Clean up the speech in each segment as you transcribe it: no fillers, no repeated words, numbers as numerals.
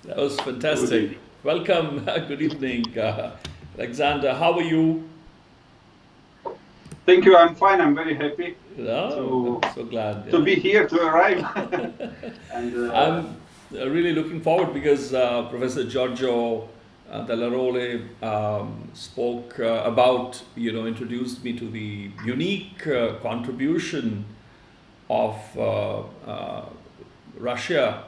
That was fantastic. Welcome. Good evening, Alexander. How are you? Thank you. I'm fine. I'm very happy I'm so glad to be here, to arrive. And I'm really looking forward because Professor Giorgio Della Role spoke about, introduced me to the unique contribution of Russia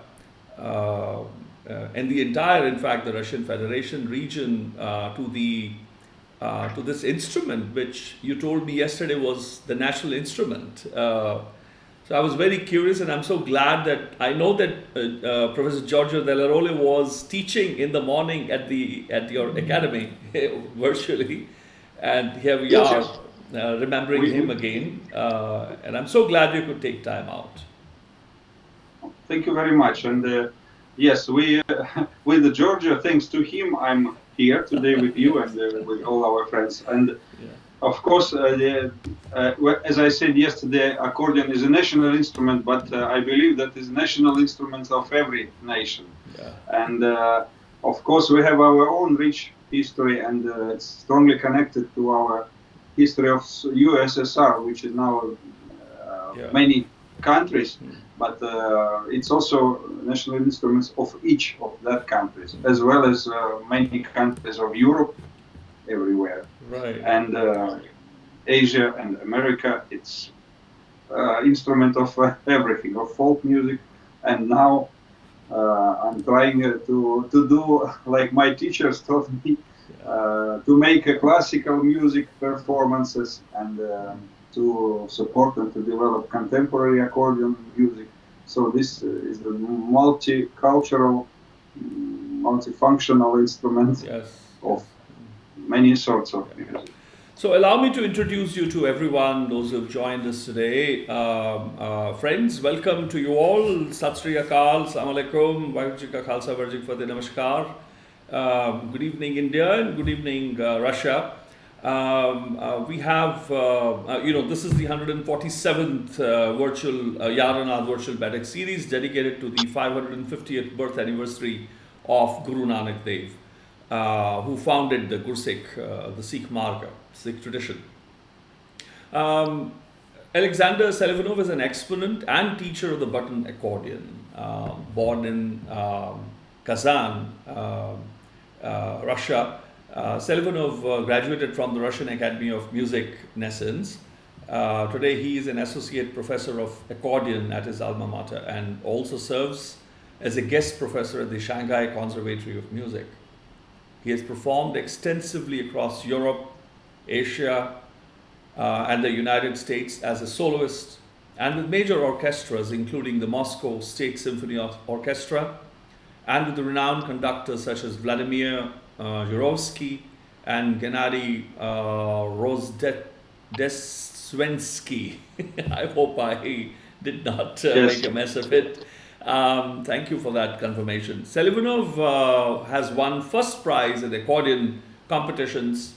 and the entire, in fact, the Russian Federation region to this instrument, which you told me yesterday was the national instrument. So I was very curious, and I'm so glad that I know that Professor Giorgio Della Role was teaching in the morning at your academy virtually, and here we are remembering him again. And I'm so glad you could take time out. Thank you very much. And yes, we with Giorgio, thanks to him, I'm here today with you and with all our friends. And of course, as I said yesterday, accordion is a national instrument, but I believe that is national instrument of every nation. Yeah. And of course, we have our own rich history, and it's strongly connected to our history of USSR, which is now many countries. But it's also national instruments of each of that countries, as well as many countries of Europe, everywhere. Right. And Asia and America. It's instrument of everything, of folk music. And now I'm trying to do like my teachers taught me, to make a classical music performances and to support and to develop contemporary accordion music. So this is the multicultural, multifunctional instrument of many sorts of music. So allow me to introduce you to everyone, those who have joined us today. Friends, welcome to you all. Sat Sri Akal, Assalamu Alaikum, Vaheguru Ji Ka Khalsa, Vaheguru Ji Ki Fateh, Namaskar. Good evening, India, and good evening, Russia. We have, this is the 147th virtual YaarAnād Virtual Baithak Series dedicated to the 550th birth anniversary of Gurū Nānak Dēv, who founded the Gursikh, the Sikh Marga, Sikh tradition. Alexander Selivanov is an exponent and teacher of the button accordion, born in Kazan, Russia. Selivanov graduated from the Russian Academy of Music, Gnesins. Today he is an associate professor of accordion at his alma mater and also serves as a guest professor at the Shanghai Conservatory of Music. He has performed extensively across Europe, Asia, and the United States as a soloist and with major orchestras including the Moscow State Symphony Orchestra and with the renowned conductors such as Vladimir, Jurowski and Gennady, Rozhdestvensky. Rozhdestvensky. I hope I did not Yes. make a mess of it. Thank you for that confirmation. Selivanov has won first prize in accordion competitions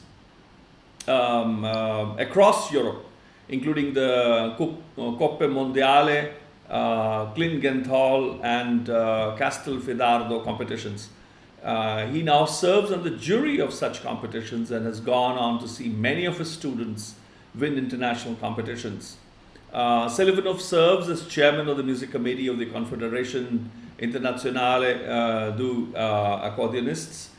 across Europe, including the Coupe Mondiale, Klingenthal, and Castelfidardo competitions. He now serves on the jury of such competitions and has gone on to see many of his students win international competitions. Selivanov serves as chairman of the music committee of the Confédération Internationale du Accordéonistes,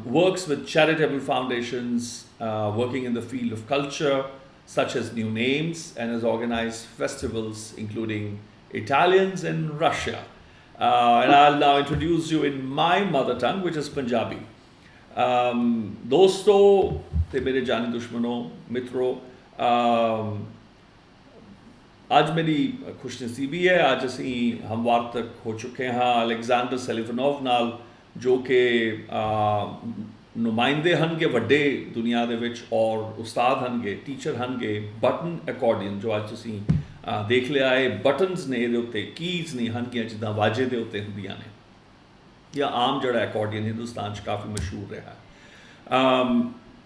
works with charitable foundations working in the field of culture, such as New Names, and has organized festivals including Italians in Russia. And I'll now introduce you in my mother tongue, which is Punjabi. दोस्तों ते मेरे जानी दुश्मनों मित्रों, आज मेरी खुशनसीबी है, आज असी हमवार तक हो चुके हैं अलेक्जेंडर सेलिवनोव नाल, जो कि नुमाइंदे हनगे वड्डे दुनिया दे विच और उस्ताद हनगे, टीचर हनगे बटन अकॉर्डियन, जो आज तुसी देख लिया है बटन्स ने ਇਹਦੇ ਉੱਤੇ ਕੀਜ਼ ਨਹੀਂ ਹਨਗੀਆਂ ਜਿੱਦਾਂ ਵਾਜੇ ਦੇ ਉੱਤੇ ਹੁੰਦੀਆਂ ਨੇ, ਜਾਂ ਆਮ ਜਿਹੜਾ ਅਕॉर्डियन ਹਿੰਦੁਸਤਾਨ 'ਚ ਕਾਫੀ ਮਸ਼ਹੂਰ ਰਿਹਾ ਹੈ।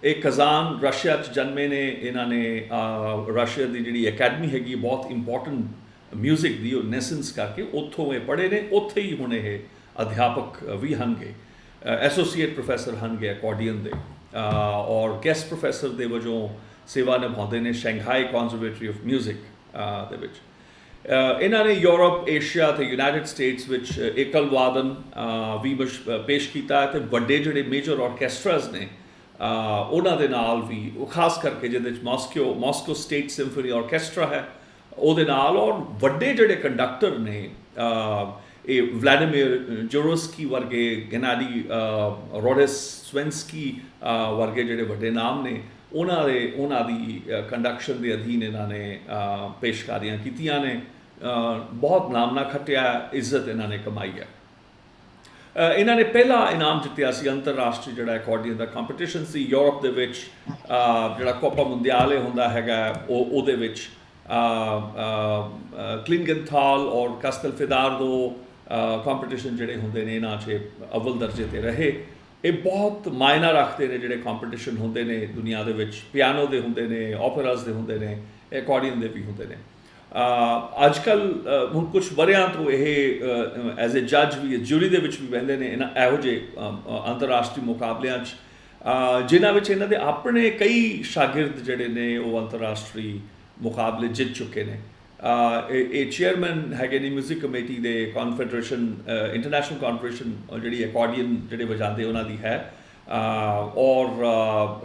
ਇਹ ਕਜ਼ਾਨ ਰਸ਼ੀਆ 'ਚ ਜਨਮੇ ਨੇ, ਇਹਨਾਂ ਨੇ ਰਸ਼ੀਆ ਦੀ ਜਿਹੜੀ ਅਕੈਡਮੀ ਹੈਗੀ ਬਹੁਤ ਇੰਪੋਰਟੈਂਟ ਮਿਊਜ਼ਿਕ ਦੀ, ਉਹ ਨੈਸਨਸ ਕਰਕੇ ਉੱਥੋਂ ਇਹ ਪੜ੍ਹੇ ਨੇ, ਉੱਥੇ ਹੀ ਹੁਣ ਇਹ ਅਧਿਆਪਕ ਵੀ ਹਨਗੇ, ਐਸੋਸੀਏਟ ਪ੍ਰੋਫੈਸਰ ਹਨਗੇ ਅਕॉर्डियन ਦੇ, ਔਰ ਗੈਸਟ ਪ੍ਰੋਫੈਸਰ ਦੇ ਵਜੋਂ ਸੇਵਾ ਨਿਭਾਉਂਦੇ ਨੇ ਸ਼ੰਘਾਈ ਕਨਜ਼ਰਵੇਟਰੀ ਆਫ ਮਿਊਜ਼ਿਕ ਦੇ ਵਿੱਚ। ਇਹਨਾਂ ਨੇ ਯੂਰਪ, ਏਸ਼ੀਆ ਅਤੇ ਯੂਨਾਈਟਿਡ ਸਟੇਟਸ ਵਿੱਚ ਏਕਲ ਵਾਦਨ ਵੀ ਪੇਸ਼ ਕੀਤਾ, ਅਤੇ ਵੱਡੇ ਜਿਹੜੇ ਮੇਜਰ ਆਰਕੈਸਟਰਾਜ਼ ਨੇ ਉਹਨਾਂ ਦੇ ਨਾਲ ਵੀ, ਉਹ ਖਾਸ ਕਰਕੇ ਜਿਹਦੇ ਵਿੱਚ ਮਾਸਕੋ ਸਟੇਟ ਸਿੰਫਨੀ ਆਰਕੈਸਟਰਾ ਹੈ ਉਹਦੇ ਨਾਲ, ਔਰ ਵੱਡੇ ਜਿਹੜੇ ਕੰਡਕਟਰ ਨੇ ਇਹ ਵਲਾਦੀਮੀਰ ਜੁਰੋਸਕੀ ਵਰਗੇ, ਗੈਨਾਡੀ ਰੋਡੇਸਟਵੈਂਸਕੀ ਵਰਗੇ ਜਿਹੜੇ ਵੱਡੇ ਨਾਮ ਨੇ, ਉਹਨਾਂ ਦੀ ਕੰਡਕਸ਼ਨ ਦੇ ਅਧੀਨ ਇਹਨਾਂ ਨੇ ਪੇਸ਼ਕਾਰੀਆਂ ਕੀਤੀਆਂ ਨੇ, ਬਹੁਤ ਨਾਮਨਾ ਖੱਟਿਆ, ਇੱਜ਼ਤ ਇਹਨਾਂ ਨੇ ਕਮਾਈ ਹੈ। ਇਹਨਾਂ ਨੇ ਪਹਿਲਾ ਇਨਾਮ ਜਿੱਤਿਆ ਸੀ ਅੰਤਰਰਾਸ਼ਟਰੀ ਜਿਹੜਾ ਅਕॉर्डियन ਦਾ ਕੰਪੀਟੀਸ਼ਨ ਸੀ ਯੂਰਪ ਦੇ ਵਿੱਚ, ਜਿਹੜਾ ਕੋਪਾ ਮੁੰਡੀਆਲੇ ਹੁੰਦਾ ਹੈਗਾ ਉਹਦੇ ਵਿੱਚ ਕਲਿੰਗਨਥਾਲ ਔਰ ਕਸਟਲਫਿਦਾਰਦੋ ਕੰਪੀਟੀਸ਼ਨ ਜਿਹੜੇ ਹੁੰਦੇ ਨੇ ਇਹਨਾਂ 'ਚ ਅਵਲ ਦਰਜੇ 'ਤੇ ਰਹੇ। ਇਹ ਬਹੁਤ ਮਾਇਨਾ ਰੱਖਦੇ ਨੇ ਜਿਹੜੇ ਕੰਪੀਟੀਸ਼ਨ ਹੁੰਦੇ ਨੇ ਦੁਨੀਆ ਦੇ ਵਿੱਚ, ਪਿਆਨੋ ਦੇ ਹੁੰਦੇ ਨੇ, ਓਪੇਰਾਜ਼ ਦੇ ਹੁੰਦੇ ਨੇ, ਅਕॉर्डियन ਦੇ ਵੀ ਹੁੰਦੇ ਨੇ। ਅੱਜ ਕੱਲ੍ਹ ਹੁਣ ਕੁਛ ਵਰਿਆਂ ਤੋਂ ਇਹ ਐਜ਼ ਏ ਜੱਜ ਵੀ ਜੂਰੀ ਦੇ ਵਿੱਚ ਵੀ ਬਹਿੰਦੇ ਨੇ ਇਹਨਾਂ ਇਹੋ ਜਿਹੇ ਅੰਤਰਰਾਸ਼ਟਰੀ ਮੁਕਾਬਲਿਆਂ 'ਚ, ਜਿਨ੍ਹਾਂ ਵਿੱਚ ਇਹਨਾਂ ਦੇ ਆਪਣੇ ਕਈ ਸ਼ਾਗਿਰਦ ਜਿਹੜੇ ਨੇ ਉਹ ਅੰਤਰਰਾਸ਼ਟਰੀ ਮੁਕਾਬਲੇ ਜਿੱਤ ਚੁੱਕੇ ਨੇ। ਇਹ ਚੇਅਰਮੈਨ ਹੈਗੇ ਨੇ ਮਿਊਜ਼ਿਕ ਕਮੇਟੀ ਦੇ ਕਨਫੈਡਰੇਸ਼ਨ ਇੰਟਰਨੈਸ਼ਨਲ ਕਨਫੈਡਰੇਸ਼ਨ, ਜਿਹੜੀ ਅਕॉर्डियन ਜਿਹੜੇ ਵਜਾਉਂਦੇ ਉਹਨਾਂ ਦੀ ਹੈ, ਔਰ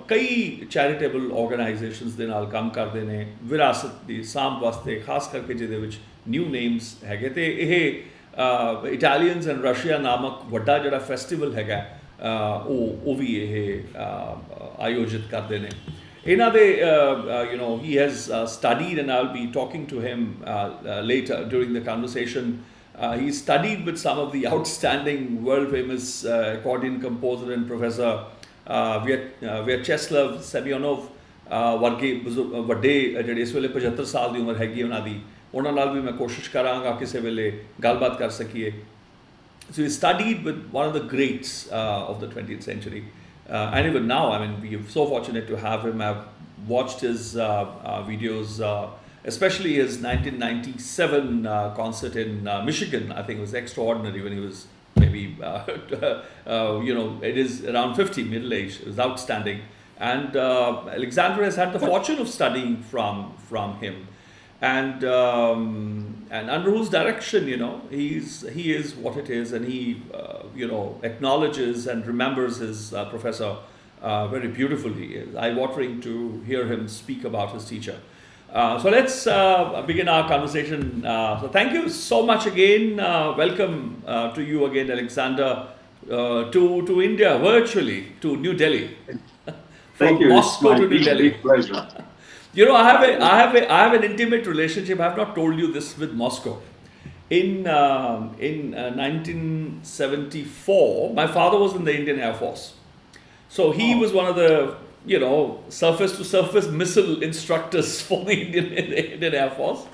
ਕਈ ਚੈਰੀਟੇਬਲ ਆਰਗੇਨਾਈਜੇਸ਼ਨਸ ਦੇ ਨਾਲ ਕੰਮ ਕਰਦੇ ਨੇ ਵਿਰਾਸਤ ਦੀ ਸਾਂਭ ਵਾਸਤੇ, ਖਾਸ ਕਰਕੇ ਜਿਹਦੇ ਵਿੱਚ ਨਿਊ ਨੇਮਸ ਹੈਗੇ, ਅਤੇ ਇਹ ਇਟਾਲੀਅਨਸ ਐਂਡ ਰਸ਼ੀਆ ਨਾਮਕ ਵੱਡਾ ਜਿਹੜਾ ਫੈਸਟੀਵਲ ਹੈਗਾ ਉਹ ਵੀ ਇਹ ਆਯੋਜਿਤ ਕਰਦੇ ਨੇ। ਇਹਨਾਂ ਦੇ he has studied, and I'll be talking to him later during the conversation. He studied with some of the outstanding world-famous accordion composer and professor Vyacheslav Semyonov ਵਰਗੇ ਵੱਡੇ ਜਿਹੜੇ ਇਸ ਵੇਲੇ 75 ਸਾਲ ਦੀ ਉਮਰ ਹੈਗੀ ਉਹਨਾਂ ਦੀ, ਉਹਨਾਂ ਨਾਲ ਵੀ ਮੈਂ ਕੋਸ਼ਿਸ਼ ਕਰਾਂਗਾ ਕਿਸੇ ਵੇਲੇ ਗੱਲਬਾਤ ਕਰ ਸਕੀਏ। So he studied with one of the greats of the 20th century. And even now, I mean, we are so fortunate to have him. I've watched his videos, especially his 1997 concert in Michigan. I think it was extraordinary when he was maybe, it is around 50, middle age. It was outstanding. And Alexander has had the fortune of studying from him. And under whose direction, he is what it is, and he, acknowledges and remembers his professor very beautifully. It's eye-watering to hear him speak about his teacher. So let's begin our conversation. So thank you so much again. Welcome to you again, Alexander, to India virtually, to New Delhi. Thank you. Moscow to New Delhi. Big pleasure. I have an intimate relationship. I have not told you this with Moscow. In 1974, my father was in the Indian Air Force. So he was one of the surface-to-surface missile instructors for the Indian Air Force.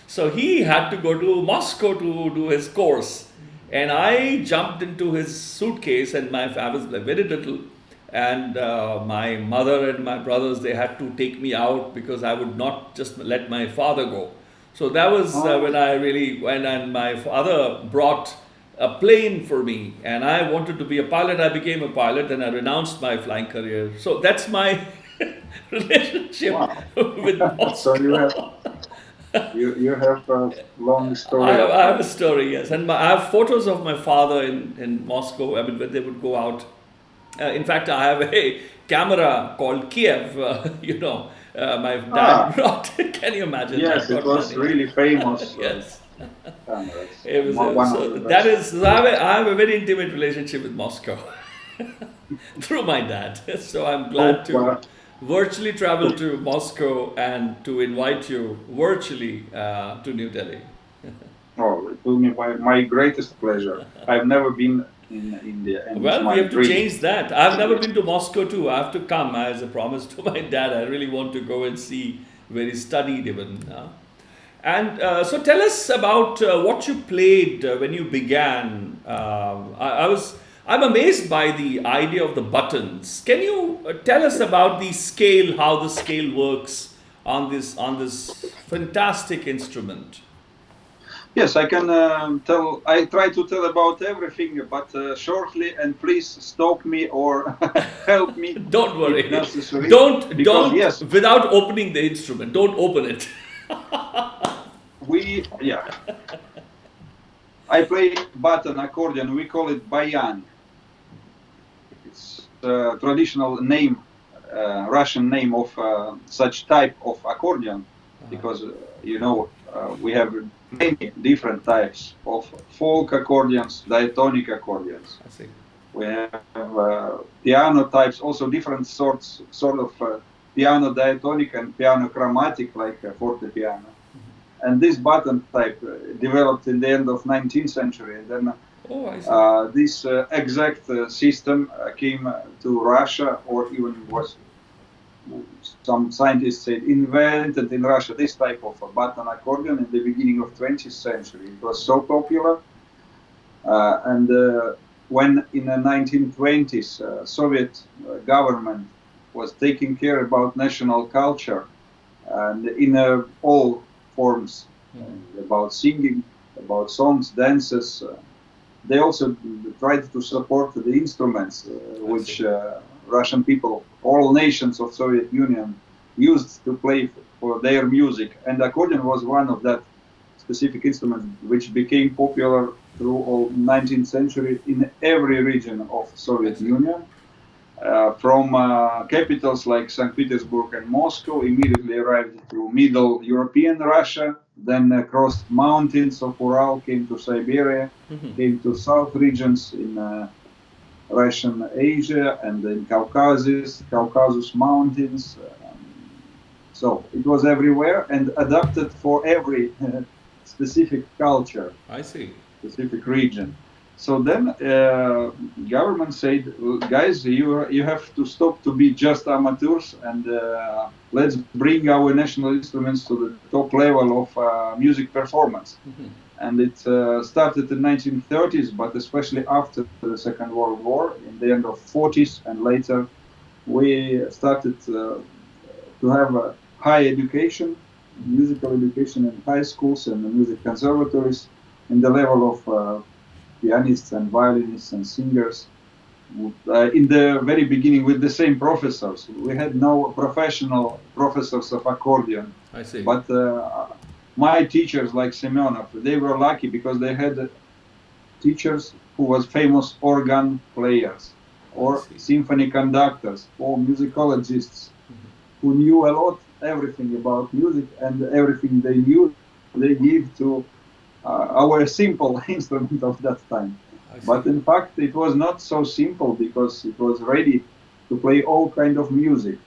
So he had to go to Moscow to do his course. And I jumped into his suitcase, and I was very little. And my mother and my brothers, they had to take me out because I would not just let my father go. So that was when I really went, and my father brought a plane for me, and I wanted to be a pilot. I became a pilot, and I renounced my flying career. So that's my relationship with Moscow. So you have a long story. I have a story, yes, and I have photos of my father in Moscow. I mean, when they would go out. In fact, I have a camera called Kiev. My dad brought. Can you imagine? Yes, it was really famous. Yes. It was I have a very intimate relationship with Moscow through my dad. So I'm glad to virtually travel to Moscow and to invite you virtually to New Delhi. It will be my greatest pleasure. I've never been in India. And well, we have to change that. I've never been to Moscow too. I have to come as a promise to my dad. I really want to go and see where he studied even. And so tell us about what you played when you began. I'm amazed by the idea of the buttons. Can you tell us about the scale, how the scale works on this fantastic instrument? Yes, I can tell. I try to tell about everything, but shortly. And please stop me or help me. Don't worry. Don't. Yes. Without opening the instrument, don't open it. I play button accordion. We call it bayan. It's a traditional name, Russian name of such type of accordion, because we have many different types of folk accordions, diatonic accordions. I see. We have piano types, also different sort of piano diatonic and piano chromatic, like forte piano. And this button type developed in the end of 19th century. And then this exact system came to Russia, or even was, some scientists said, invented in Russia this type of a button accordion in the beginning of 20th century. It was so popular. And when in the 1920s, Soviet government was taking care about national culture, and in all forms, about singing, about songs, dances. They also tried to support the instruments which Russian people, all nations of Soviet Union, used to play for their music. And accordion was one of that specific instrument which became popular through all 19th century in every region of Soviet Union. From capitals like St. Petersburg and Moscow, immediately arrived to Middle European Russia, then crossed mountains of Ural, came to Siberia, came to south regions in Russian Asia and in Caucasus Mountains. So it was everywhere and adapted for every specific culture. I see. Specific region. So then government said, guys, you have to stop to be just amateurs and let's bring our national instruments to the top level of music performance. And it started in 1930s, but especially after the Second World War, in the end of 40s and later, we started to have a high education, musical education in high schools and music conservatories in the level of pianists and violinists and singers. In the very beginning with the same professors. We had no professional professors of accordion. I see. But my teachers like Semyonov, they were lucky because they had teachers who was famous organ players or symphony conductors or musicologists who knew a lot, everything about music, and everything they knew they gave to our simple instrument of that time. But in fact, it was not so simple because it was ready to play all kind of music.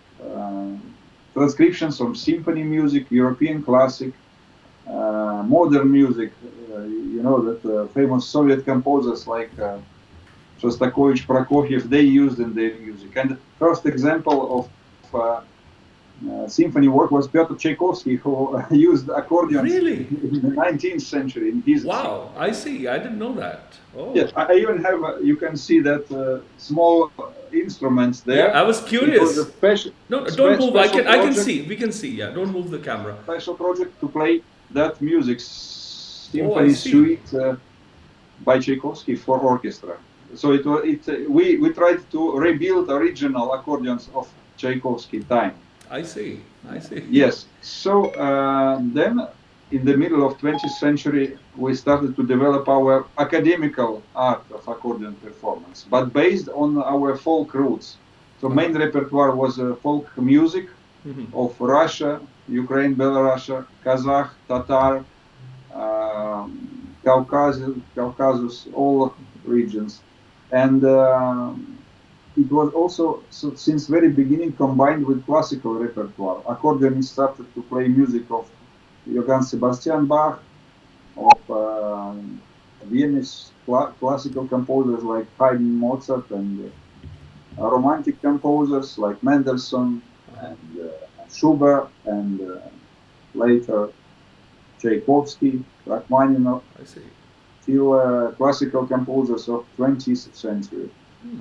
Transcriptions from symphony music, European classic, modern music. You know that famous Soviet composers like Shostakovich, Prokofiev, they used in their music. And first example of symphony work was Pyotr Tchaikovsky, who used accordions Really? in the 19th century in his Wow, I see. I didn't know that. Oh. Yes, I even have, you can see that small instruments there. Yeah, I was It curious. was a special, No, don't move. I can project, see. We can see. Yeah, don't move the camera. special project to play that music, Oh, I symphony see. suite by Tchaikovsky for orchestra. So we tried to rebuild original accordions of Tchaikovsky time. I see. I see. Yes. So then, in the middle of 20th century, we started to develop our academical art of accordion performance, but based on our folk roots. So main repertoire was folk music of Russia, Ukraine, Belarus, Kazakh, Tatar, Caucasus, all regions. And it was also, since very beginning, combined with classical repertoire. Accordionists started to play music of Johann Sebastian Bach, of Viennese classical composers like Haydn, Mozart, and romantic composers like Mendelssohn and Schubert, and later Tchaikovsky, Rachmaninoff, till classical composers of 20th century.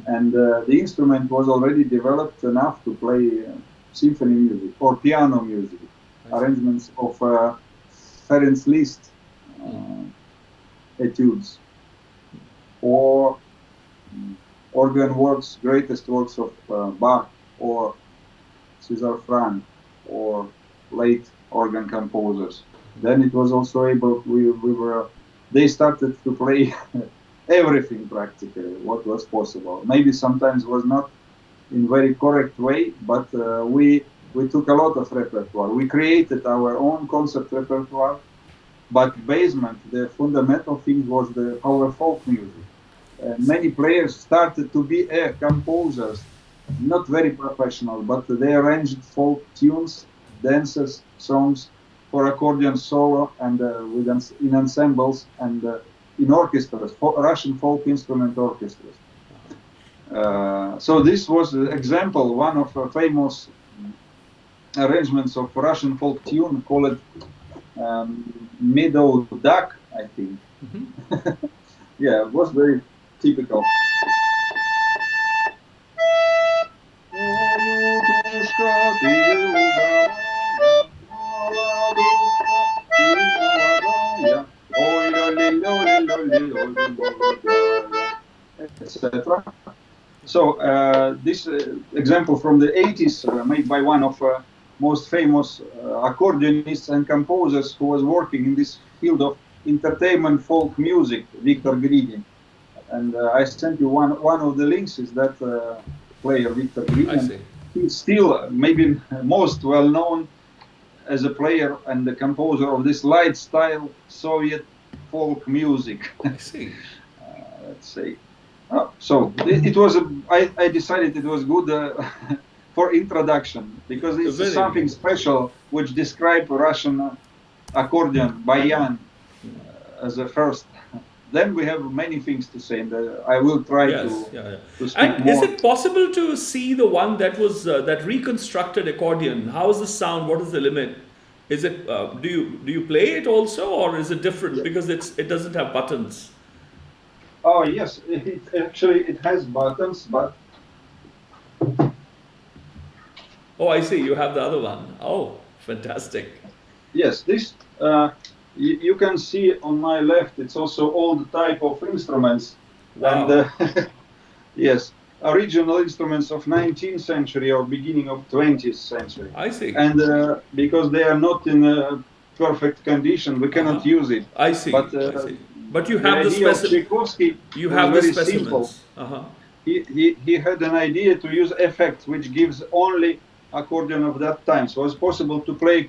And the instrument was already developed enough to play symphony music or piano music, arrangements of Ferenc Liszt etudes, or organ works, greatest works of Bach or César Franck, or late organ composers. Then it was also able, they started to play everything practically, what was possible. Maybe sometimes was not in very correct way, but we took a lot of repertoire. We created our own concert repertoire, but basement, the fundamental thing was our folk music. Many players started to be composers, not very professional, but they arranged folk tunes, dances, songs for accordion solo and in ensembles and in orchestras, Russian folk instrument orchestras. So this was the example, one of famous arrangements of Russian folk tune called Meadow Duck, I think. Yeah, it was very typical. Etc. So this example from the 80s, made by one of most famous accordionists and composers who was working in this field of entertainment folk music, Viktor Grydin. And I sent you one of the links is that player, Viktor Grydin. He's still maybe most well known as a player and the composer of this light style Soviet folk music. I see. Let's say. So it was. I decided it was good for introduction because it's something special which describes Russian accordion, bayan, as a first. Then we have many things to say, and I will try to speak and more. Is it possible to see the one that was that reconstructed accordion? How is the sound? What is the limit? Is it do you play it also, or is it different because it doesn't have buttons? Oh yes, it has buttons, but oh, I see. You have the other one. Oh, fantastic. Yes, this you can see on my left. It's also old type of instruments, and yes, original instruments of 19th century or beginning of 20th century. I see. And because they are not in perfect condition, we cannot use it. I see. I see. But you have the specimens. You have the specimens. He had an idea to use effect which gives only accordion of that time. So it's possible to play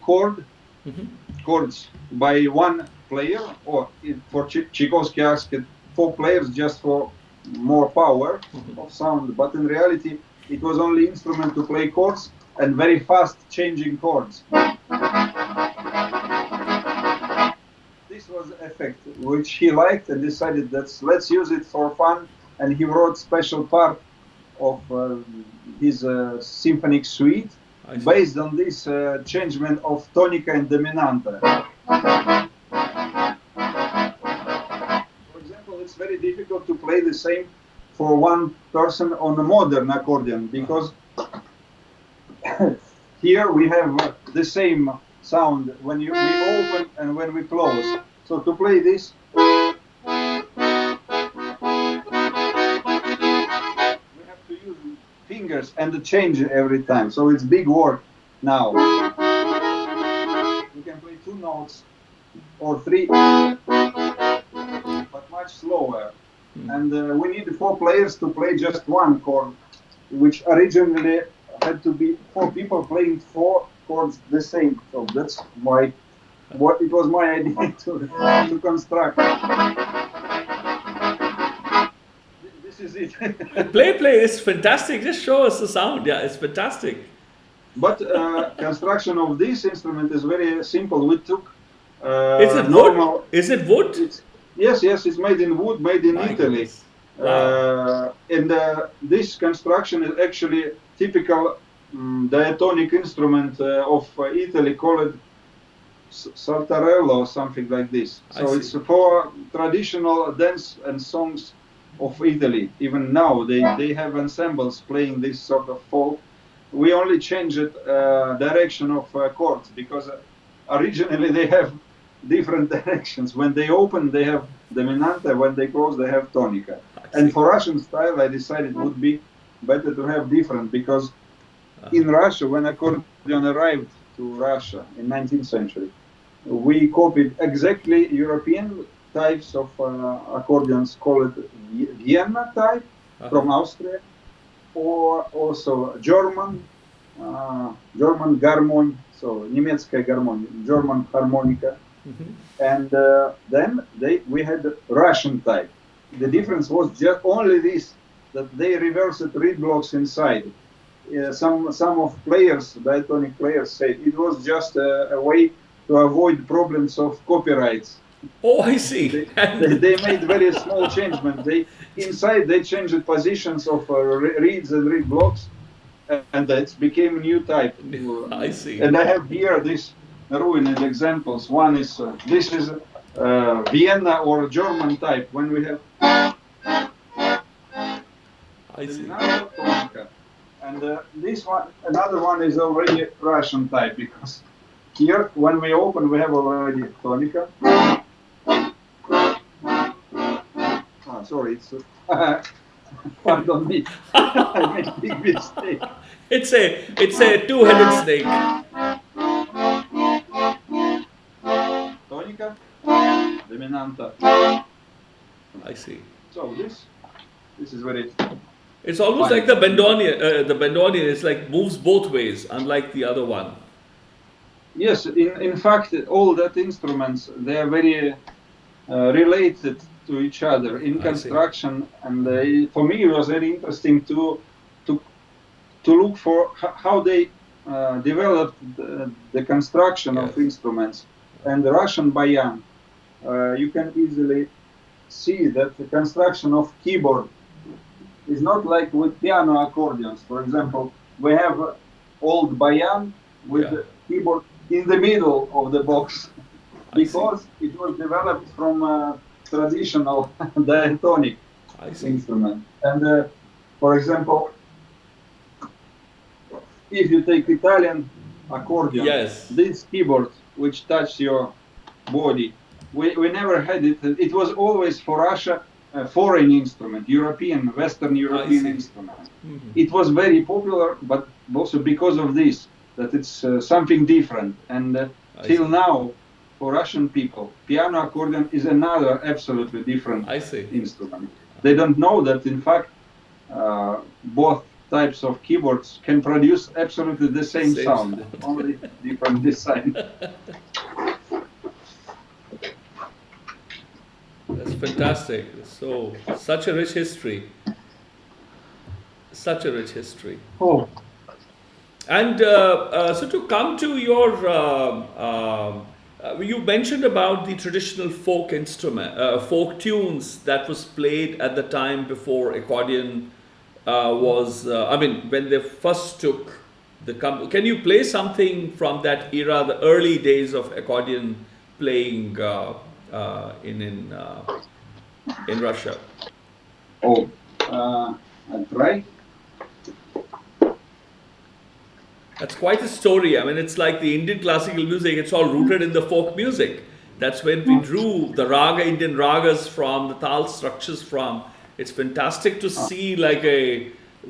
chords by one player, or for Tchaikovsky asked 4 players just for more power of sound. But in reality, it was only instrument to play chords and very fast changing chords. This was effect which he liked and decided that let's use it for fun, and he wrote special part of his symphonic suite based on this changement of tonica and dominante. For example, it's very difficult to play the same for one person on a modern accordion, because here we have the same sound when we open and when we close. So to play this, we have to use fingers and change every time. So it's big work now. We can play 2 notes or 3, but much slower. And we need 4 players to play just one chord, which originally had to be 4 people playing 4 chords the same. So that's why it was my idea to construct. This is it. Play, it's fantastic. Just show us the sound. Yeah, it's fantastic. But construction of this instrument is very simple. We took is it normal. Wood? Is it wood? Yes, it's made in wood, made in Italy. Wow. And this construction is actually typical diatonic instrument of Italy, called saltarello or something like this. So it's for traditional dance and songs of Italy. Even now they have ensembles playing this sort of folk. We only changed direction of chords, because originally they have different directions. When they open, they have dominante. When they close, they have tonica. And for Russian style, I decided it would be better to have different, because in Russia, when accordion arrived to Russia in 19th century, we copied exactly European types of accordions, called Vienna type from Austria, or also German гармонь, so немецкая гармонь, German harmonica. And then we had Russian type. The difference was just only this, that they reversed reed blocks inside. Some of players, diatonic players, say it was just a way to avoid problems of copyrights. Oh, I see. They made very small changement. Inside they changed the positions of reeds and reed blocks, and it became a new type. I see. And I have here these ruined examples. One is this is Vienna or German type. When we have I see. And this one, another one is already Russian type, because here when we open we have already tonica. Sorry, it's pardon me. I made a big mistake. It's a two-headed snake. Tonica, dominanta. I see. So this is very. It's almost like the bandoneon. The bandoneon is like moves both ways, unlike the other one. Yes, in fact, all that instruments, they are very related to each other in construction, and for me it was very interesting to look for how they developed the construction of instruments. And the Russian bayan, you can easily see that the construction of keyboard is not like with piano accordions. For example, we have old bayan with the keyboard in the middle of the box, because it was developed from traditional diatonic instrument. And for example, if you take Italian accordion, this keyboard which touches your body, we never had it. It was always for Russia a foreign instrument, European, Western European instrument. It was very popular, but also because of this, that it's something different. And till now, for Russian people, piano accordion is another absolutely different instrument. They don't know that, in fact, both types of keyboards can produce absolutely the same sound, only different design. That's fantastic. So, such a rich history. Such a rich history. Oh. And so to come to your, you mentioned about the traditional folk instrument, folk tunes that was played at the time before accordion was, I mean, when they first took Can you play something from that era, the early days of accordion playing in Russia? Oh, I'll try. That's quite a story. I mean, it's like the Indian classical music, it's all rooted in the folk music. That's when we drew the raga, Indian ragas from, the tal structures from. It's fantastic to see, like,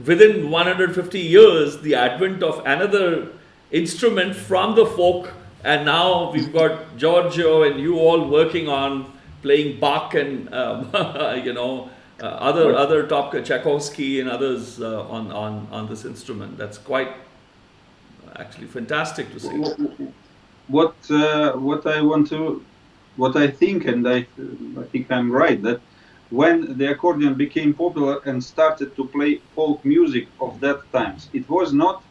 within 150 years, the advent of another instrument from the folk. And now we've got Giorgio and you all working on playing Bach and, other top, Tchaikovsky and others on this instrument. That's quite actually fantastic to see. What I think, and I think I'm right, that when the accordion became popular and started to play folk music of that times, it was not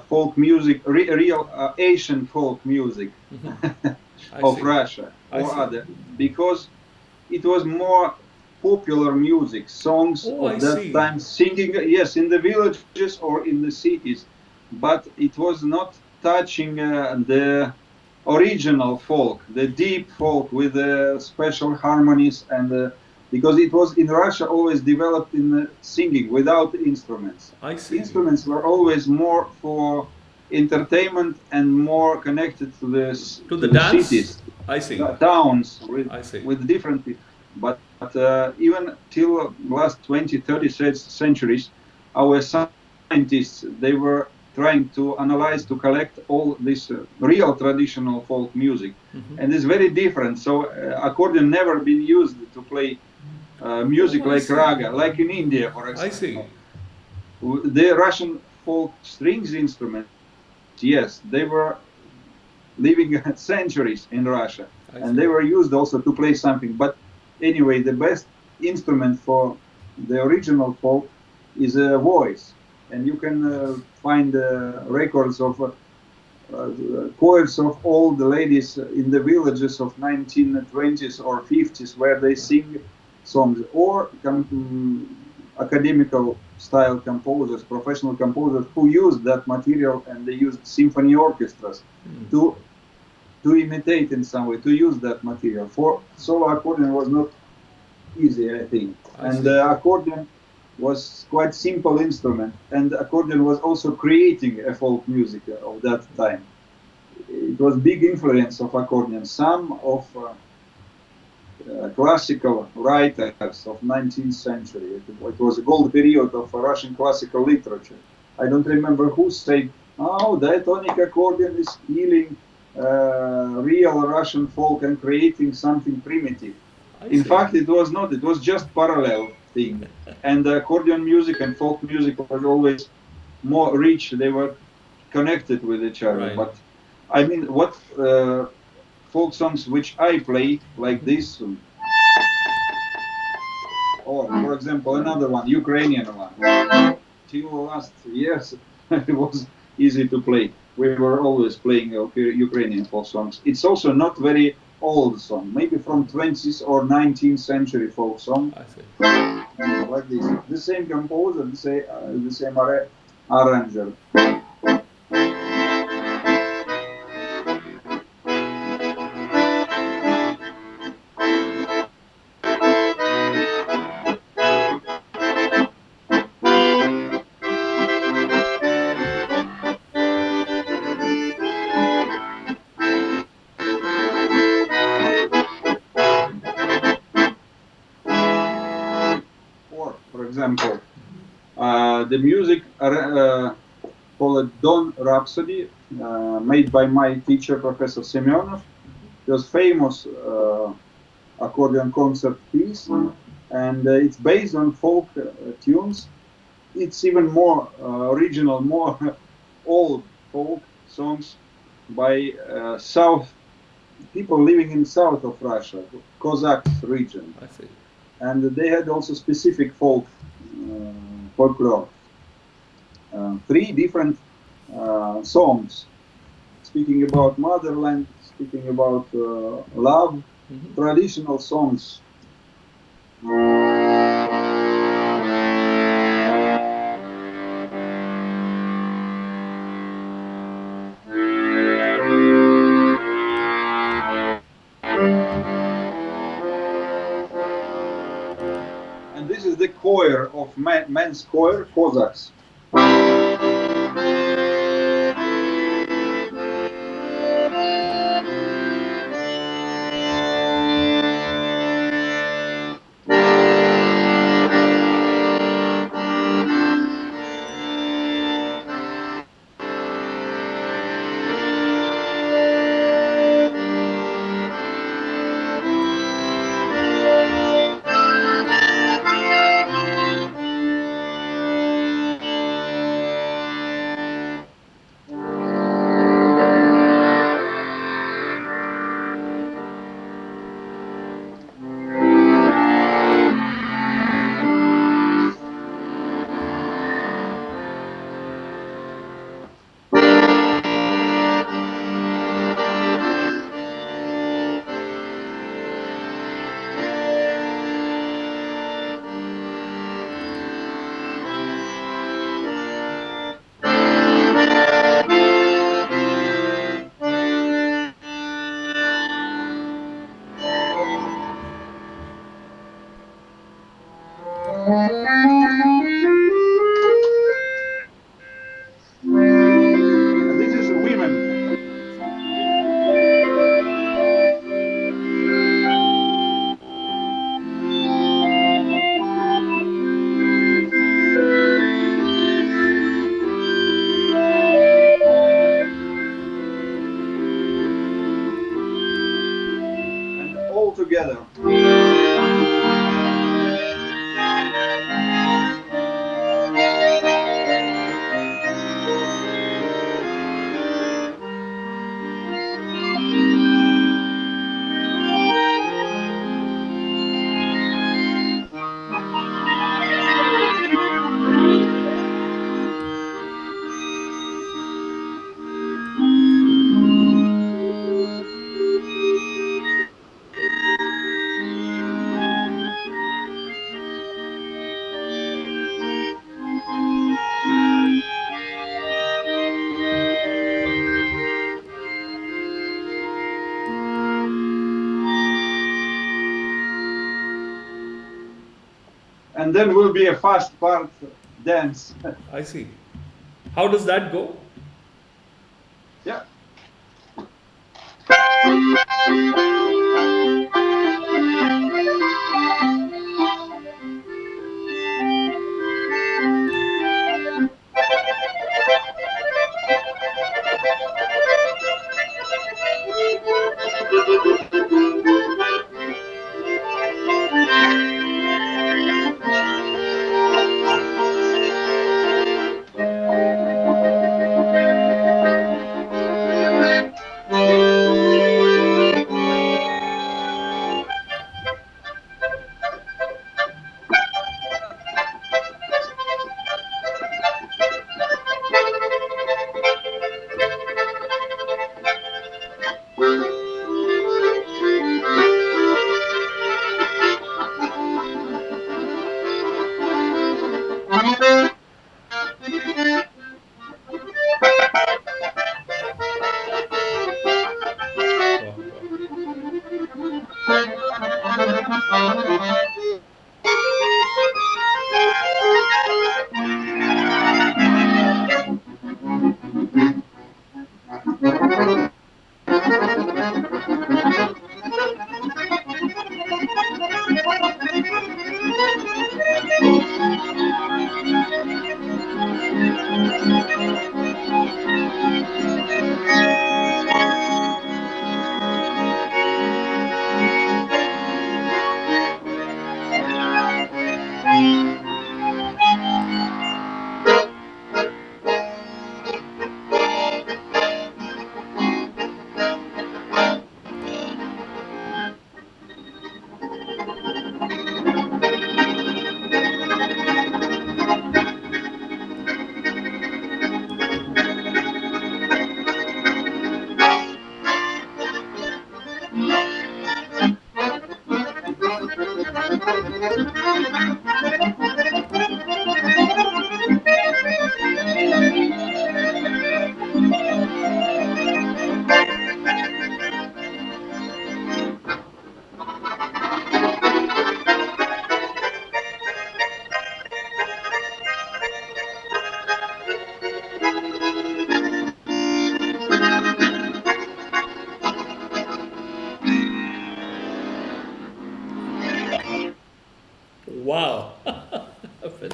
folk music, real Asian folk music of Russia or other, because it was more popular music, songs of that time, singing, yes, in the villages or in the cities, but it was not touching the original folk, the deep folk with special harmonies, and because it was in Russia always developed in singing without instruments. I see. Instruments were always more for entertainment and more connected to the cities. I see. Towns with different people. But even till last 20, 30 centuries, our scientists, they were trying to analyze, to collect all this real traditional folk music. And it's very different. So accordion never been used to play music like raga, like in India, for example. I see. The Russian folk strings instruments, yes, they were living centuries in Russia. And they were used also to play something. But anyway, the best instrument for the original folk is a voice. And you can find records of choirs of all the ladies in the villages of 1920s or 50s where they sing songs, or academical style composers, professional composers who used that material, and they used symphony orchestras to imitate in some way, to use that material. For solo accordion was not easy, I think. And the accordion was quite simple instrument, and accordion was also creating a folk music of that time. It was big influence of accordion. Some of classical writers of 19th century, it was a gold period of Russian classical literature. I don't remember who said, oh, diatonic accordion is healing real Russian folk and creating something primitive. In fact, it was not. It was just parallel thing. And the accordion music and folk music was always more rich. They were connected with each other. Right. But I mean, what folk songs which I play, like this, or for example, another one, Ukrainian one. Till last years, it was easy to play. We were always playing Ukrainian folk songs. It's also not very old song, maybe from 20th or 19th century folk song. I see. Like this. The same composer, the same arranger. The music called Dawn Rhapsody, made by my teacher, Professor Semyonov. It was famous accordion concert piece, and it's based on folk tunes. It's even more original, more old folk songs by people living in south of Russia, Cossack region. I see. And they had also specific folklore. 3 different songs, speaking about motherland, speaking about love, traditional songs. the choir of men's choir, Cossacks. This is women. And all together. And then will be a fast part dance. I see. How does that go? Yeah.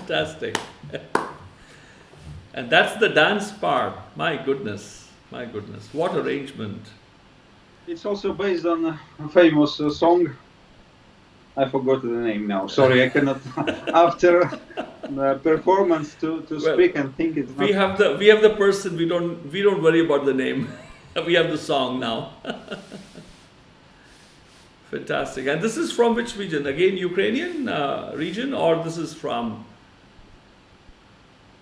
Fantastic. And that's the dance part. My goodness. My goodness. What arrangement. It's also based on a famous song. I forgot the name now. Sorry, I cannot. After the performance to speak and think it's we have the person. We don't worry about the name. We have the song now. Fantastic. And this is from which region? Again, Ukrainian region, or this is from?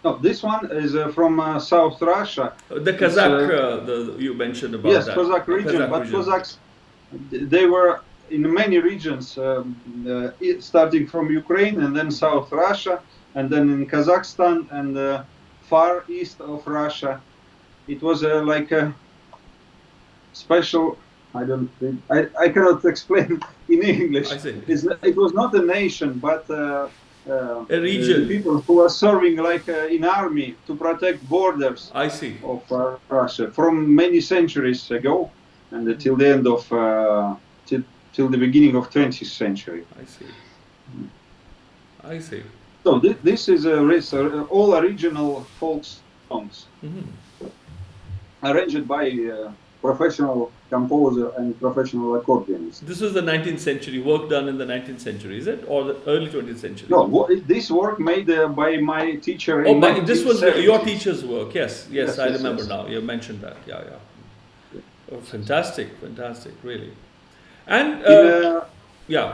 No, this one is from South Russia. The Kazakh, you mentioned about yes, that. Kazakh region. Kazakh But region. Kazakhs, they were in many regions, starting from Ukraine and then South Russia, and then in Kazakhstan and far east of Russia. It was like a special. I cannot explain in English. I see. It was not a nation, but A region. people who were serving like in army to protect borders I see. of Russia from many centuries ago, and till the end of till the beginning of 20th century. I see. I see. So this is all original folk songs, arranged by professional composer and professional accordionist. This is the 19th century, work done in the 19th century, is it? Or the early 20th century? No, this work made by my teacher in this was 1970s. your teacher's work, yes. Yes, I yes, remember yes. now. You mentioned that, yeah. Oh, fantastic, really. And, yeah.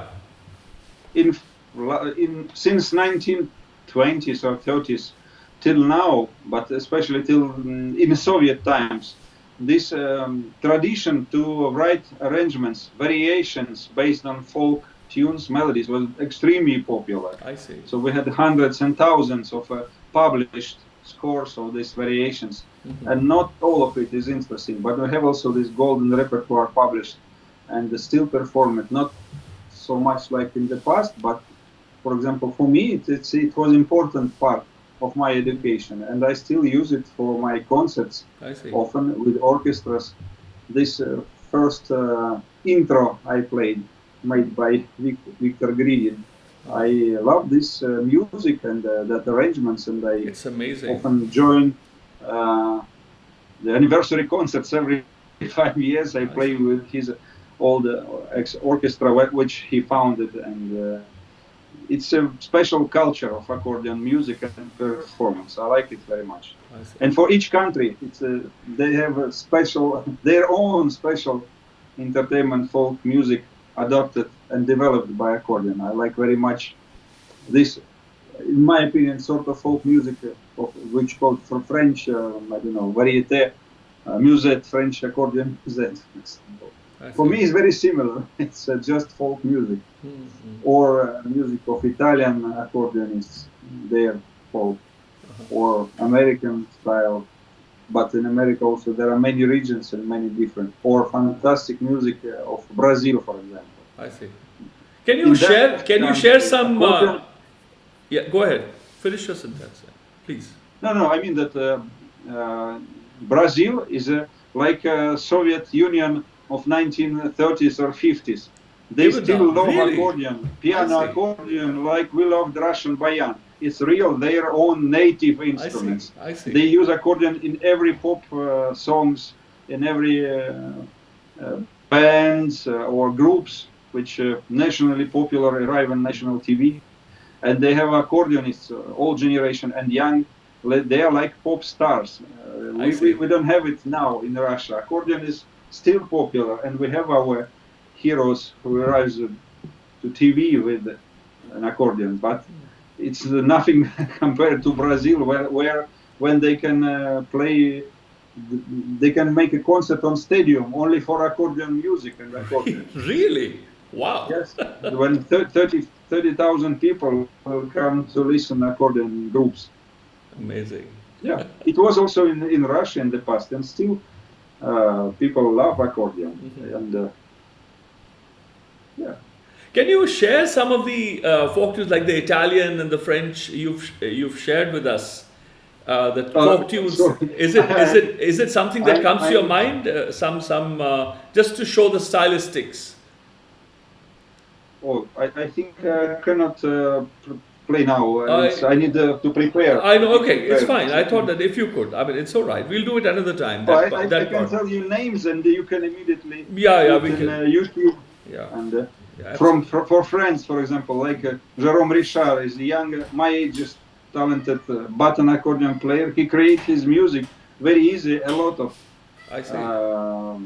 Since 1920s or 30s till now, but especially till in Soviet times, this tradition to write arrangements, variations based on folk tunes, melodies was extremely popular. I see. So we had hundreds and thousands of published scores of these variations, and not all of it is interesting, but we have also this golden repertoire published and still performed, not so much like in the past, but for example, for me, it was important part of my education, and I still use it for my concerts, often with orchestras. This first intro I played, made by Victor Gridin. I love this music and that arrangements, and it's amazing. Often join the anniversary concerts every 5 years. I play with his old orchestra, which he founded, and it's a special culture of accordion music and performance. I like it very much. And for each country, they have their own special entertainment folk music adopted and developed by accordion. I like very much this, in my opinion, sort of folk music, which called for French, I don't know, variété, musette, French accordion musette. For me, it's very similar. It's just folk music, or music of Italian accordionists, their folk, or American style. But in America also there are many regions and many different, or fantastic music of Brazil, for example. I see. Can you share some? Yeah, go ahead. Finish your sentence, please. No. I mean that Brazil is like a Soviet Union of 1930s or 50s. They still love accordion, piano accordion, like we loved Russian bayan. It's real, their own native instruments. I see. They use accordion in every pop songs, in every bands or groups which nationally popular, arrive on national TV. And they have accordionists, old generation and young. They are like pop stars. We don't have it now in Russia. Accordion is still popular, and we have our heroes who rise to TV with an accordion, but it's nothing compared to Brazil, where when they can play, they can make a concert on stadium only for accordion music and accordion. Really? Wow. Yes. When 30,000 people will come to listen to accordion groups. Amazing. Yeah. It was also in Russia in the past, and still people love accordion. And yeah. Can you share some of the folk tunes, like the Italian and the French you've shared with us? The folk tunes. Is it something that comes to your mind? Some just to show the stylistics. Oh, I think I cannot play now. I need to prepare. I know. Okay, it's fine. I thought that if you could, I mean, it's all right. We'll do it another time. I can tell you names, and you can immediately we can. can. YouTube. Yeah. And Yeah, for friends, for example, like Jérôme Richard is a young, my age, talented button accordion player. He creates his music very easy. A lot of I see.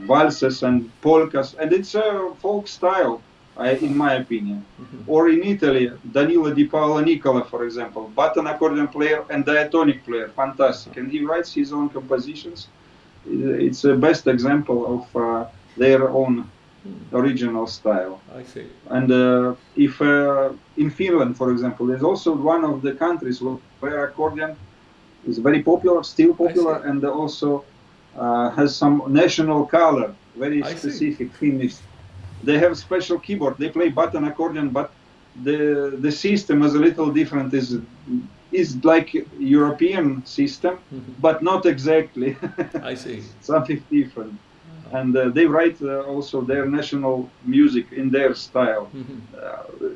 valses and polkas, and it's a folk style, in my opinion. Or in Italy, Danilo Di Paolo Nicola, for example, button accordion player and diatonic player, fantastic, and he writes his own compositions. It's the best example of their own original style. I see. And if in Finland, for example, is also one of the countries where accordion is very popular, still popular, and also has some national color, very specific Finnish. They have special keyboard. They play button accordion, but the system is a little different. Is like European system, but not exactly. I see. Something different. And they write also their national music in their style.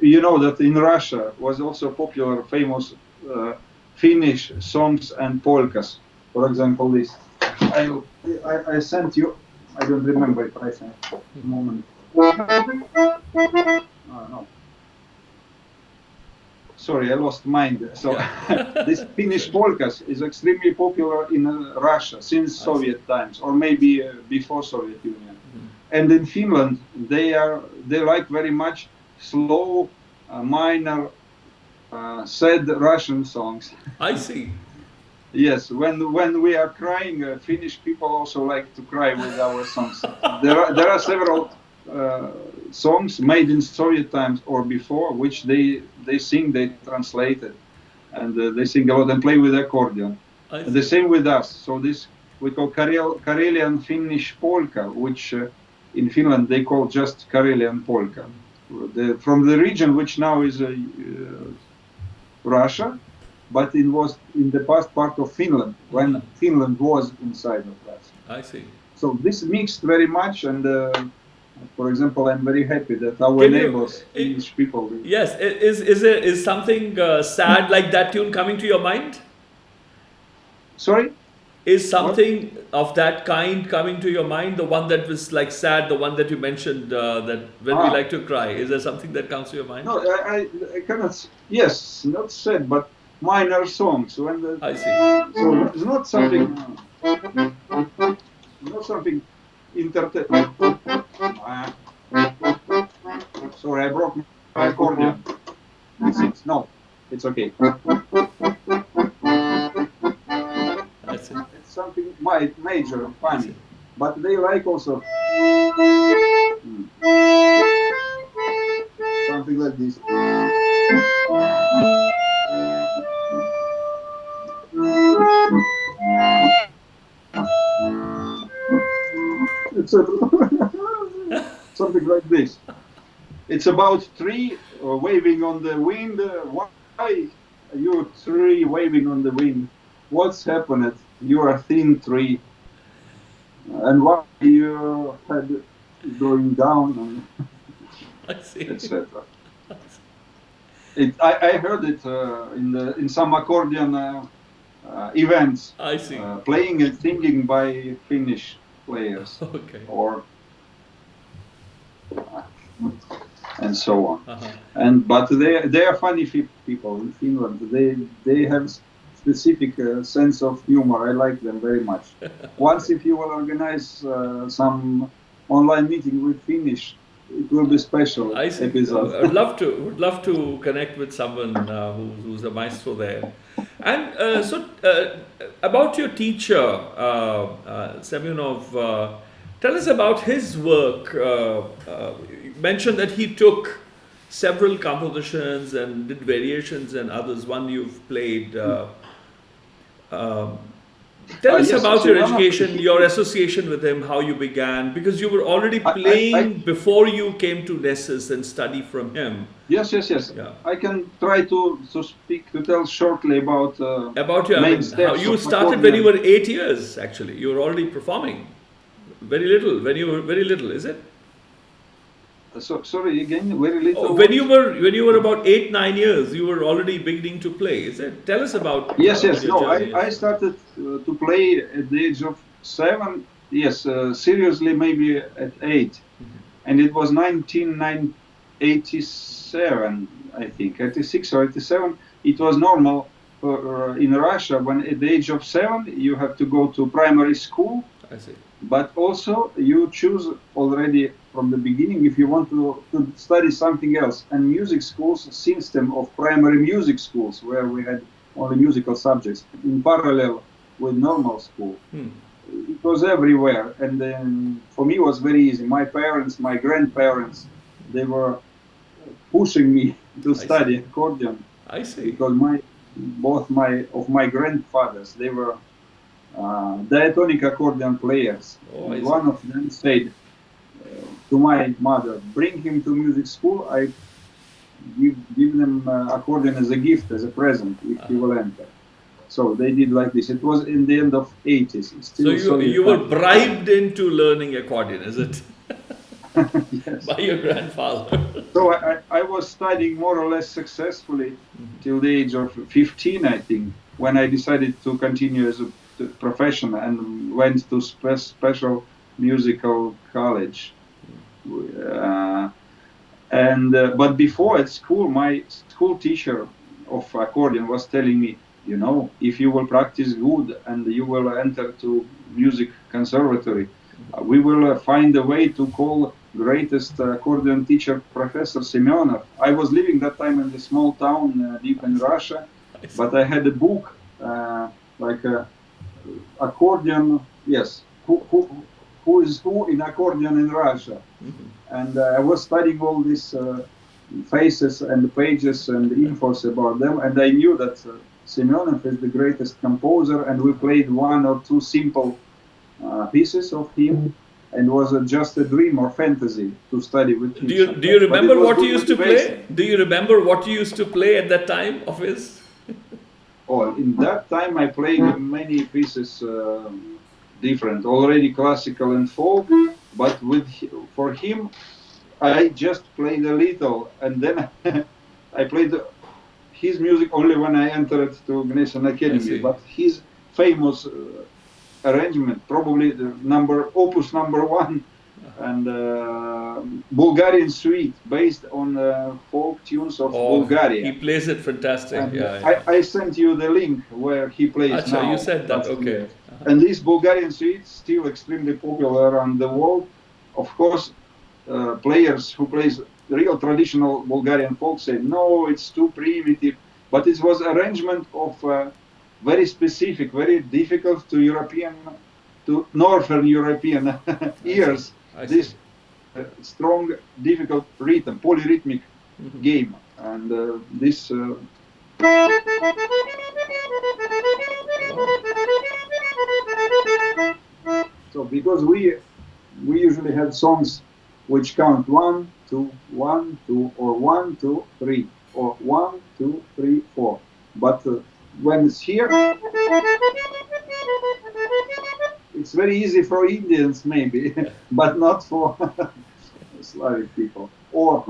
You know that in Russia was also popular, famous Finnish songs and polkas. For example, this. I sent you. I don't remember it right now. A moment. No. Sorry, I lost mind. So this Finnish polkas is extremely popular in Russia since Soviet times, or maybe before Soviet Union. And in Finland, they like very much slow, minor, sad Russian songs. I see. Yes, when we are crying, Finnish people also like to cry with our songs. There are several songs made in Soviet times or before, which they sing, they translate it, and they sing a lot and play with accordion. The same with us. So this we call Karelian Finnish polka, which in Finland they call just Karelian polka. From the region which now is Russia, but it was in the past part of Finland when Finland was inside of Russia. I see. So this mixed very much, and for example, I'm very happy that our neighbors, Finnish people. Yes, is something sad like that tune coming to your mind? Sorry? Is something of that kind coming to your mind? The one that was like sad, the one that you mentioned, that when we like to cry. Is there something that comes to your mind? No, I cannot. Yes, not sad, but minor songs. I see. So it's not something. Not something entertaining. Sorry, I broke my accordion. No, it's okay. It's something major, funny, but they like also something like this. Something like this. It's about tree waving on the wind. Why you tree waving on the wind? What's happened? You are thin tree, and why your head going down, etc. I heard it in some accordion events. I see. Playing and singing by Finnish players. Okay. Or and so on. But they are funny people in Finland. They have specific sense of humor. I like them very much. Once, if you will organize some online meeting with Finnish, it will be special. I see. Episode. I'd love to connect with someone who's a maestro there. And so about your teacher, Selivanov, tell us about his work. You mentioned that he took several compositions and did variations and others. One you've played. Tell us about your education, your association with him, how you began, because you were already playing before you came to Gnesins and study from him. Yes. Yeah. I can try to tell shortly about your main steps. How you started when you were 8 years. Actually, you were already performing. Very little. When you were very little, is it? So sorry again, very little. Oh, when you were about 8-9 years, you were already beginning to play. Is it? Tell us about Yes, yes. your No, journey. I started to play at the age of 7. Yes, seriously, maybe at 8, and it was 1987, I think, 86 or 87. It was normal in Russia when at the age of 7 you have to go to primary school, I see. but also you choose already from the beginning if you want to study something else. And music schools, system of primary music schools where we had only musical subjects in parallel with normal school. It was everywhere, and then for me it was very easy. My parents, my grandparents, they were pushing me to study accordion I see. because both my grandfathers, they were diatonic accordion players. Oh, And one of them said to my mother, "Bring him to music school. I give them accordion as a gift, as a present, if he will enter." So they did like this. It was in the end of 80s. So Still you were bribed into learning accordion, is it? yes. By your grandfather. So I was studying more or less successfully till the age of 15, I think, when I decided to continue as a profession and went to special musical college. But before at school, my school teacher of accordion was telling me, if you will practice good and you will enter to music conservatory, we will find a way to call greatest accordion teacher Professor Semyonov. I was living that time in a small town deep in Russia, but I had a book like accordion. Yes, who is who in accordion in Russia, and I was studying all these faces and pages and infos about them, and I knew that Semyonov is the greatest composer, and we played one or two simple pieces of him, and it was just a dream or fantasy to study with him. Do you remember what you used to play? Do you remember what you used to play at that time of his? Oh, in that time I played many pieces, different, already classical and folk, but for him I just played a little, and then I played his music only when I entered to Gnesins Academy. But his famous arrangement, probably the opus number 1, and Bulgarian suite based on folk tunes of Bulgaria. He plays it fantastic. And I sent you the link where he plays now. You said that, okay. And this Bulgarian suite is still extremely popular around the world. Of course, players who plays real traditional Bulgarian folk say, no, it's too primitive. But it was arrangement of very specific, very difficult to Northern European ears. This strong, difficult rhythm, polyrhythmic game. And this... So because we usually have songs which count 1, 2, 1, 2, or 1, 2, 3, or 1, 2, 3, 4. But when it's here, it's very easy for Indians maybe, but not for Slavic people. Or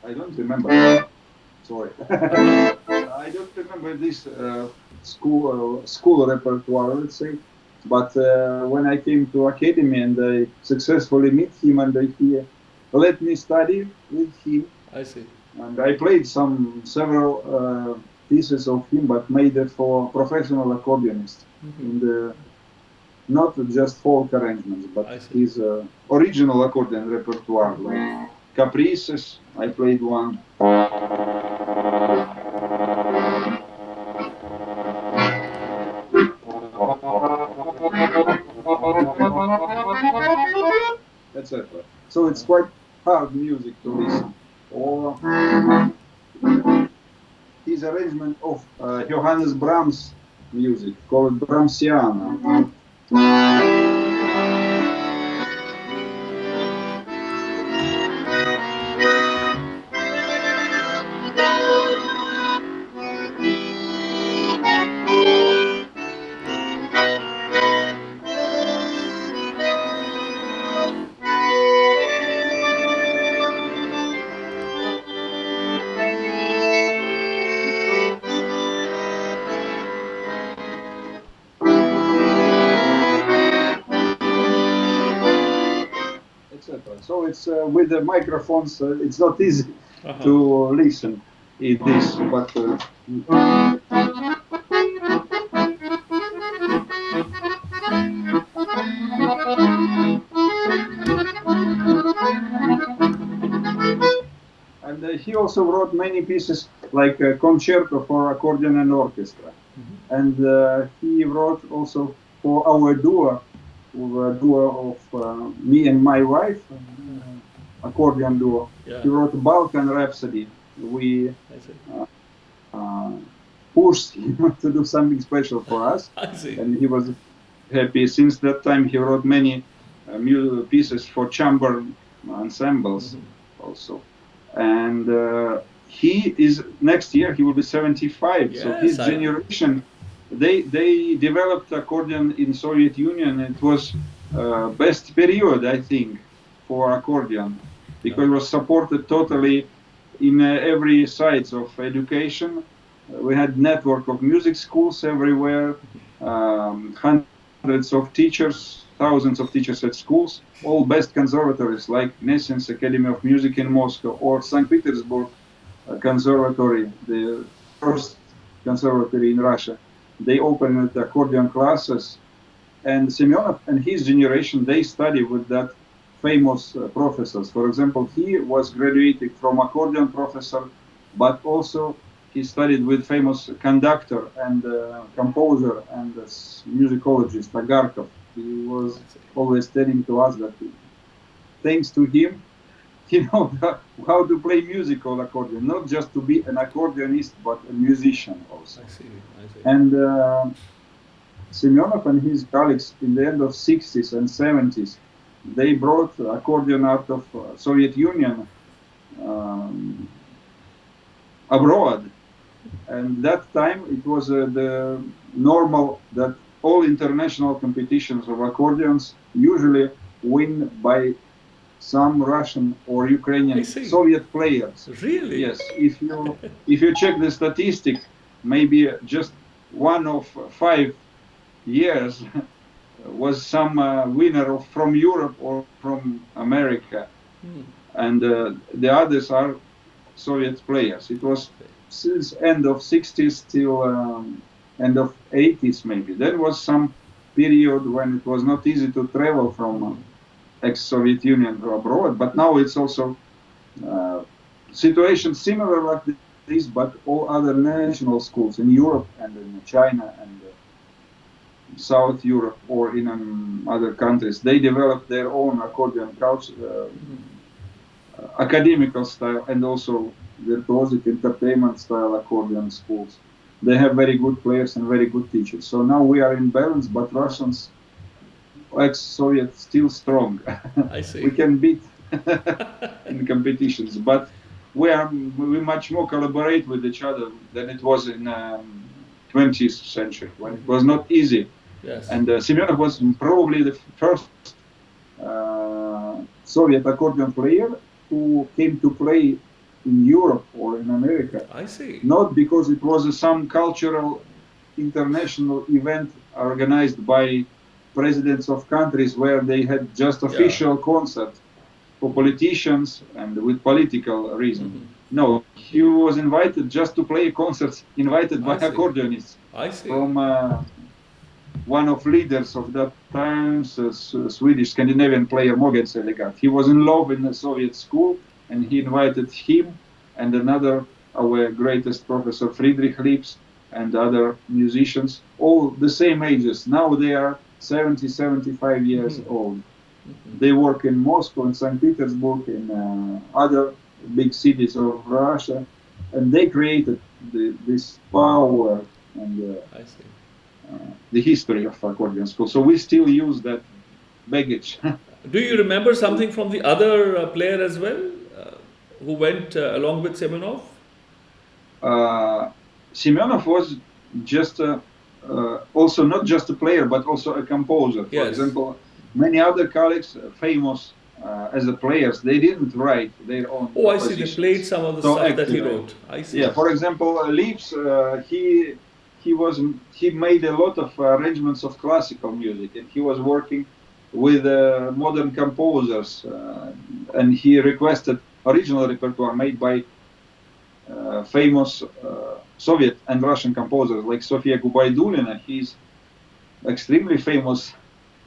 I don't remember. Sorry. I don't remember this school repertoire, let's say. But when I came to academy and I successfully met him and he let me study with him. I see. And I played several pieces of him, but made it for professional accordionists. Not just folk arrangements, but his original accordion repertoire, like Caprices. I played one. Etc. So it's quite hard music to listen. Or his arrangement of Johannes Brahms music called Brahmsiana. so it's with the microphones. It's not easy to listen. It is, but. And he also wrote many pieces like a concerto for accordion and orchestra. And he wrote also for our duo of me and my wife, accordion duo. Yeah. He wrote Balkan Rhapsody. We pushed him to do something special for us. I see. And he was happy. Since that time, he wrote many pieces for chamber ensembles also. And he is, next year, he will be 75. Yes, so his generation, they developed accordion in Soviet Union. It was best period, I think, for accordion, because it was supported totally in every sides of education. We had network of music schools everywhere, hundreds of teachers, thousands of teachers at schools, all best conservatories like Gnesins Academy of Music in Moscow or St. Petersburg Conservatory, the first conservatory in Russia. They opened accordion classes, and Semyonov and his generation, they studied with that famous professors. For example, he was graduated from accordion professor, but also he studied with famous conductor and composer and musicologist Agarkov. He was always telling to us that thanks to him, he knows how to play musical accordion, not just to be an accordionist, but a musician also. I see. And Semyonov and his colleagues in the end of 60s and 70s, they brought accordion out of Soviet Union abroad. And that time it was the normal that all international competitions of accordions usually win by some Russian or Ukrainian Soviet players. Really? Yes. If you check the statistic, maybe just one of 5 years was some winner from Europe or from America, and the others are Soviet players. It was since end of 60s till end of 80s maybe. There was some period when it was not easy to travel from ex-Soviet Union to abroad, but now it's also situation similar like this, but all other national schools in Europe and in China and South Europe or in other countries, they developed their own accordion culture, academical style and also virtuosic entertainment style accordion schools. They have very good players and very good teachers. So now we are in balance, but Russians, ex-Soviet, still strong. I see. We can beat in competitions, but we much more collaborate with each other than it was in 20th century when it was not easy. Yes. And Semyonov was probably the first Soviet accordion player who came to play in Europe or in America. I see. Not because it was some cultural international event organized by presidents of countries where they had just official concert for politicians and with political reason. No, he was invited just to play concerts invited by accordionists. I see. From one of leaders of that time, Swedish Scandinavian player Mogens Selivanov. He was in love in the Soviet school, and he invited him and another, our greatest professor Friedrich Lips, and other musicians, all the same ages. Now they are 70, 75 years old. They work in Moscow, in St. Petersburg, in other big cities of Russia, and they created this power and the history of accordion school. So we still use that baggage. Do you remember something from the other player as well, who went along with Semyonov? Semyonov was just also not just a player, but also a composer. For example, many other colleagues, famous as a players, they didn't write their own. Oh, I see. They played some of the stuff that he wrote. I see. Yeah. For example, Lips, he made a lot of arrangements of classical music, and he was working with modern composers, and he requested original repertoire made by famous Soviet and Russian composers like Sofia Gubaidulina. He's extremely famous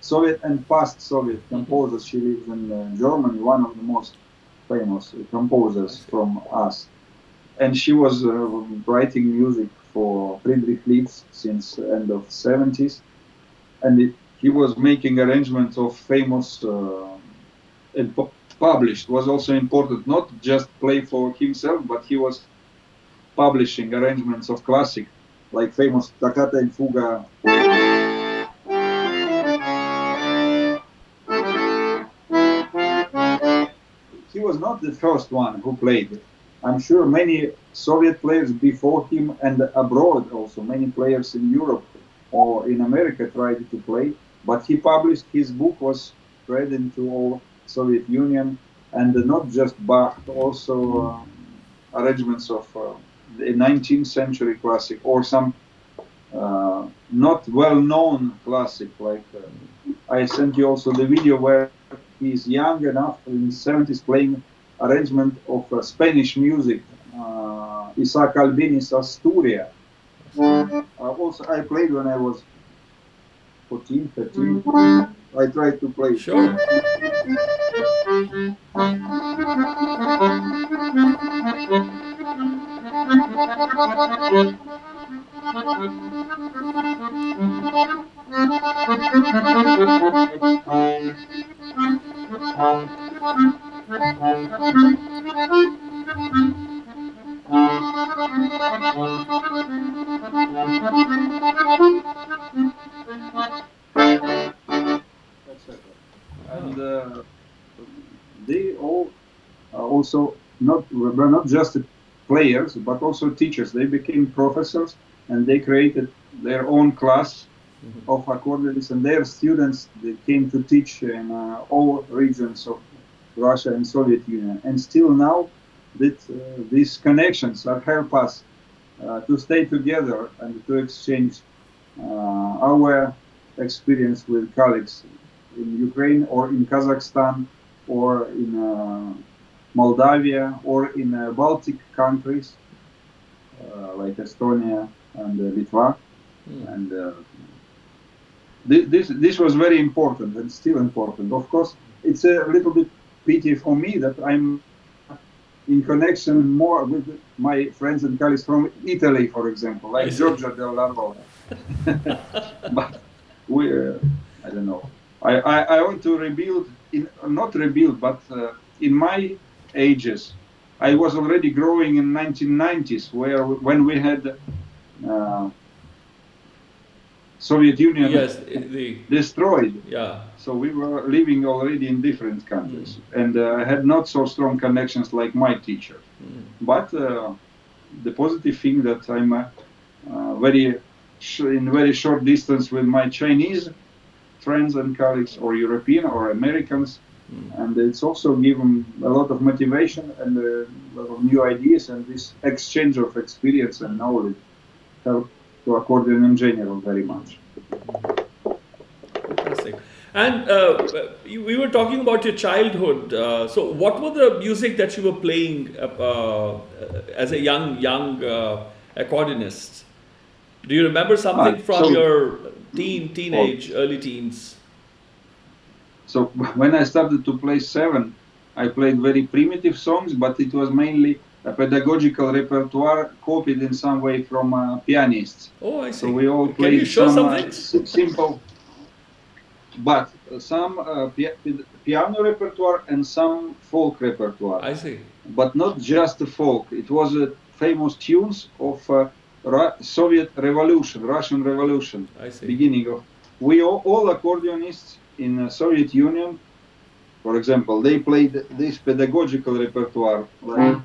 Soviet and past Soviet composers. She lives in Germany, one of the most famous composers from us. And she was writing music for Friedrich Liszt since end of 70s. And he was making arrangements of famous and published. Was also important, not just play for himself, but he was publishing arrangements of classic, like famous Toccata and Fuga. He was not the first one who played it. I'm sure many Soviet players before him and abroad also, many players in Europe or in America tried to play, but he published, his book was spread into all Soviet Union, and not just Bach, also arrangements of the 19th century classic or some not well-known classic, like I sent you also the video where he's young enough in the 70s playing arrangement of Spanish music, Isaac Albini's Asturia. Also, I played when I was 14, 13. I tried to play. Sure. And they all also were not just players, but also teachers. They became professors, and they created their own class of accordionists, and their students, they came to teach in all regions of Russia and Soviet Union. And still now, these connections help us to stay together and to exchange our experience with colleagues in Ukraine or in Kazakhstan or in Moldavia or in Baltic countries like Estonia and Litva. And this was very important and still important. Of course, it's a little bit pity for me that I'm in connection more with my friends and colleagues from Italy, for example, like Giorgio Del Larvo. But we, I don't know. I want to rebuild, not rebuild, but in my ages, I was already growing in 1990s, when we had Soviet Union destroyed. Yeah. So we were living already in different countries, and I had not so strong connections like my teacher. But the positive thing that I'm in very short distance with my Chinese friends and colleagues, or European or Americans, and it's also given a lot of motivation and a lot of new ideas, and this exchange of experience and knowledge help to accordion in general very much. Fantastic. And we were talking about your childhood. So what was the music that you were playing as a young accordionist? Do you remember something from your teenage, early teens? So when I started to play 7, I played very primitive songs, but it was mainly a pedagogical repertoire copied in some way from pianists. Oh, I see. So we all played. Can you show some simple, but some piano repertoire and some folk repertoire. I see. But not just folk. It was famous tunes of Soviet Revolution, Russian Revolution. I see. Beginning of. We all accordionists in Soviet Union, for example, they played this pedagogical repertoire. Like,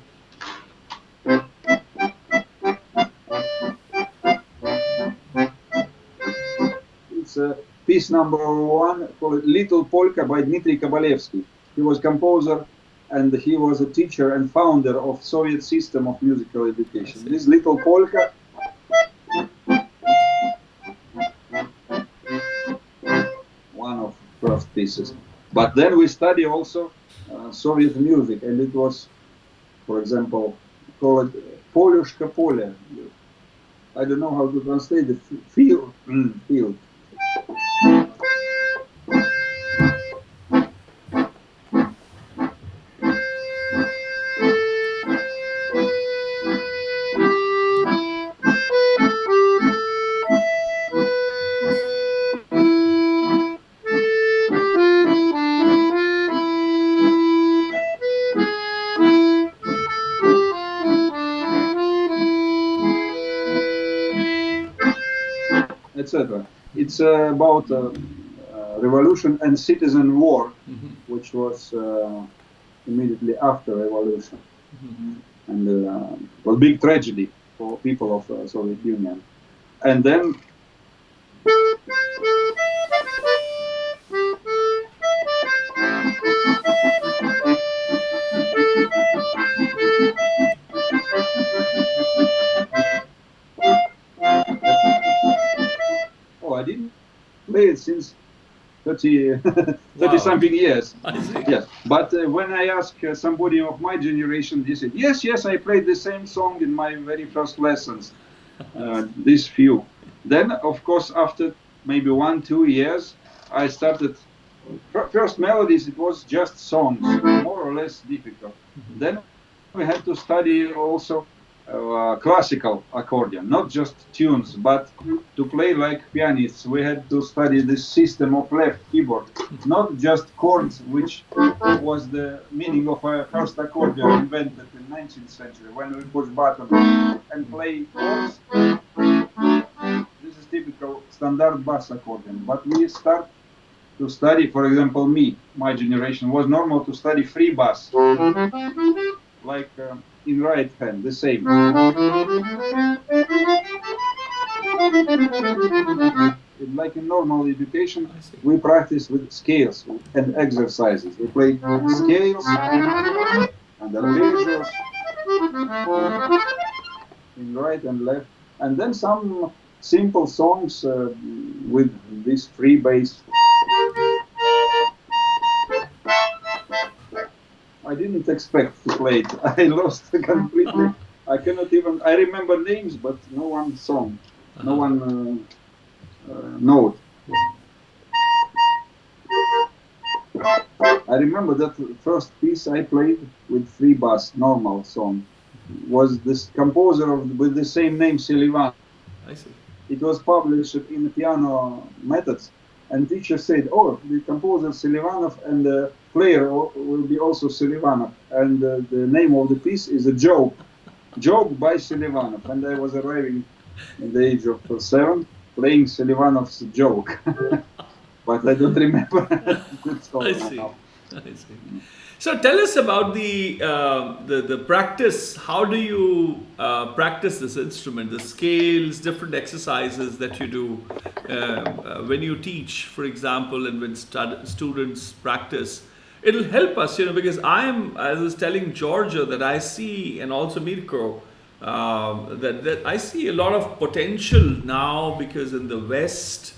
it's piece number 1 called Little Polka by Dmitry Kabalevsky. He was composer and he was a teacher and founder of Soviet system of musical education. This Little Polka one of first pieces. But then we study also Soviet music, and it was, for example, called Polюшка Поле. I don't know how to translate the field. Field. Etc. It's about revolution and citizen war, which was immediately after revolution, and was big tragedy for people of Soviet Union. And then I didn't play it since 30 something years. Yes, but when I ask somebody of my generation, they said, yes, I played the same song in my very first lessons. These few. Then, of course, after maybe 1-2 years, I started. First melodies, it was just songs, more or less difficult. Then we had to study also classical accordion, not just tunes, but to play like pianists. We had to study the system of left keyboard, not just chords, which was the meaning of our first accordion invented in the 19th century, when we push buttons and play chords. This is typical standard bass accordion, but we start to study, for example, my generation, was normal to study free bass, like in right hand, the same. Like in normal education, we practice with scales and exercises. We play scales and arpeggios in right and left, and then some simple songs with this free bass. I didn't expect to play it. I lost completely. I cannot even. I remember names, but no one song, no one note. I remember that first piece I played with free bass, normal song, was this composer with the same name, Selivanov. I see. It was published in piano methods, and teacher said, "Oh, the composer Selivanov and the player will be also Selivanov, and the name of the piece is a joke by Selivanov." And I was arriving at the age of 7, playing Selivanov's joke, but I don't remember. I see. I see. So tell us about the practice. How do you practice this instrument? The scales, different exercises that you do when you teach, for example, and when students practice. It'll help us, because as I was telling Georgia, that I see, and also Mirko, that I see a lot of potential now, because in the West,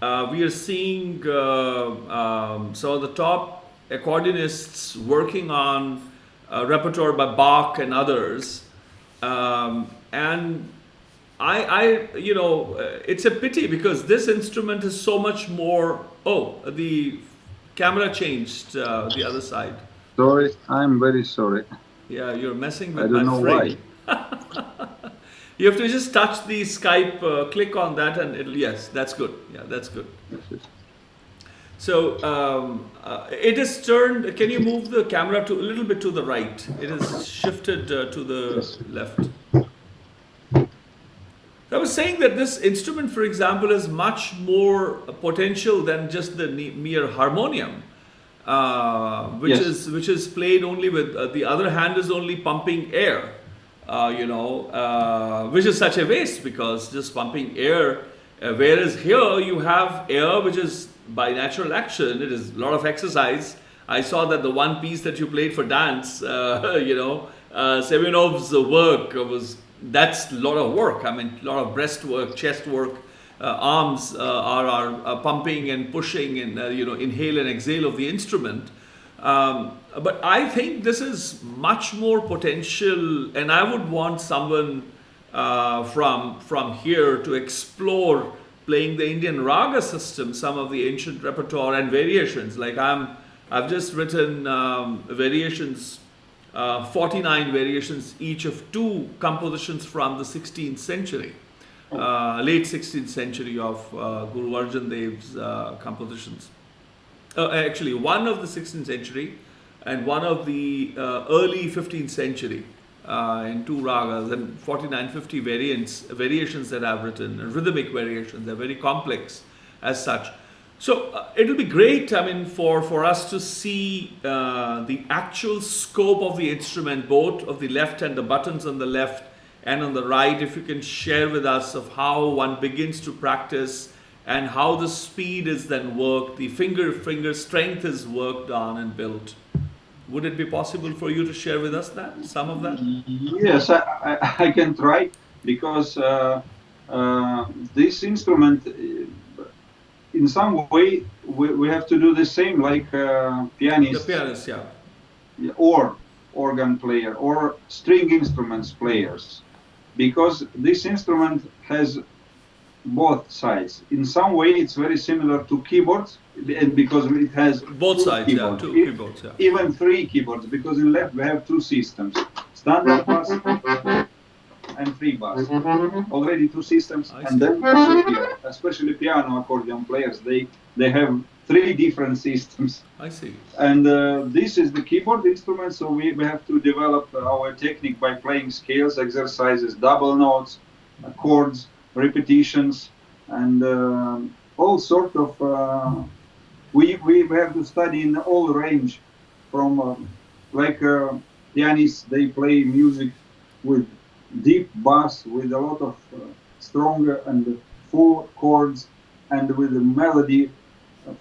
we are seeing some of the top accordionists working on repertoire by Bach and others, and it's a pity, because this instrument is so much more. Oh, the camera changed the other side. Sorry, I'm very sorry. Yeah, you're messing with my frame. Why. You have to just touch the Skype, click on that, and yes, that's good. Yeah, that's good. So it is turned. Can you move the camera a little bit to the right? It is shifted to the left. I was saying that this instrument, for example, has much more potential than just the mere harmonium, which is played only with the other hand is only pumping air, which is such a waste, because just pumping air, whereas here you have air which is by natural action. It is a lot of exercise. I saw that the one piece that you played for dance, Selivanov's work that's a lot of work. I mean, a lot of breast work, chest work, arms are pumping and pushing and inhale and exhale of the instrument. But I think this is much more potential, and I would want someone from here to explore playing the Indian raga system, some of the ancient repertoire and variations. Like I've just written variations, 49 variations, each of two compositions from the 16th century, late 16th century of Guru Arjan Dev's compositions. Actually, one of the 16th century and one of the early 15th century in two ragas, and 49, 50 variations that I've written, and rhythmic variations. They're very complex as such. So it'll be great, I mean, for us to see the actual scope of the instrument, both of the left and the buttons on the left and on the right. If you can share with us of how one begins to practice and how the speed is then worked, the finger strength is worked on and built. Would it be possible for you to share with us that, some of that? Yes, I can try, because this instrument, in some way, we have to do the same like pianists. The pianist, yeah. Or organ player, or string instruments players, because this instrument has both sides. In some way, it's very similar to keyboards, and because it has both sides, keyboards, yeah, two keyboards, yeah. Even three keyboards, because in left we have two systems: standard bass and free bass. Already two systems, and then here, especially piano accordion players, they have three different systems. I see. And this is the keyboard instrument, so we have to develop our technique by playing scales, exercises, double notes, chords, repetitions, and all sort of. We have to study in all range, from pianists, they play music with deep bass, with a lot of stronger and full chords, and with a melody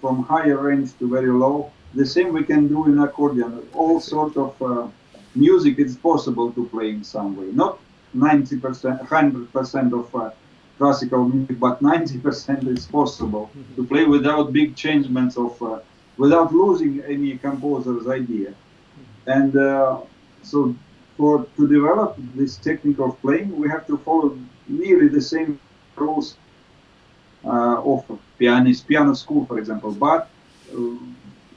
from higher range to very low. The same we can do in accordion. All sort of music is possible to play in some way. Not 90%, 100% of classical music, but 90% is possible to play without big changements of, without losing any composer's idea. And so to develop this technique of playing, we have to follow nearly the same rules of piano school, for example. But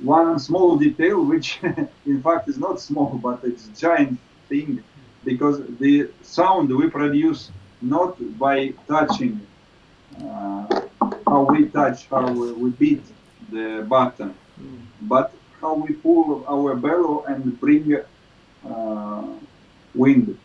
one small detail, which in fact is not small, but it's a giant thing, because the sound we produce not by touching, how we touch, how we beat the button, but how we pull our bellow and bring wind.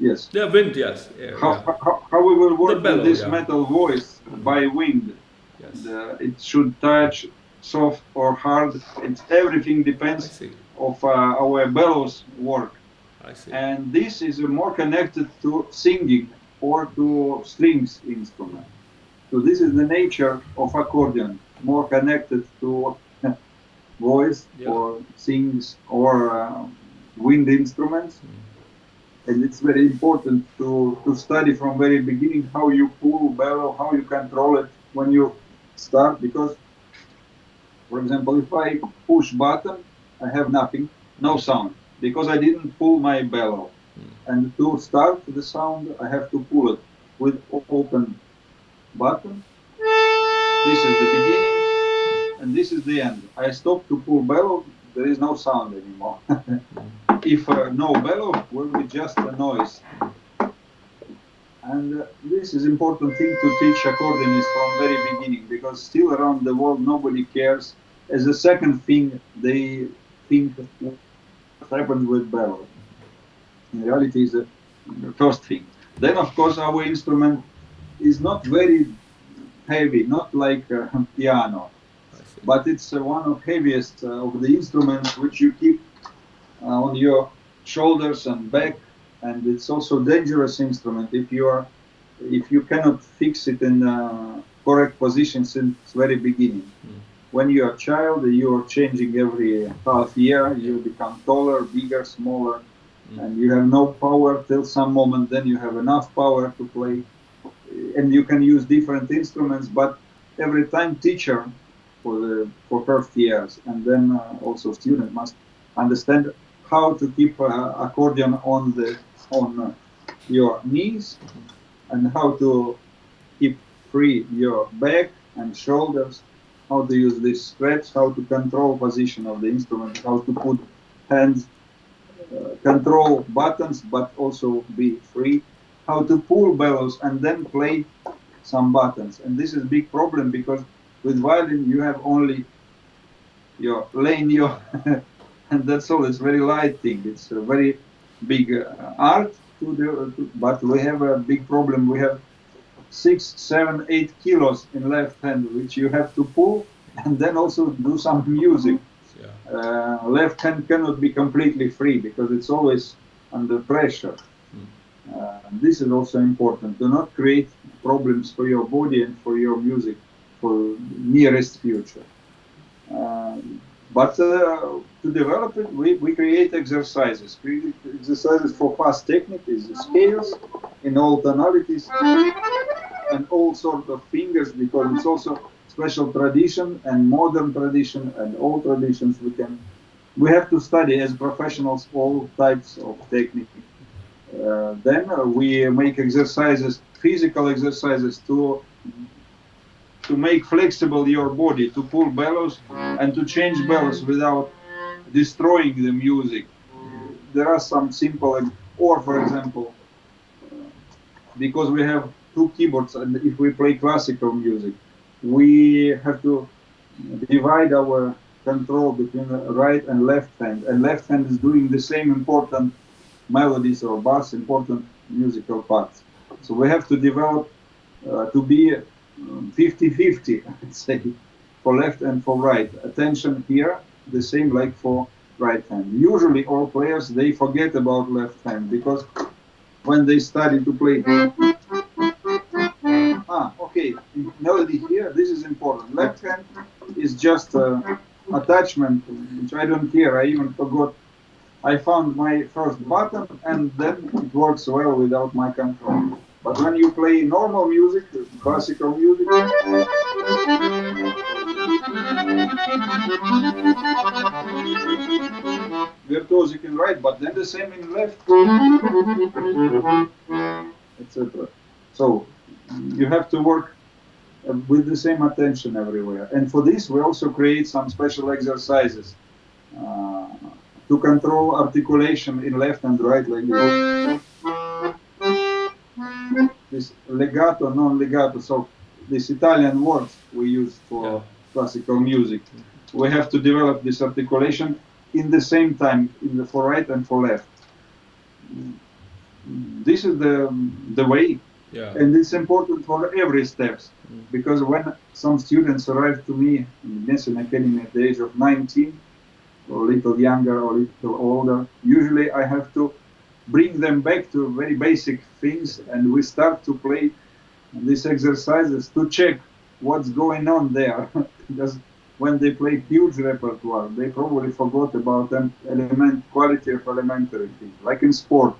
Yes. Yeah, wind, yes. Yeah, how we will work bellow, with this metal voice by wind. Yes. It should touch soft or hard. Everything depends of our bellows work. I see. And this is more connected to singing or to strings instrument. So this is the nature of accordion, more connected to voice or sings or wind instruments. And it's very important to study from very beginning how you pull bellow, how you control it when you start. Because, for example, if I push button, I have nothing, no sound, because I didn't pull my bellow. And to start the sound, I have to pull it with open button. This is the beginning, and this is the end. I stop to pull bellow, there is no sound anymore. If no bellow, will be just a noise. And this is important thing to teach accordionists from very beginning, because still around the world nobody cares. As a second thing, they think what happened with bellow. In reality, is the first thing. Then, of course, our instrument is not very heavy, not like piano, but it's one of heaviest of the instruments which you keep on your shoulders and back, and it's also a dangerous instrument if you cannot fix it in correct position since very beginning. When you are a child, you are changing every half year. You become taller, bigger, smaller, and you have no power till some moment. Then you have enough power to play. and you can use different instruments, but every time teacher for first years, and then also student must understand how to keep accordion on your knees, and how to keep free your back and shoulders, how to use this stretch, how to control position of the instrument, how to put hands, control buttons, but also be free, how to pull bellows and then play some buttons. And this is a big problem, because with violin you have only your lane, your and that's all. It's very light thing. It's a very big art but we have a big problem. We have 6, 7, 8 kilos in left hand, which you have to pull and then also do some music. Left hand cannot be completely free because it's always under pressure. This is also important, to not create problems for your body and for your music for nearest future. But to develop it, we create exercises. Exercises for fast technique, is scales in all tonalities and all sorts of fingers, because it's also special tradition and modern tradition and old traditions. We have to study as professionals all types of technique. Then we make exercises, physical exercises to make flexible your body, to pull bellows and to change bellows without destroying the music. There are some simple, or for example, because we have 2 keyboards, and if we play classical music, we have to divide our control between the right and left hand, and left hand is doing the same important melodies or bass, important musical parts. So we have to develop to be 50-50, I'd say, for left and for right. Attention here, the same like for right hand. Usually all players, they forget about left hand, because when they study to play, okay, melody here, this is important. Left hand is just attachment, which I don't care, I even forgot. I found my first button and then it works well without my control. But when you play normal music, classical music, virtuosic in right, but then the same in left, etc. So you have to work with the same attention everywhere. And for this, we also create some special exercises to control articulation in left and right, like this legato, non-legato. So these Italian words we use for classical music, we have to develop this articulation in the same time, for right and for left. This is the way. And it's important for every steps, because when some students arrive to me in the Gnesin Academy at the age of 19, or a little younger or a little older, usually I have to bring them back to very basic things, and we start to play these exercises to check what's going on there. Because when they play huge repertoire, they probably forgot about quality of elementary things. Like in sport,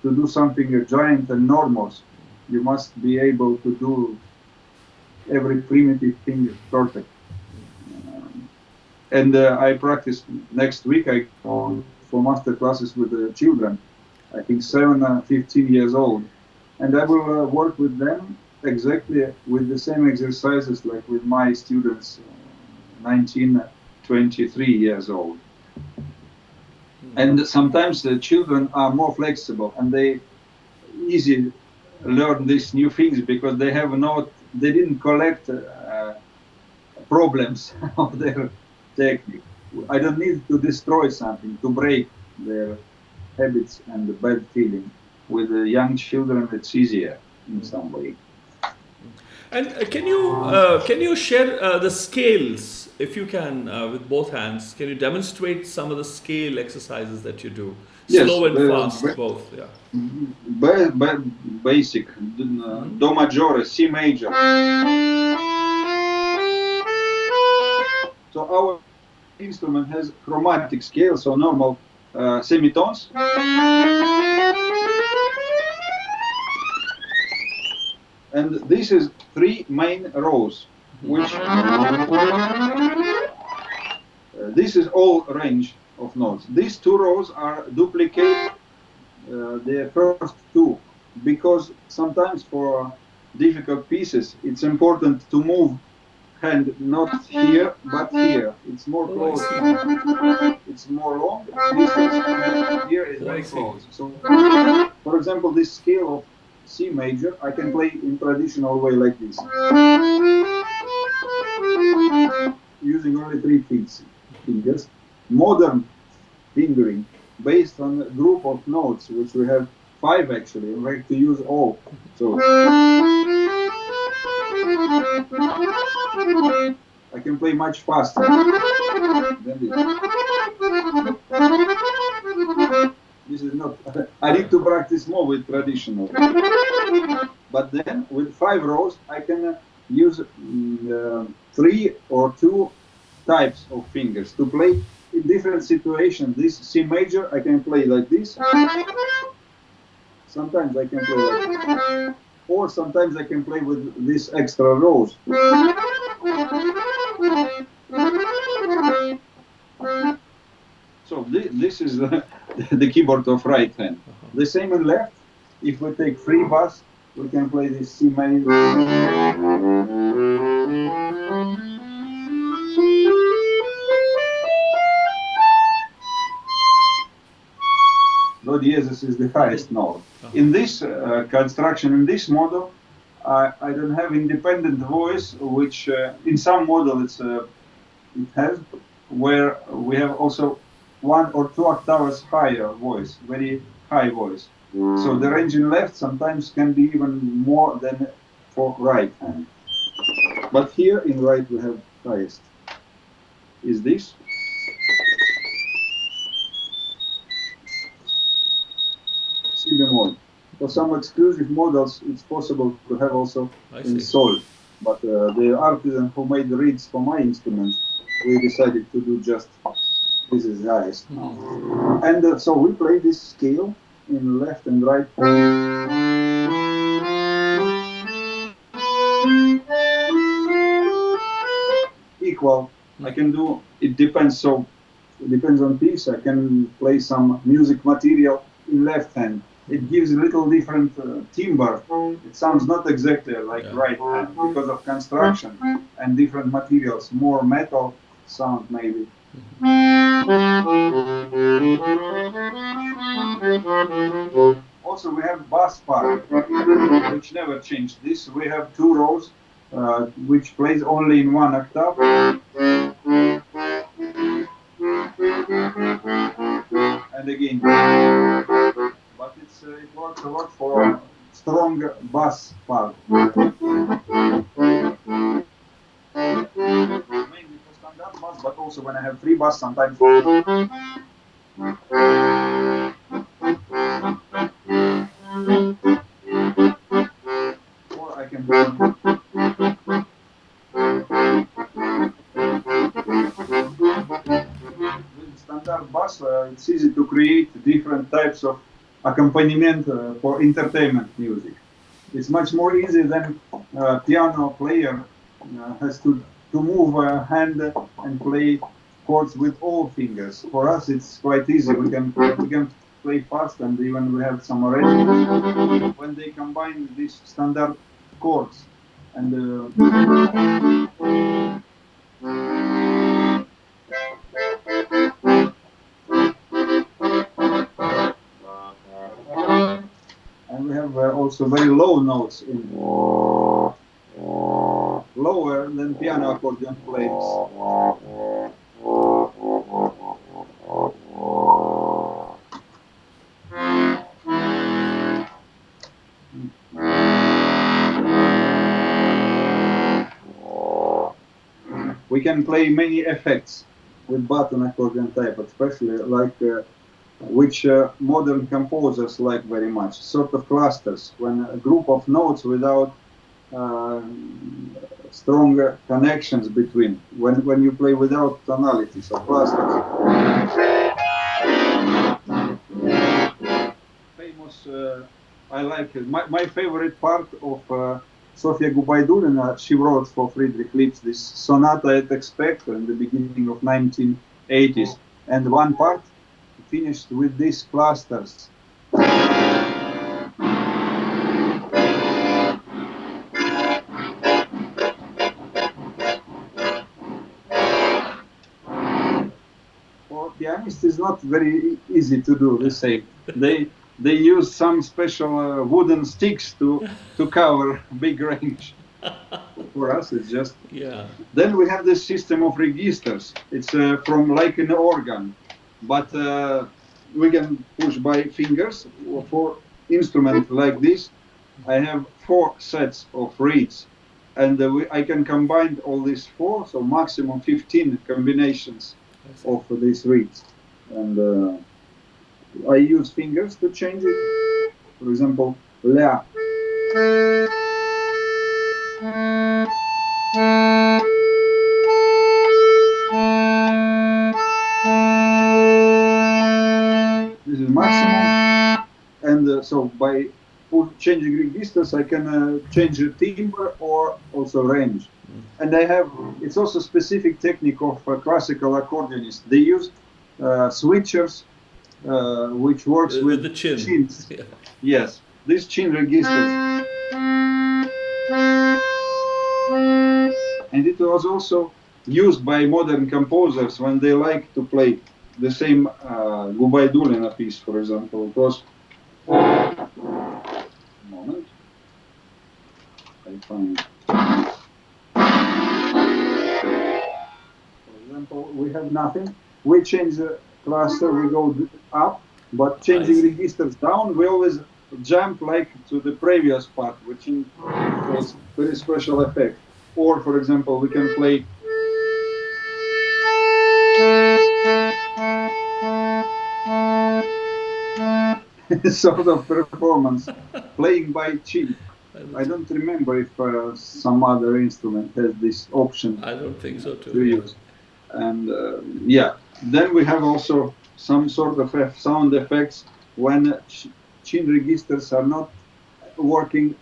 to do something giant and enormous, you must be able to do every primitive thing perfect. And I practice next week. I go for master classes with the children, I think 7 and 15 years old. And I will work with them exactly with the same exercises like with my students, 19, 23 years old. And sometimes the children are more flexible and they easily learn these new things because they didn't collect problems of their technique. I don't need to destroy something to break their habits and the bad feeling. With the young children, it's easier in some way. And can you share the scales, if you can, with both hands? Can you demonstrate some of the scale exercises that you do? Yes, slow and fast, both. Yeah. Basic Do major, C major. So our instrument has chromatic scale, so normal semitones. And this is three main rows, which this is all range of notes. These two rows are duplicate the first two, because sometimes for difficult pieces it's important to move hand not here but here. It's more close. It's more long. This is, here is very close. So, for example, this scale of C major, I can play in traditional way like this, using only three fingers. Modern fingering, based on a group of notes, which we have five actually, we like to use all. So I can play much faster than this. This is not, I need to practice more with traditional. But then with 5 rows, I can use 3 or 2 types of fingers to play in different situations. This C major, I can play like this. Sometimes I can play like this. Or sometimes I can play with these extra rows. So this is the keyboard of right hand. The same in left. If we take free bass, we can play this C major. Do diesis is the highest note. In this construction, in this model, I don't have independent voice, which in some models it has, where we have also 1 or 2 octaves higher voice, very high voice. So the range in left sometimes can be even more than for right hand. But here in right we have highest. Is this? C bemol. For some exclusive models, it's possible to have also in sol. But the artisan who made the reeds for my instrument, we decided to do just this is highest. And so we play this scale in left and right. Equal. I can do, it depends, so it depends on piece. I can play some music material in left hand. It gives a little different timbre. It sounds not exactly like right hand because of construction and different materials, more metal sound maybe. Also we have bass part, which never changed. This we have 2 rows, which plays only in 1 octave. And again, but it works a lot for strong bass part. Mainly for standard bass, but also when I have free bass sometimes. Or I can with standard bass, it's easy to create different types of accompaniment for entertainment music. It's much more easy than piano player has to move a hand and play chords with all fingers. For us, it's quite easy. We can play fast, and even we have some arrangements when they combine these standard chords. And we have also very low notes in lower than piano accordion players. We can play many effects with button accordion type, especially like which modern composers like very much, sort of clusters, when a group of notes without stronger connections between, when you play without tonalities or clusters. Famous, I like it. My favorite part of Sofia Gubaidulina, she wrote for Friedrich List this Sonata et Expecto in the beginning of 1980s. And one part finished with these clusters. For pianists, it's not very easy to do the same. They use some special wooden sticks to cover big range. For us, it's just. Yeah. Then we have this system of registers. It's from like an organ, but we can push by fingers. For instrument like this, I have 4 sets of reeds, and I can combine all these 4, so maximum 15 combinations of these reeds. And I use fingers to change it. For example, La. This is maximum, and so by changing registers, I can change the timbre or also range. And I have, it's also specific technique of classical accordionists. They use switchers, which works with the chin. chins. Yeah. Yes, these chin registers. And it was also used by modern composers when they like to play the same Gubaidulina piece, for example. It was. Moment. I find. For example, we have nothing. We change the cluster, we go up, but changing registers down, we always jump like to the previous part, which was very special effect. Or, for example, we can play. Sort of performance, playing by chin. I don't remember if some other instrument has this option. I don't think so too. To use. And yeah, then we have also some sort of sound effects when chin registers are not working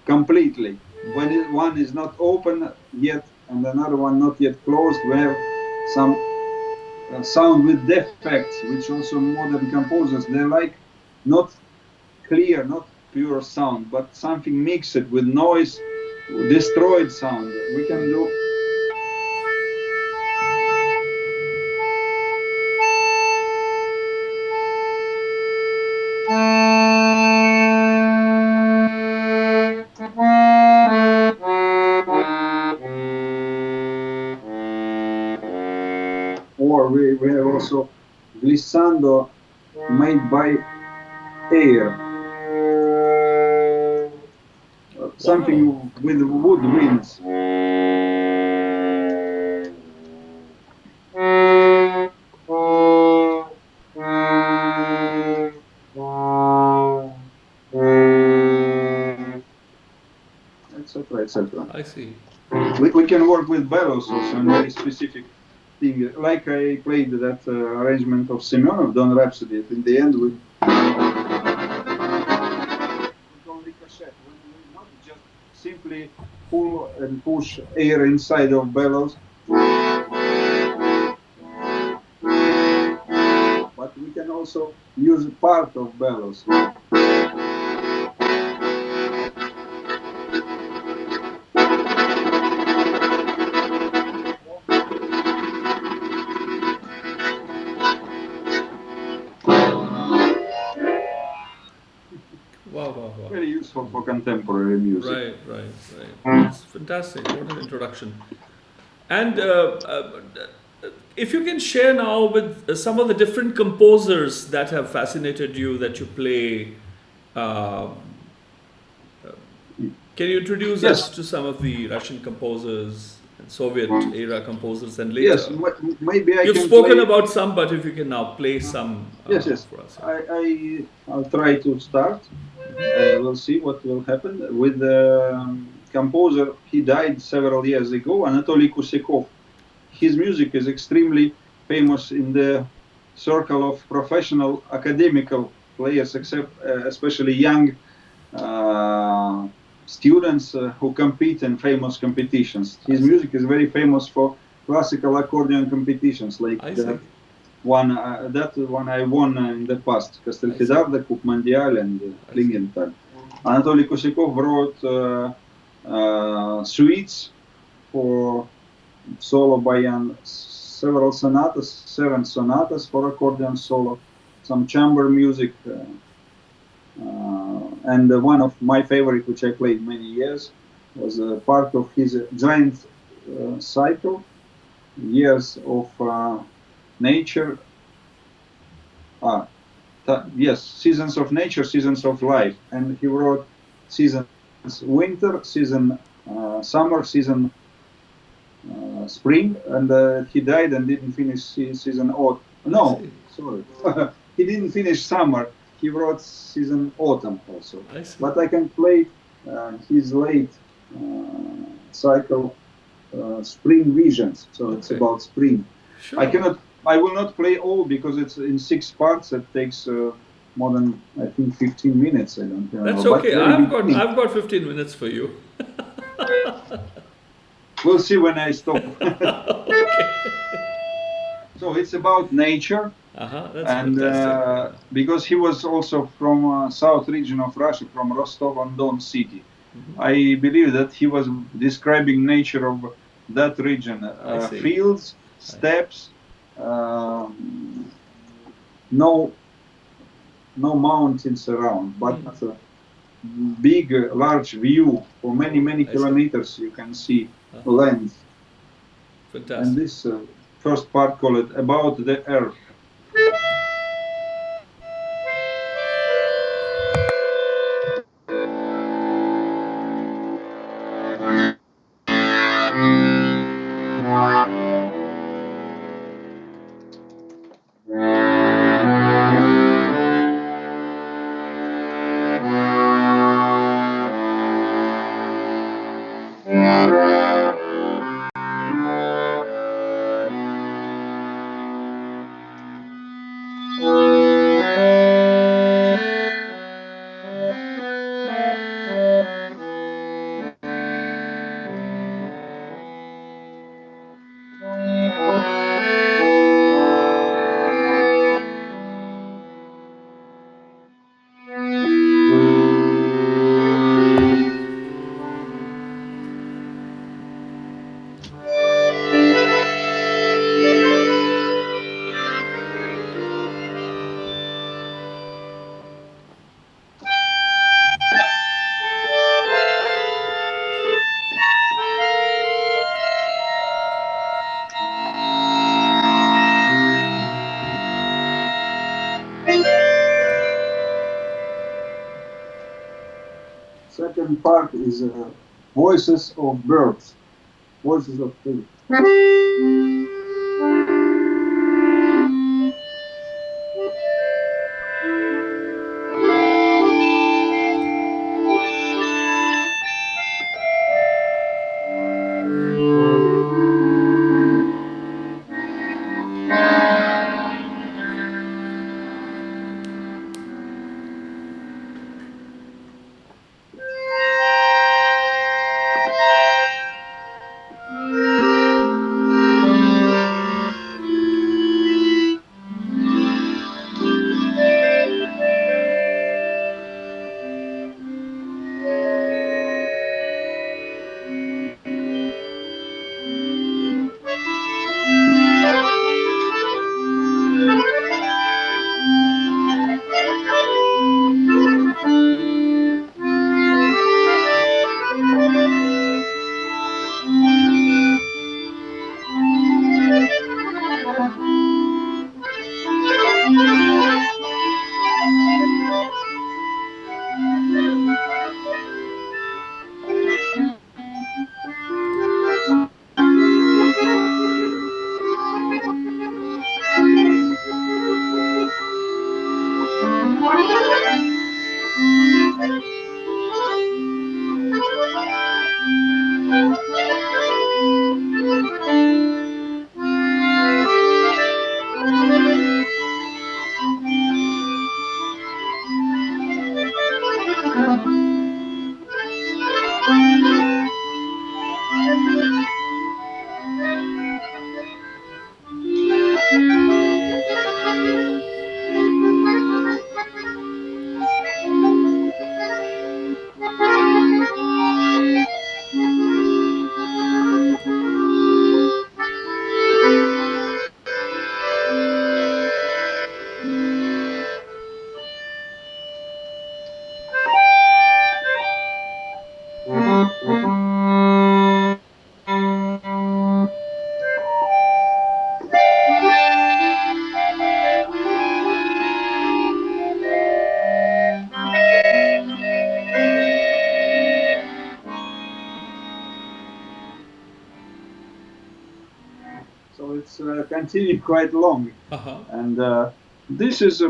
completely. When one is not open yet and another one not yet closed, we have some sound with defects, which also modern composers, they like not clear, not pure sound, but something mixed with noise, destroyed sound. We can do. Or we have also glissando made by air. Something with woodwinds. Etc. etc. I see. We can work with bellows also in very specific thing. Like I played that arrangement of Semyonov, Don Rhapsody. In the end, we don't ricochet. We not just simply pull and push air inside of bellows, but we can also use part of bellows. Wow. Very useful for contemporary music. Right. It's fantastic. What an introduction. And if you can share now with some of the different composers that have fascinated you, that you play, can you introduce us to some of the Russian composers and Soviet era composers and later? Yes, maybe You've spoken about some, but if you can now play some yes. for us. I'll try to start. We'll see what will happen with the composer. He died several years ago, Anatoly Kusekov. His music is extremely famous in the circle of professional academical players, especially young students who compete in famous competitions. His music is very famous for classical accordion competitions, like that one I won in the past, Castelfidardo, Coupe Mondiale, and Klingenthal. Anatoly Kosikov wrote suites for solo bayan, several sonatas, 7 sonatas for accordion solo, some chamber music, and one of my favorite, which I played many years, was a part of his giant cycle, Years of Nature. Yes, Seasons of Nature, Seasons of Life, and he wrote seasons: winter, season summer, season spring, and he died and didn't finish season autumn. No, sorry, he didn't finish summer. He wrote season autumn also. But I can play his late cycle, Spring Visions. So it's about spring. Sure. I will not play all because it's in 6 parts. It takes more than, I think, 15 minutes. I don't know. That's okay. I've got 15 minutes for you. We'll see when I stop. So it's about nature. That's and because he was also from south region of Russia, from Rostov-on-Don city. I believe that he was describing nature of that region, fields, steppes, no mountains around, but big, large view for many kilometers. You can see land. Fantastic. And this first part called About the Earth. Second part is voices of birds, voices of birds. so it's continued quite long. Uh-huh. And this is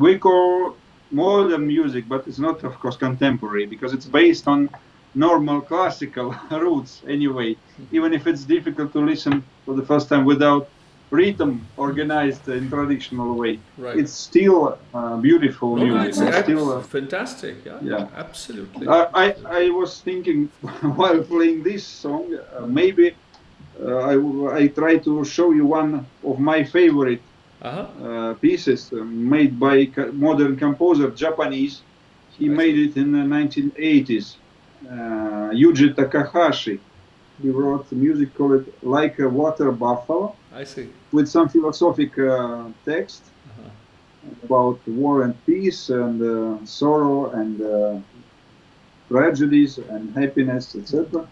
we call modern music, but it's not, of course, contemporary because it's based on normal classical roots anyway. Even if it's difficult to listen for the first time without rhythm organized in traditional way, Right. it's still beautiful No, music. it's It's still fantastic. Yeah, yeah. absolutely. I was thinking while playing this song, maybe I try to show you one of my favorite Uh-huh. pieces made by modern composer, Japanese. He I made see. it in the 1980s. Yuji Takahashi. He wrote music called Like a Water Buffalo I see. with some philosophic text Uh-huh. about war and peace and sorrow and tragedies and happiness, etc.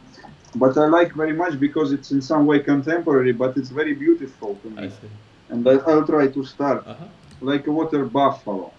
But I like very much because it's in some way contemporary, but it's very beautiful to I me. see. And I'll try to start Uh-huh. like a water buffalo.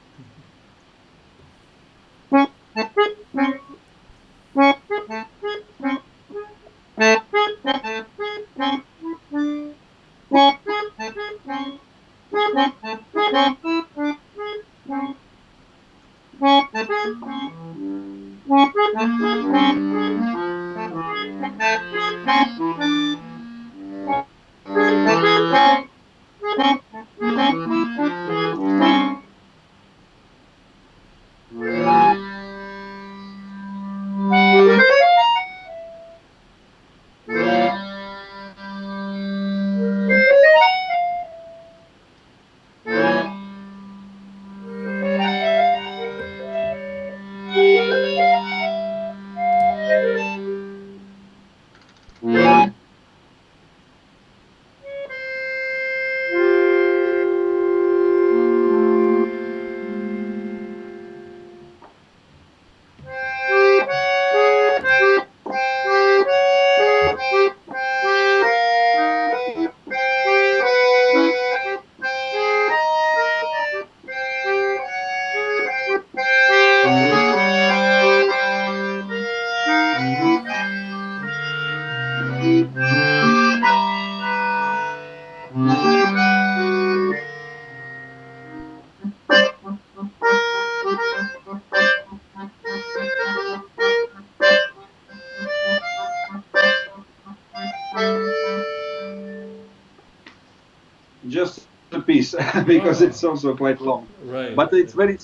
Just a piece because Ah, it's also quite long. right. But it's very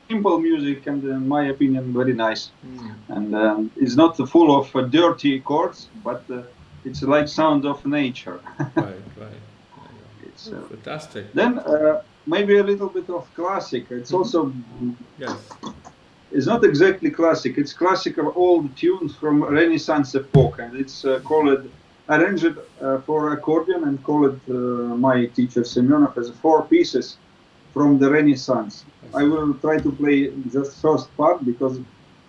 simple music and, in my opinion, very nice. Mm. And it's not full of dirty chords, but it's like sound of nature. Right, right. It's Oh, fantastic. then maybe a little bit of classic. It's also Yes. it's not exactly classic. It's classical old tunes from Renaissance epoch, and it's called arranged for accordion and called my teacher Semyonov as four pieces from the Renaissance. I I see. will try to play just first part because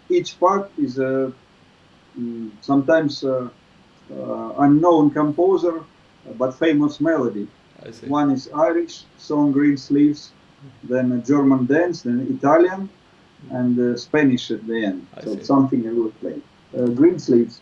each part is sometimes unknown composer but famous melody. I see. One is Irish song Green Sleeves, then a German dance, then Italian, and Spanish at the end. I So see. it's something I will play. Green Sleeves.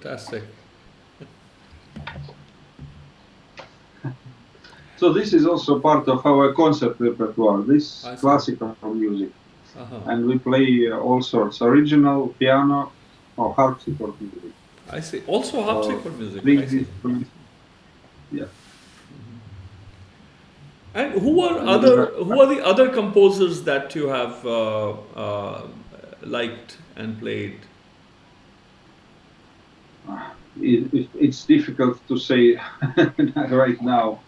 Fantastic. So this is also part of our concert repertoire, this classical music. And we play all sorts, original, piano, or harpsichord music. I see. Also harpsichord music. I see. Yeah. And who are the other composers that you have liked and played? It's difficult to say right now.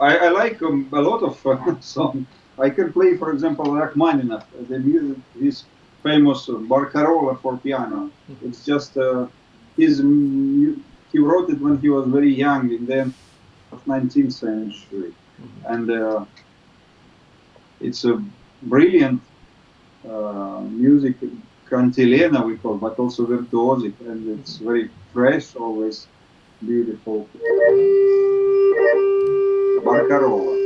I like a lot of songs. I can play, for example, Rachmaninoff, the music, his famous Barcarola for piano. It's just he wrote it when he was very young in the end of 19th century, and it's a brilliant music, cantilena we call, but also virtuosic, and it's very fresh, always beautiful. Barcarola.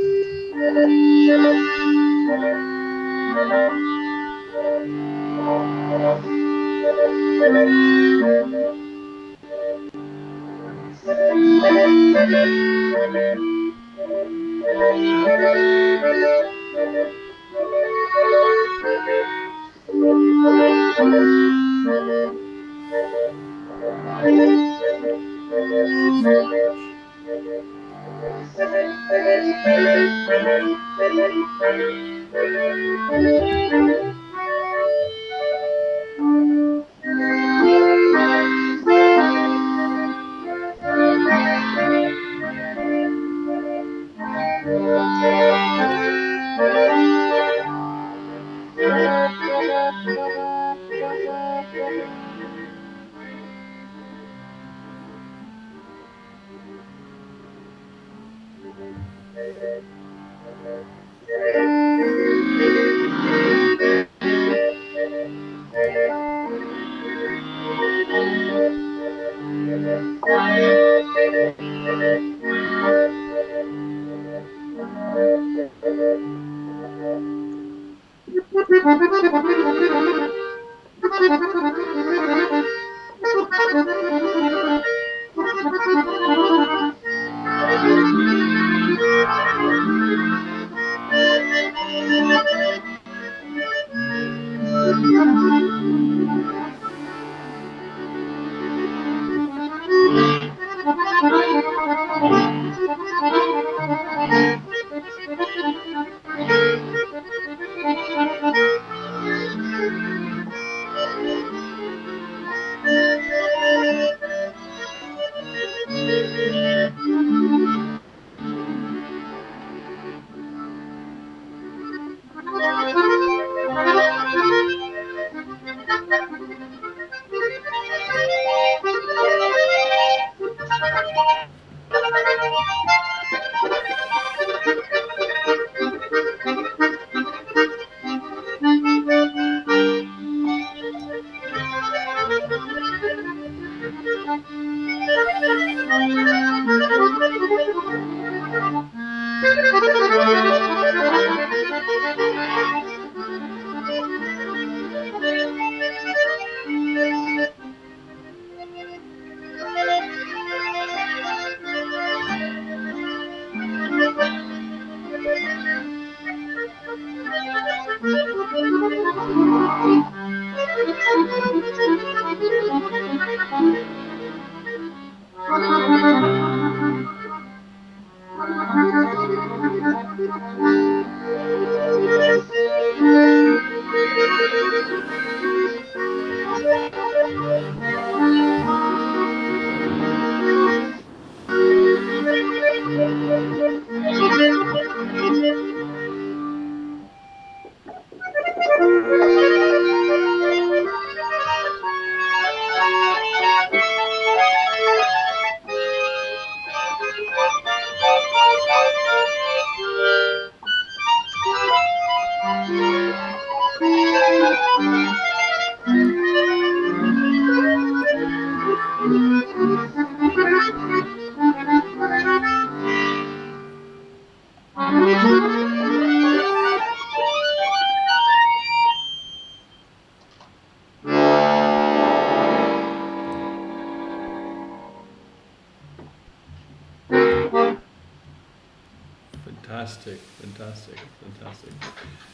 Fantastic, fantastic, fantastic.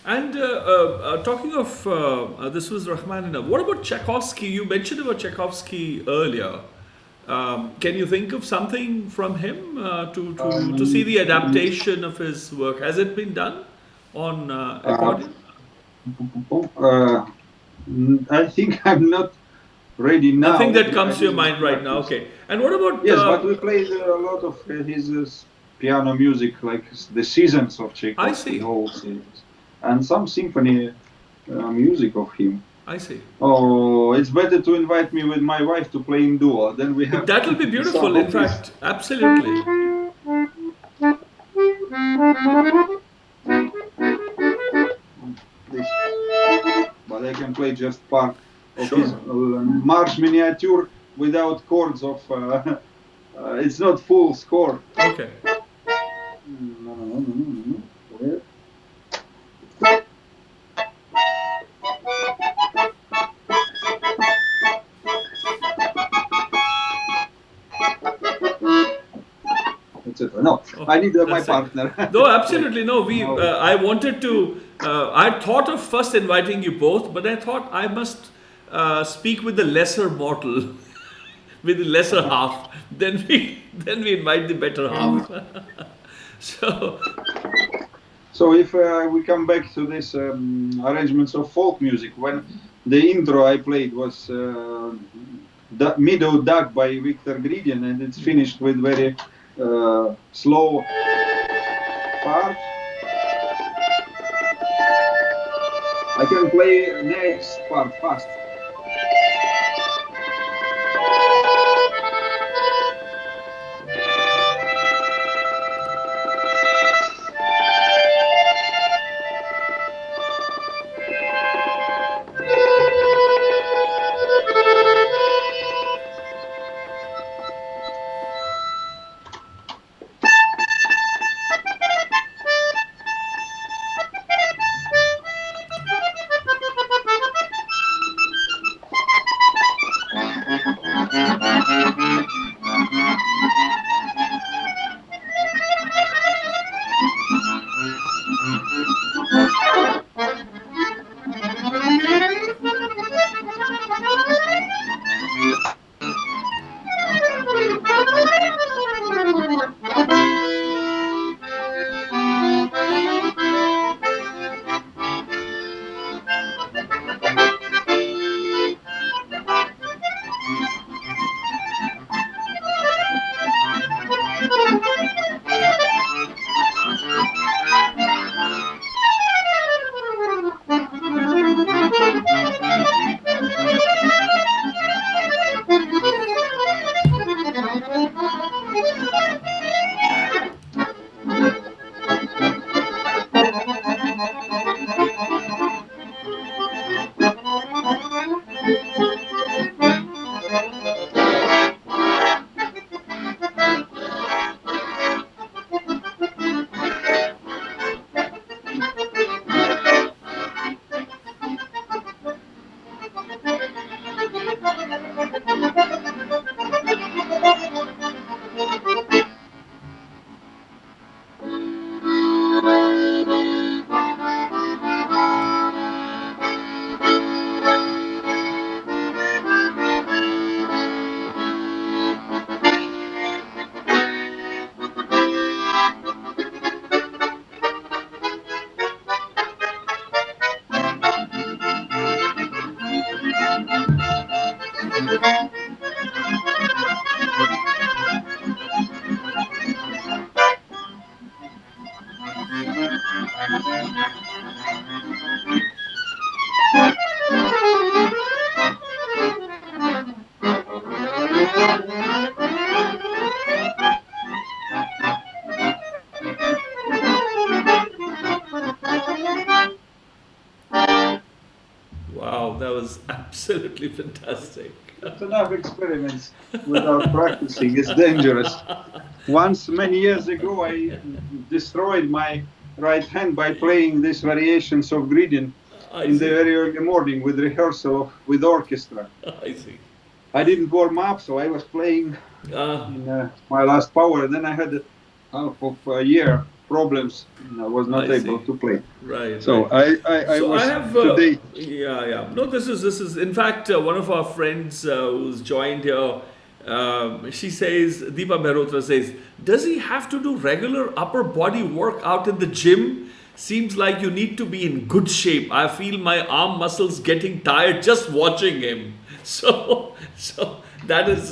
And talking of, this was Rachmaninoff. What about Tchaikovsky? You mentioned about Tchaikovsky earlier. Can you think of something from him to see the adaptation of his work? Has it been done on accordion? I think I'm not ready now. Nothing that comes to your mind right now. Okay. And what about? Yes, but we played a lot of his piano music, like the seasons of Tchaikovsky. I see. Whole series, and some symphony music of him. I see. Oh, it's better to invite me with my wife to play in duo. Then we have. That will be beautiful. In fact, absolutely. This. But I can play just part of his march miniature without chords of. It's not full score. Okay. No, I need my partner. No, absolutely no. I wanted to. I thought of first inviting you both, but I thought I must speak with the lesser mortal, with the lesser half. Then we invite the better half. So if we come back to this arrangements of folk music, when the intro I played was Meadow Duck by Victor Gridian, and it's finished with very slow part. I can play next part fast. Wow, that was absolutely fantastic. That's enough experiments without practicing. It's dangerous. Once, many years ago, I destroyed my right hand by playing these variations of Gridian in the very early morning with rehearsal with orchestra. I see. I didn't warm up, so I was playing in my last power. Then I had half of a year problems, I was not able to play. Right. So right. I So was I have today. yeah. No, this is in fact one of our friends who's joined here. She says, Deepa Mehrotra says, does he have to do regular upper body work out in the gym? Seems like you need to be in good shape. I feel my arm muscles getting tired just watching him. So that is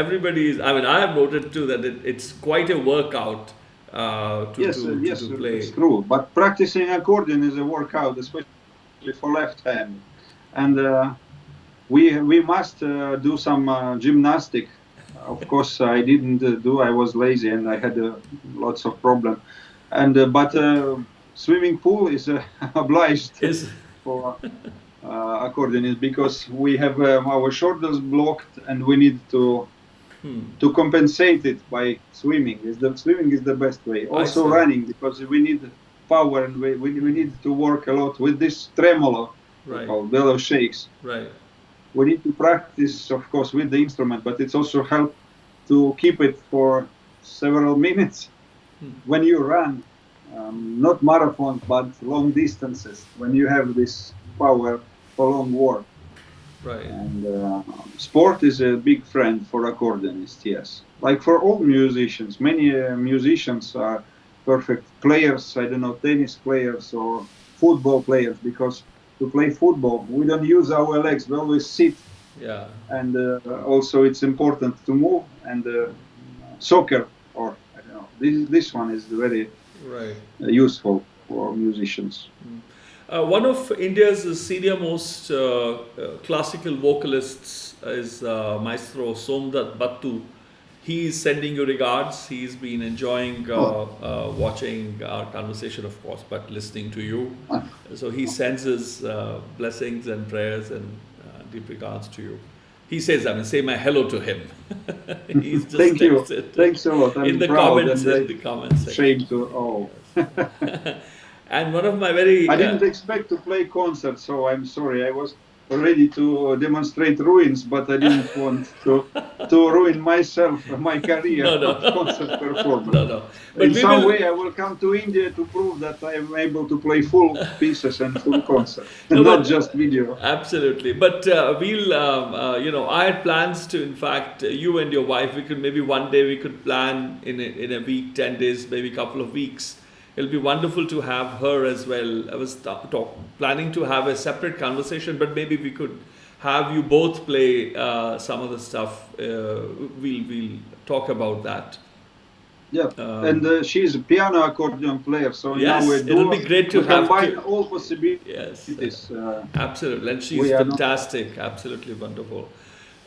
everybody's. I mean, I have noted too that it's quite a workout to play. It's true. But practicing accordion is a workout, especially for left hand, and we must do some gymnastic. Of course, I didn't do. I was lazy and I had lots of problem. And but swimming pool is obliged for accordionists because we have our shoulders blocked and we need to compensate it by swimming. Swimming is the best way. Also running because we need power and we need to work a lot with this tremolo called bellow shakes. Right. We need to practice, of course, with the instrument, but it's also help to keep it for several minutes when you run. Not marathon, but long distances. When you have this power for long work. Right. And sport is a big friend for accordionists, yes. Like for all musicians, many musicians are perfect players, I don't know, tennis players or football players, because to play football, we don't use our legs, we always sit. Yeah. And also it's important to move, and soccer, or I don't know, this one is very useful for musicians. One of India's senior most classical vocalists is Maestro Somdat Battu. He is sending you regards. He's been enjoying watching our conversation, of course, but listening to you. So he sends his blessings and prayers and deep regards to you. He says, I mean, say my hello to him. He's just Thank you. Thanks a lot. I'm in the proud comments. In the comments section. Shame to all. And one of my very... I didn't expect to play concerts, so I'm sorry. I was ready to demonstrate ruins, but I didn't want to ruin myself, my career of concert performer. But in some way, I will come to India to prove that I am able to play full pieces and full concert, not just video. Absolutely. But we'll, I had plans to, in fact, you and your wife, maybe one day we could plan in a week, 10 days, maybe a couple of weeks. It'll be wonderful to have her as well. I was planning to have a separate conversation, but maybe we could have you both play some of the stuff. We'll talk about that. Yeah, and she's a piano accordion player, so yes, now it'll be great to combine all possibilities. Yes, absolutely, and she's fantastic, absolutely wonderful.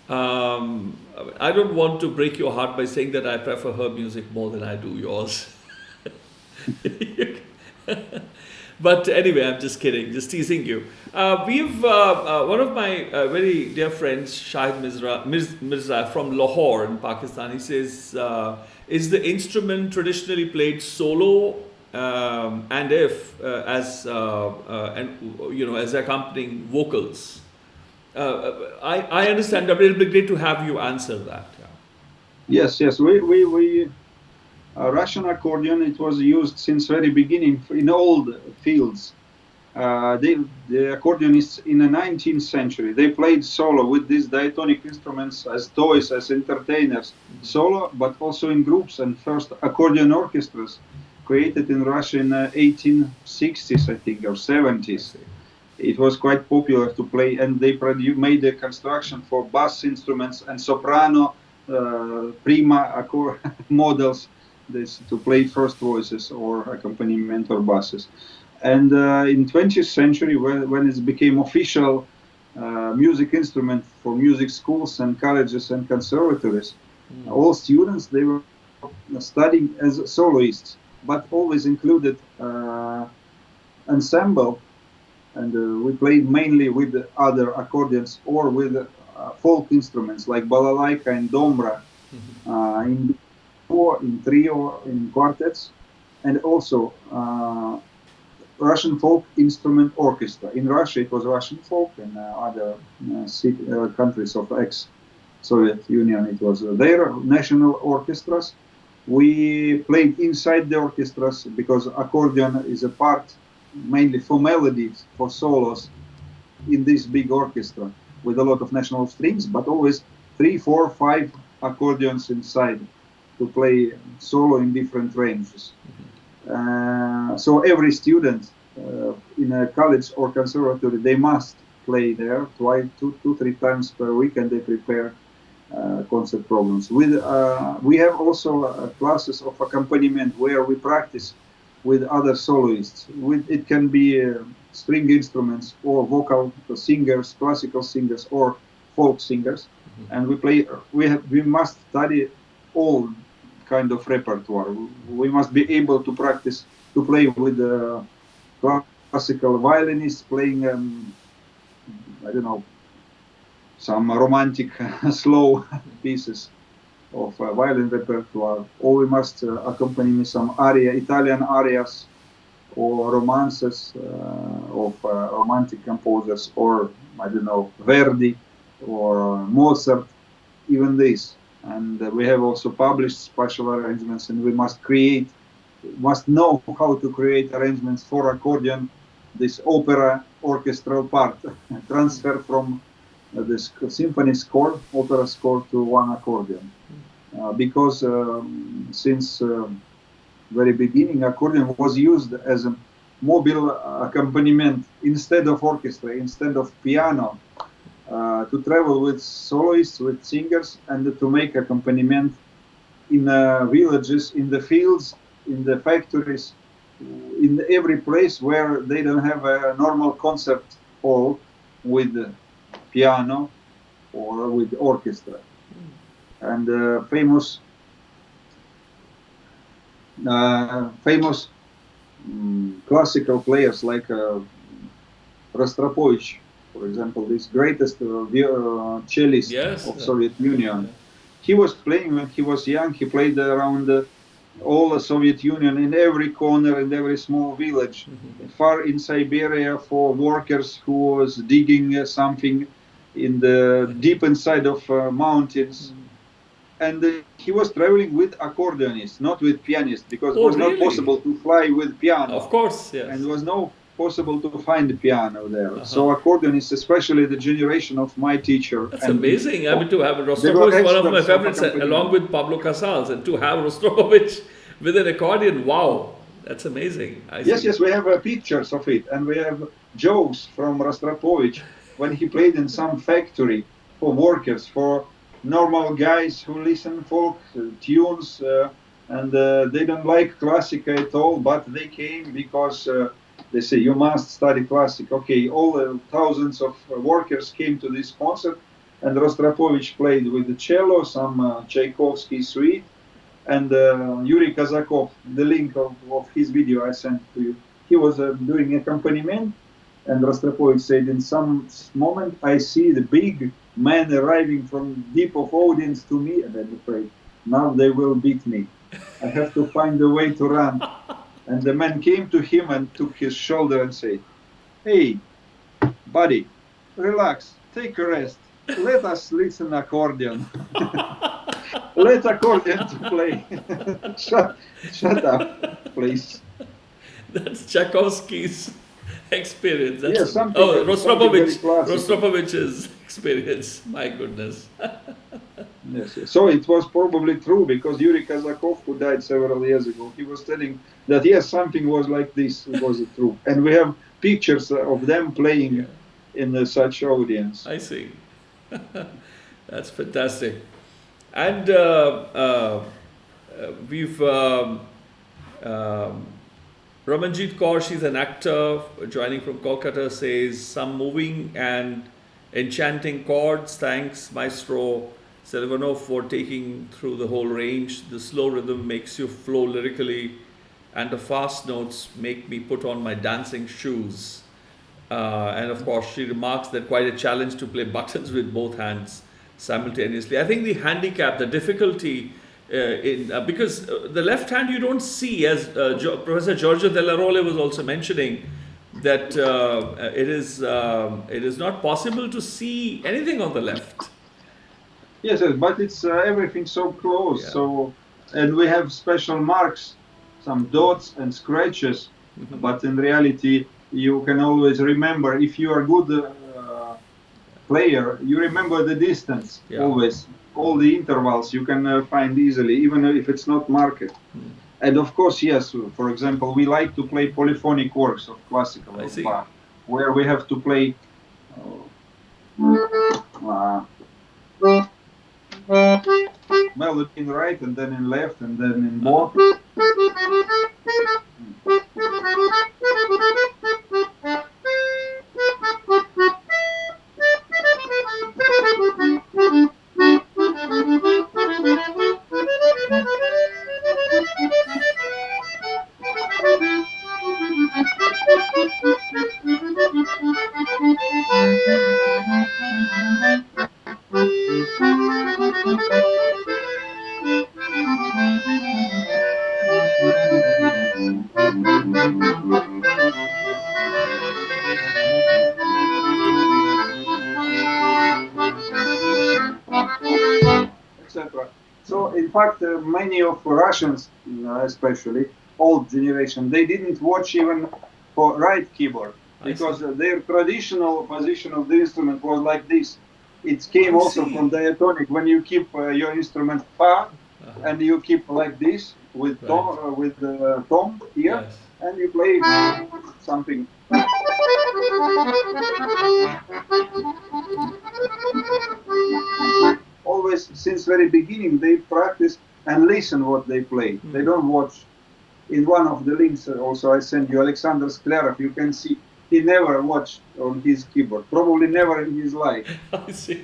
I don't want to break your heart by saying that I prefer her music more than I do yours. But anyway, I'm just kidding, just teasing you. We've one of my very dear friends, Shahid Mirza from Lahore in Pakistan. He says, "Is the instrument traditionally played solo, and if as as accompanying vocals?" I understand, but it'll be great to have you answer that. Yeah. Yes. We Russian accordion, it was used since very beginning in all fields. The accordionists in the 19th century, they played solo with these diatonic instruments as toys, as entertainers, solo, but also in groups, and first accordion orchestras created in Russia in 1860s, I think, or 70s. It was quite popular to play, and they made a construction for bass instruments and soprano, prima models, to play first voices or accompaniment or basses. And in 20th century, when it became official music instrument for music schools and colleges and conservatories, all students, they were studying as soloists, but always included ensemble, and we played mainly with other accordions or with folk instruments like balalaika and dombra, in trio, in quartets, and also Russian folk instrument orchestra. In Russia, it was Russian folk, and other countries of ex-Soviet Union, it was their national orchestras We played inside the orchestras because accordion is a part mainly for melodies, for solos in this big orchestra with a lot of national strings, but always 3, 4, 5 accordions inside to play solo in different ranges. So every student in a college or conservatory, they must play there two, 3 times per week, and they prepare concert programs. We have also classes of accompaniment where we practice with other soloists. It can be string instruments or vocal singers, classical singers or folk singers, and we play. We must study all kind of repertoire. We must be able to practice to play with classical violinists playing. I don't know, some romantic slow pieces of violin repertoire, or we must accompany some Italian arias or romances of romantic composers, or I don't know, Verdi or Mozart, even this. And we have also published special arrangements, and we must know how to create arrangements for accordion, this opera orchestral part, transfer from this symphony score, opera score to one accordion. Because since very beginning, accordion was used as a mobile accompaniment instead of orchestra, instead of piano, to travel with soloists, with singers, and to make accompaniment in villages, in the fields, in the factories, in every place where they don't have a normal concert hall with piano or with orchestra. And famous classical players like Rostropovich, for example, this greatest cellist of Soviet Union. He was playing when he was young. He played around all the Soviet Union, in every corner, in every small village, far in Siberia, for workers who was digging something in the deep inside of mountains. And he was traveling with accordionists, not with pianists, because it was not possible to fly with piano. Of course, yes. And it was not possible to find the piano there. So accordionists, especially the generation of my teacher. That's amazing. I mean, to have Rostropovich, one of my favorites, along with Pablo Casals, and to have Rostropovich with an accordion, wow, that's amazing. Yes, we have pictures of it, and we have jokes from Rostropovich when he played in some factory for workers, for normal guys who listen folk tunes, and they don't like classic at all, but they came because they say you must study classic. Okay, all the thousands of workers came to this concert, and Rostropovich played with the cello, some Tchaikovsky suite, and Yuri Kazakov, the link of his video I sent to you, he was doing accompaniment, and Rostropovich said, in some moment I see the big man arriving from deep of audience to me, and I'm afraid now they will beat me. I have to find a way to run. And the man came to him and took his shoulder and said, "Hey, buddy, relax, take a rest. Let us listen accordion. Let accordion to play. Shut up, please." That's Tchaikovsky's experience. That's Rostropovich's experience. My goodness. Yes. So it was probably true, because Yuri Kazakov, who died several years ago, he was telling that yes, something was like this. It was true, and we have pictures of them playing in such audience. I see. That's fantastic. And we've Ramanjit Kaur, she's an actor joining from Kolkata, says some moving and enchanting chords. Thanks, Maestro Selivanov, for taking through the whole range. The slow rhythm makes you flow lyrically, and the fast notes make me put on my dancing shoes. And of course, she remarks that quite a challenge to play buttons with both hands simultaneously. I think the handicap, the difficulty because the left hand you don't see, as Professor Giorgio Della Role was also mentioning, that it is not possible to see anything on the left. Yes, but it's everything so close. So and we have special marks, some dots and scratches. But in reality, you can always remember if you are good player, you remember the distance Yeah. always. All the intervals you can find easily, even if it's not marked. And of course, yes, for example, we like to play polyphonic works of classical I of see. Bach, where we have to play uh, melody in right and then in left and then in both. Etc. So, in fact, many of Russians, especially old generation, they didn't watch even for right keyboard I see. because their traditional position of the instrument was like this. It came I also see. from diatonic. When you keep your instrument fa, and you keep like this with Right. tom here, Yes. and you play something. Always since very beginning they practice and listen what they play. They don't watch. In one of the links also I send you Alexander Sklarov. You can see he never watched on his keyboard, probably never in his life. I see.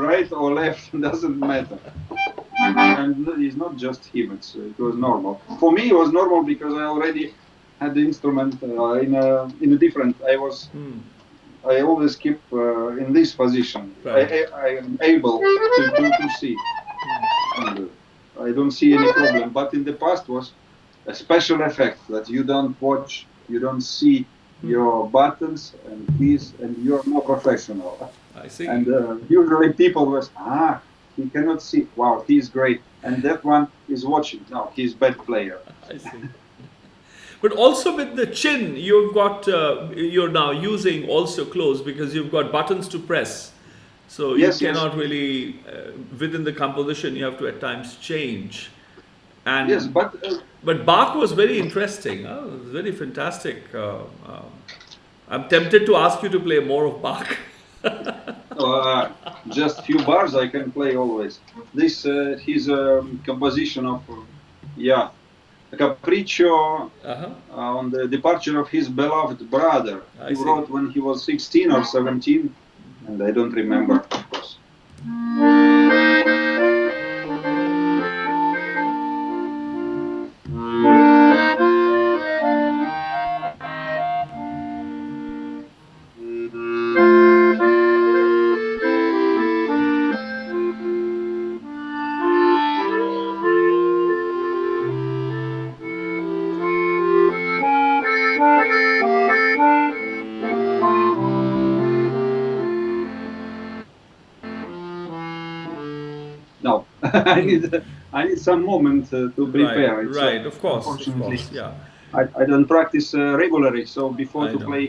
Right or left doesn't matter. And it's not just him. It was normal. For me, it was normal because I already had the instrument in a different. I always keep in this position. Right. I am able to see. And, I don't see any problem. But in the past was a special effect that you don't watch, you don't see your buttons and keys, and you're more professional. I see. And usually people was, he cannot see. Wow, he's great. And that one is watching. No, he's bad player. I see. But also with the chin, you've got you're now using also close because you've got buttons to press. So you Yes, yes. cannot really within the composition you have to at times change. And Yes, but Bach was very interesting. It was very fantastic. I'm tempted to ask you to play more of Bach. just few bars I can play always. This his composition of yeah, Capriccio Uh-huh. on the departure of his beloved brother. I He see. wrote when he was 16 or 17, and I don't remember, of course. No, I need some moment to Right, prepare. It's right. Of unfortunately course. Yeah. I don't practice regularly, so before I to know. play,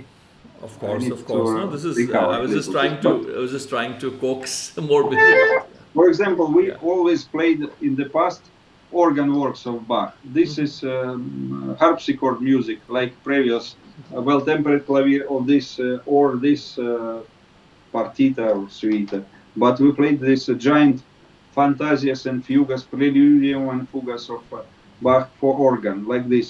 Of I course, need of to course. No, this is. recover I a was just little bit. trying But to. I was just trying to coax more music. for example, we Yeah. always played in the past organ works of Bach. This is harpsichord music, like previous well-tempered clavier or this partita or suite. But we played this giant fantasias and fugas, preludium and fugas of Bach for organ, like this.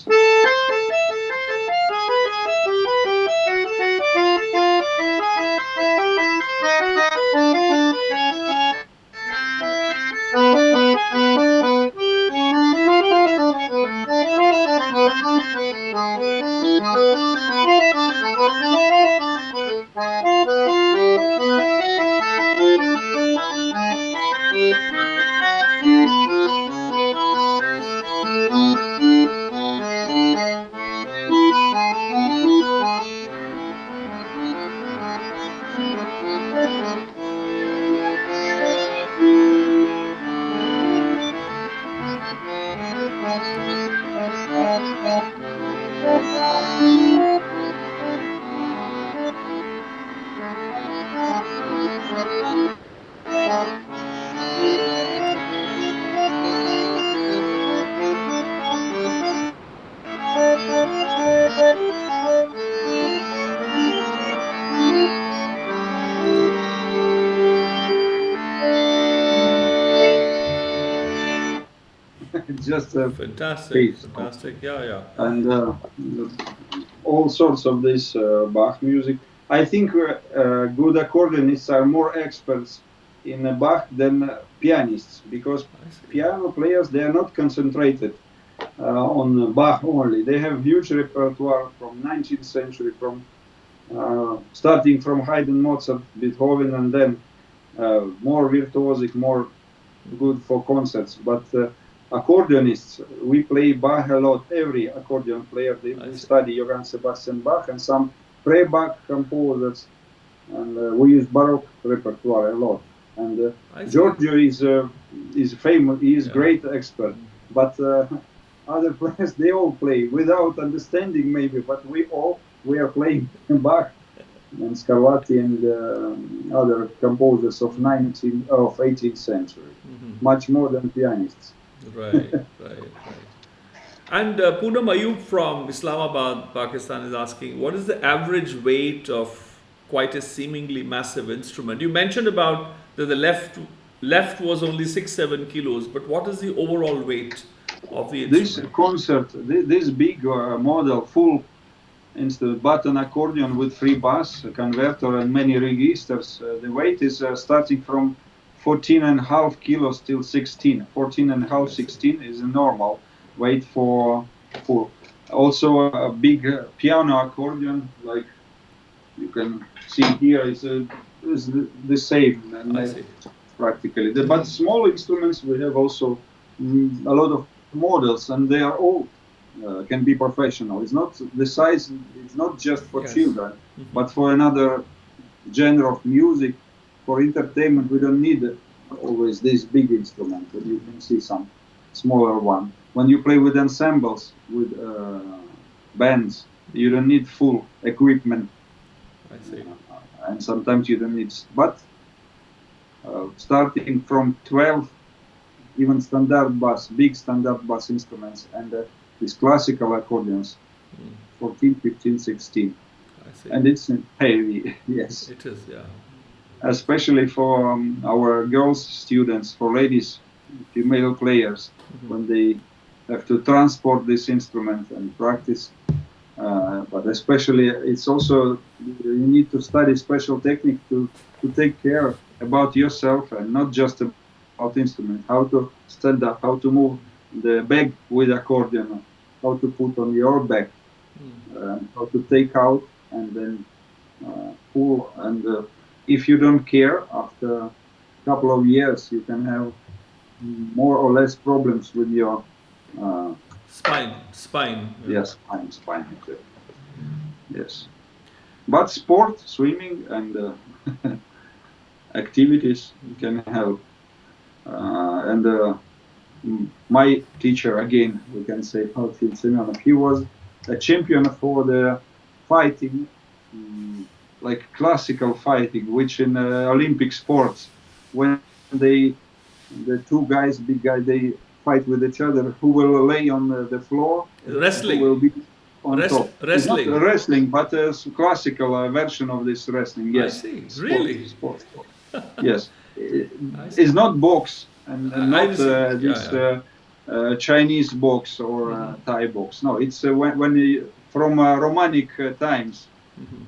it's just a Fantastic, piece. fantastic. Yeah, yeah. And all sorts of this Bach music. I think good accordionists are more experts in Bach than pianists, because I see. piano players, they are not concentrated on Bach only. They have huge repertoire from 19th century, from starting from Haydn, Mozart, Beethoven, and then more virtuosic, more good for concerts. But accordionists, we play Bach a lot. Every accordion player, they study Johann Sebastian Bach and some pre-Bach composers, and we use Baroque repertoire a lot. And Giorgio is famous. He is great expert, but other players, they all play without understanding maybe, but we are playing Bach and Scarlatti and other composers of 18th century, much more than pianists. Right, right. And Poonam Ayub from Islamabad, Pakistan is asking, what is the average weight of quite a seemingly massive instrument? You mentioned about that the left was only 6-7 kilos, but what is the overall weight of the instrument? This big model, full instrument, button accordion with 3 bass, a converter and many registers, the weight is starting from 14.5 kilos till 16. 14.5, 16 is a normal weight for full. Also a big piano accordion, like you can see here, is the same practically. But small instruments, we have also a lot of models, and they are all can be professional. It's not the size. It's not just for children, but for another genre of music. For entertainment, we don't need always this big instrument. You can see some smaller one. When you play with ensembles, with bands, you don't need full equipment. I see. And sometimes you don't need. But starting from 12, even standard bass, big standard bass instruments, and these classical accordions, 14, 15, 16. I see. And it's heavy, yes. It is, yeah. Especially for our girls students, for ladies, female players, when they have to transport this instrument and practice. But especially, it's also, you need to study special technique to take care about yourself and not just about instrument, how to stand up, how to move the bag with accordion, how to put on your back, how to take out and then pull. And if you don't care, after a couple of years, you can have more or less problems with your spine. Yes, spine. Yes. But sport, swimming, and activities can help. And my teacher, again, we can say, Alexander Selivanov, he was a champion for the fighting, like classical fighting, which in Olympic sports, when the 2 guys, big guy, they fight with each other, who will lay on the floor, wrestling, who will be on top. Wrestling. It's not wrestling, but a classical version of this wrestling. Yes. I see. Really? Sport. Yes. It's not box and not this Chinese box or Thai box. No, it's when from Romanic times,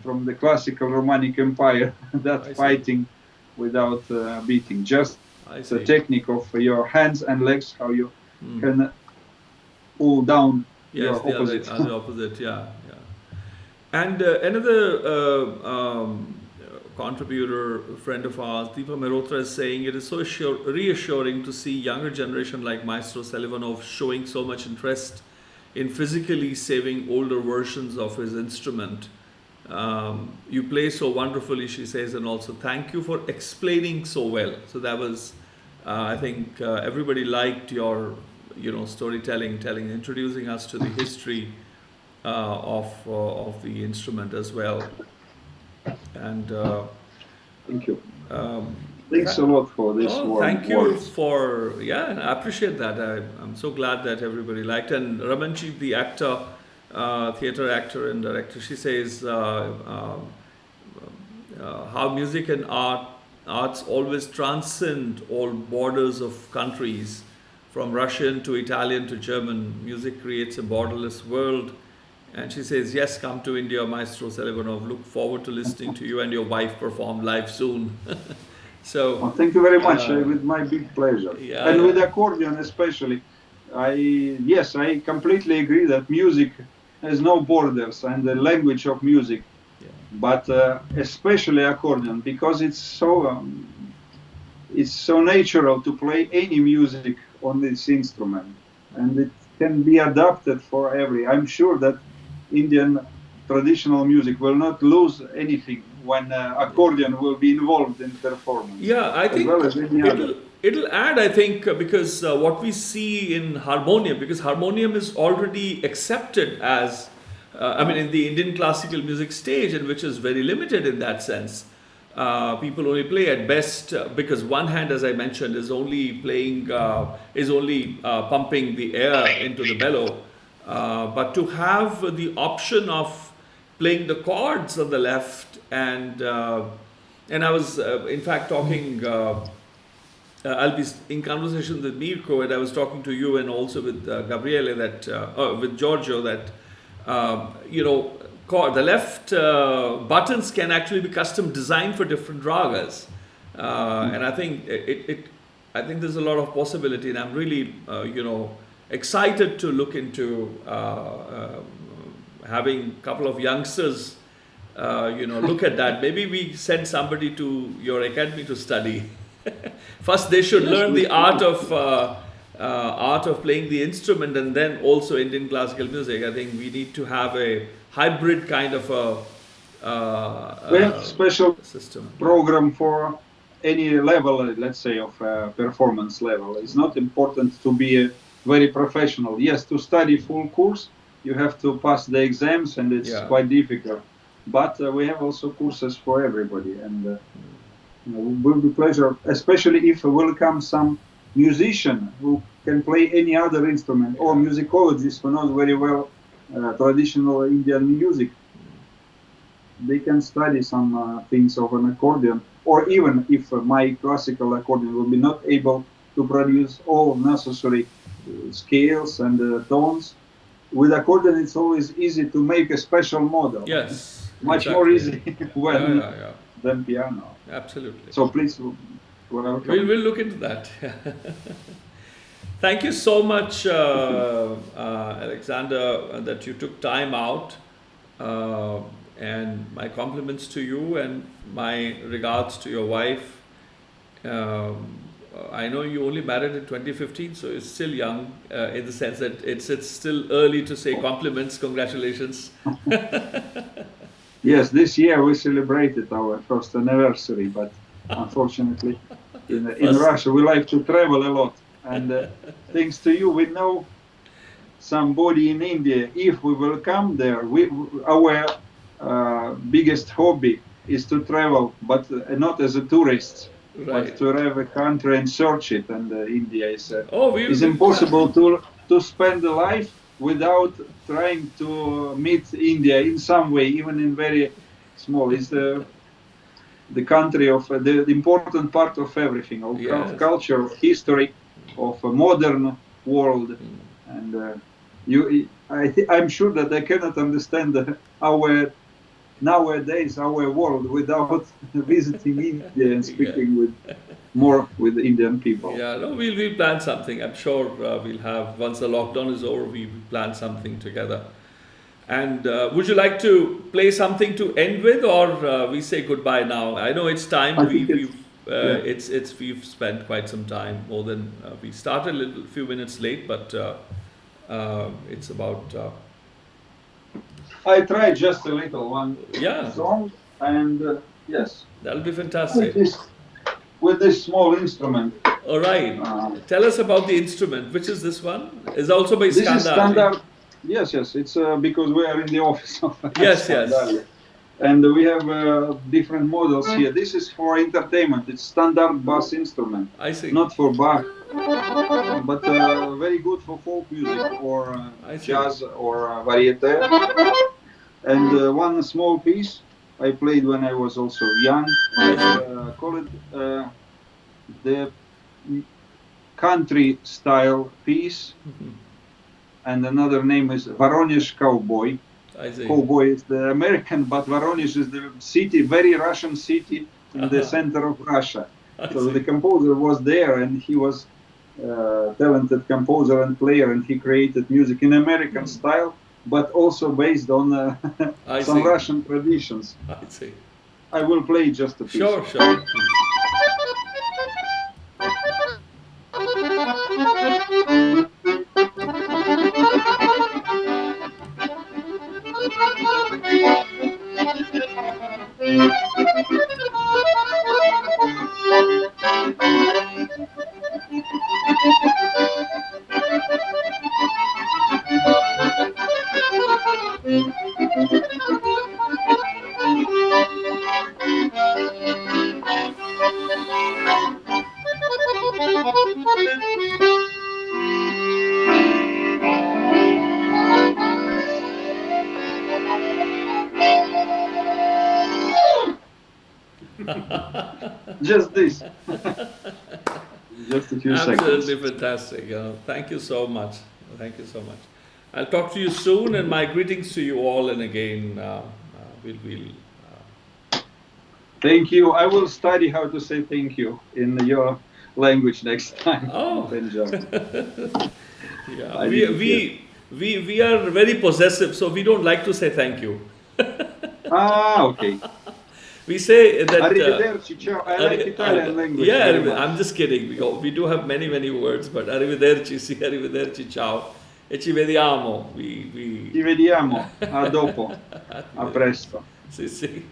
from the classical Romanic Empire, that fighting without beating, just the technique of your hands and legs, how you can pull down your opposite. The opposite, yeah. And another contributor, friend of ours, Deepa Mehrotra, is saying it is so reassuring to see younger generation like Maestro Selivanov showing so much interest in physically saving older versions of his instrument. You play so wonderfully, she says, and also thank you for explaining so well. So that was, I think, everybody liked your, storytelling, introducing us to the history of the instrument as well. And thank you. Thanks a lot for this. Thank you for, I appreciate that. I'm so glad that everybody liked. And Ramanji, the actor, theatre actor and director, she says how music and arts always transcend all borders of countries. from Russian to Italian to German. Music creates a borderless world. And she says, yes, come to India, Maestro Selivanov. Look forward to listening to you and your wife perform live soon. So, well, thank you very much. With my big pleasure. Yeah, and yeah. with accordion especially, I completely agree that music has no borders and the language of music, but especially accordion, because it's so natural to play any music on this instrument, and it can be adapted for every. I'm sure that Indian traditional music will not lose anything when accordion will be involved in performance. Yeah, I think well as any other. it'll add, I think, because what we see in harmonium, because harmonium is already accepted as, I mean, in the Indian classical music stage, and which is very limited in that sense. People only play at best because one hand, as I mentioned, is only playing, pumping the air into the bellow. But to have the option of playing the chords on the left, and I was in fact talking. I'll be in conversation with Mirko, and I was talking to you and also with Gabriele with Giorgio that the left buttons can actually be custom designed for different ragas, and I think I think there's a lot of possibility, and I'm really excited to look into having a couple of youngsters look at that. Maybe we send somebody to your academy to study. First, they should learn the art of playing the instrument, and then also Indian classical music. I think we need to have a hybrid kind of a special system program for any level, let's say, of performance level. It's not important to be a very professional. Yes, to study full course, you have to pass the exams, and it's quite difficult. But we have also courses for everybody, and it will be a pleasure, especially if will come some musician who can play any other instrument, or musicologists who know very well traditional Indian music. They can study some things of an accordion, or even if my classical accordion will be not able to produce all necessary scales and tones. With accordion, it's always easy to make a special model. Yes, much more easy than piano. Absolutely. So please, welcome. We'll look into that. Thank you so much, Alexander, that you took time out. And my compliments to you, and my regards to your wife. I know you only married in 2015, so you're still young in the sense that it's still early to say compliments. Congratulations. Yes, this year we celebrated our first anniversary, but unfortunately in Russia we like to travel a lot. And thanks to you, we know somebody in India. If we will come there, our biggest hobby is to travel, but not as a tourist. But to have a country and search it, and India is impossible to spend a life without trying to meet India in some way, even in very small. It's the country of the important part of everything, of culture, of history, of a modern world. And I'm sure that I cannot understand nowadays our world without visiting India and speaking more with Indian people. Yeah, no, we'll plan something. I'm sure we'll have, once the lockdown is over, we will plan something together. And would you like to play something to end with, or we say goodbye now? I know it's time. We've spent quite some time, more than we started a few minutes late, but it's about. I tried just a little one song, and yes. That'll be fantastic. With this small instrument. All right. Tell us about the instrument. Which is this one? It's also by Skandal. This is Skandal. Yes. It's because we are in the office of Skandal. Yes. And we have different models here. This is for entertainment. It's standard bass instrument. I see. Not for Bach, but very good for folk music or jazz or variete. And one small piece I played when I was also young. Call it the country style piece, and another name is Voronezh Cowboy. I see. Cowboy is the American, but Voronezh is the city, very Russian city in the center of Russia. So the composer was there, and he was talented composer and player, and he created music in American style, but also based on some Russian traditions. I see. I will play just a piece. Sure, sure. Just this. Just a few seconds. Absolutely fantastic. Thank you so much. Thank you so much. I'll talk to you soon, and my greetings to you all. And again, we'll Thank you. I will study how to say thank you in your language next time. Oh. Yeah. We are very possessive, so we don't like to say thank you. Okay. We say that. Arrivederci, ciao. I like Italian language. Yeah, I'm just kidding. We do have many words, but arrivederci, sì, arrivederci, ciao. E ci vediamo. Ci vediamo. A dopo. A presto. Sì, sì.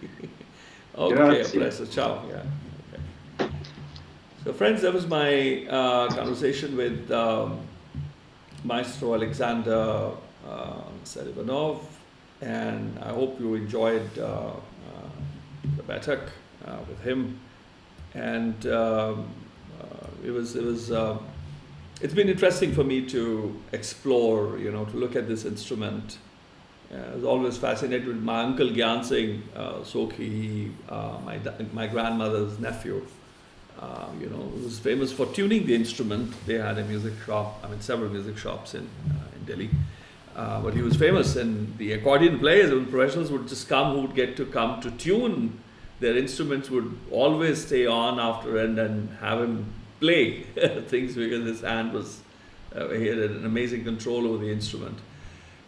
Okay, Grazie. a presto. Ciao. Yeah. Okay. So, friends, that was my conversation with Maestro Alexander Selivanov, and I hope you enjoyed the Baiṭhak with him, and it's been interesting for me to explore, to look at this instrument. I was always fascinated with my uncle Gyan Singh Sokhi, my grandmother's nephew, who was famous for tuning the instrument. They had a music shop, several music shops in Delhi. But he was famous, and the accordion players and professionals would just come, who would get to come to tune their instruments, would always stay on after and then have him play things, because his hand was, he had an amazing control over the instrument.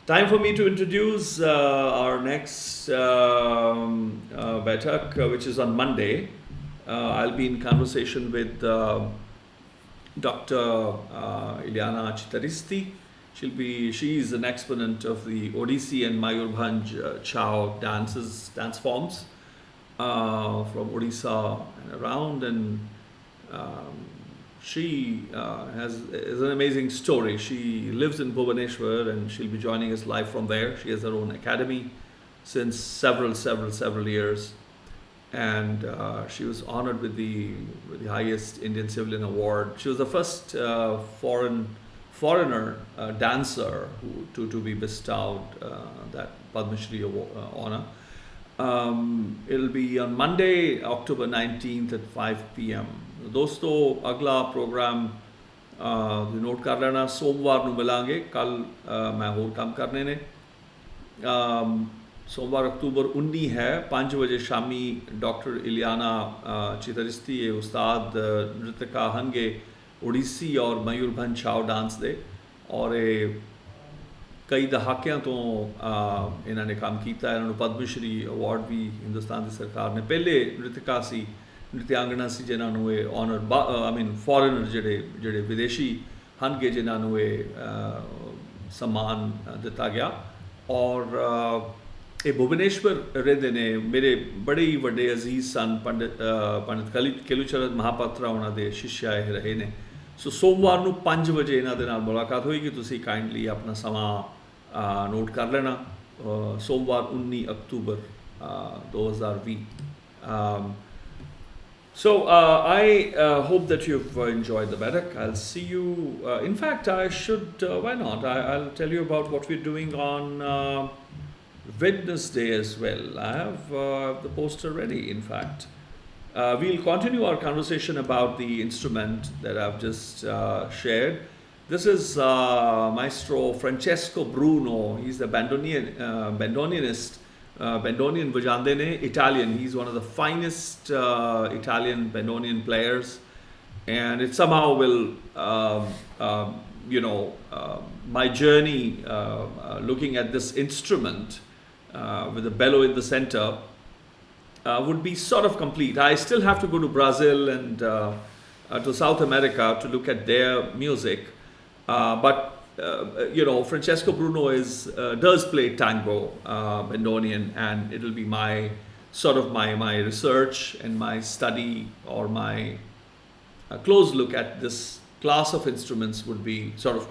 Time for me to introduce our next Baiṭhak, which is on Monday. I'll be in conversation with Dr. Ileana Chitaristi. She's an exponent of the Odissi and Mayurbhanj Chow dance forms from Odisha and around, and she is an amazing story. She lives in Bhubaneswar, and she'll be joining us live from there. She has her own academy since several years, and she was honored with the highest Indian Civilian Award. She was the first foreigner dancer to be bestowed that Padma Shri honor. It'll be on Monday, October 19th at 5 p.m. दोस्तों, अगला programme note कर लेना, सोमवार ਨੂੰ ਮਿਲਾਂਗੇ। ਕੱਲ मैं होर काम करने ने। सोमवार अक्टूबर 19 है, 5 बजे शामी डॉक्टर इलियाना चितरिस्ती उस्ताद नृत्यका हनगे ओडिसी और मयूरभंज छाव डांस दे, और कई दहाकियां तो इन्होंने काम किया। इन्होंने पद्म श्री अवार्ड भी हिंदुस्तान की सरकार ने, पहले नृत्यका सी नृत्यांगना सी जिन्होंने ऑनर फॉरेनर जेडे विदेशी हनगे जिन्होंने सम्मान दिता गया। और ये भुवनेश्वर रहते ने, मेरे बड़े ही बड़े अजीज सन पंडित केलूचरण महापात्रा उन्होंने शिष्य रहे ने। सो सोमवार ਨੂੰ 5 ਵਜੇ ਇਹਨਾਂ ਦੇ ਨਾਲ ਮੁਲਾਕਾਤ ਹੋਏਗੀ। ਤੁਸੀਂ ਕਾਈਂਡਲੀ ਆਪਣਾ ਸਮਾਂ ਨੋਟ ਕਰ ਲੈਣਾ। सोमवार 19 अक्टूबर 2020। So I hope that you've enjoyed the Baiṭhak. I'll see you. In fact, I should. Why not? I'll tell you about what we're doing on Wednesday as well. I have the poster ready. In fact, We'll continue our conversation about the instrument that I've just shared. This is Maestro Francesco Bruno. He's the bandonionist, bandonion vajande ne, Italian. He's one of the finest Italian bandonion players, and it somehow will, my journey looking at this instrument with a bellow in the center would be sort of complete. I still have to go to Brazil and to South America to look at their music, but Francesco Bruno does play tango, bandonion, and it'll be my research and my study, or my close look at this class of instruments would be sort of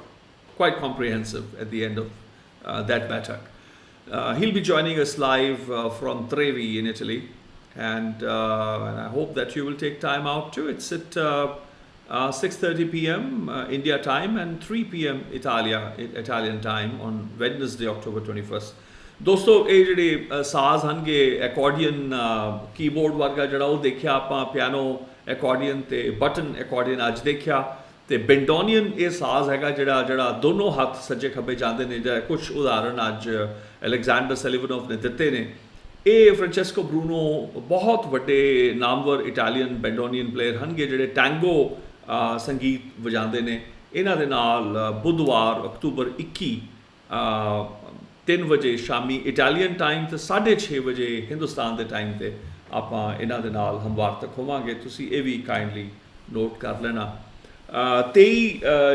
quite comprehensive at the end of that Baiṭhak. He'll be joining us live from Trevi in Italy, and I hope that you will take time out too. It's at 6:30 p.m. India time and 3 p.m. Italian time on Wednesday, October 21st. दोस्तों ਇਹ ਜਿਹੜੇ ਸਾਜ਼ ਹਨਗੇ accordion keyboard ਵਰਗਾ ਜਿਹੜਾ ਉਹ ਦੇਖਿਆ ਆਪਾਂ, piano accordion ਤੇ ਬਟਨ accordion ਅੱਜ ਦੇਖਿਆ, ਤੇ ਬੈਂਡੋਨੀਅਨ ਇਹ ਸਾਜ਼ ਹੈਗਾ ਜਿਹੜਾ ਦੋਨੋਂ ਹੱਥ ਸੱਜੇ ਖੱਬੇ ਜਾਂਦੇ ਨੇ, ਜਿਹੜਾ ਕੁਝ ਉਦਾਹਰਨ ਅੱਜ ਅਲੈਗਜ਼ੈਂਡਰ ਸੈਲੀਵਨੋਵ ਨੇ ਦਿੱਤੇ ਨੇ। ਇਹ ਫ੍ਰੈਂਚੈਸਕੋ ਬਰੂਨੋ ਬਹੁਤ ਵੱਡੇ ਨਾਮਵਰ ਇਟਾਲੀਅਨ ਬੈਂਡੋਨੀਅਨ ਪਲੇਅਰ ਹਨਗੇ ਜਿਹੜੇ ਟੈਂਗੋ ਸੰਗੀਤ ਵਜਾਉਂਦੇ ਨੇ। ਇਹਨਾਂ ਦੇ ਨਾਲ ਬੁੱਧਵਾਰ ਅਕਤੂਬਰ 21 3 ਵਜੇ ਸ਼ਾਮੀ ਇਟਾਲੀਅਨ ਟਾਈਮ ਤੇ 6:30 ਵਜੇ ਹਿੰਦੁਸਤਾਨ ਦੇ ਟਾਈਮ ਤੇ ਆਪਾਂ ਇਹਨਾਂ ਦੇ ਨਾਲ ਹਮਵਾਰਤਕ ਹੋਵਾਂਗੇ। ਤੁਸੀਂ ਇਹ ਵੀ ਕਾਈਂਡਲੀ ਨੋਟ ਕਰ ਲੈਣਾ। 23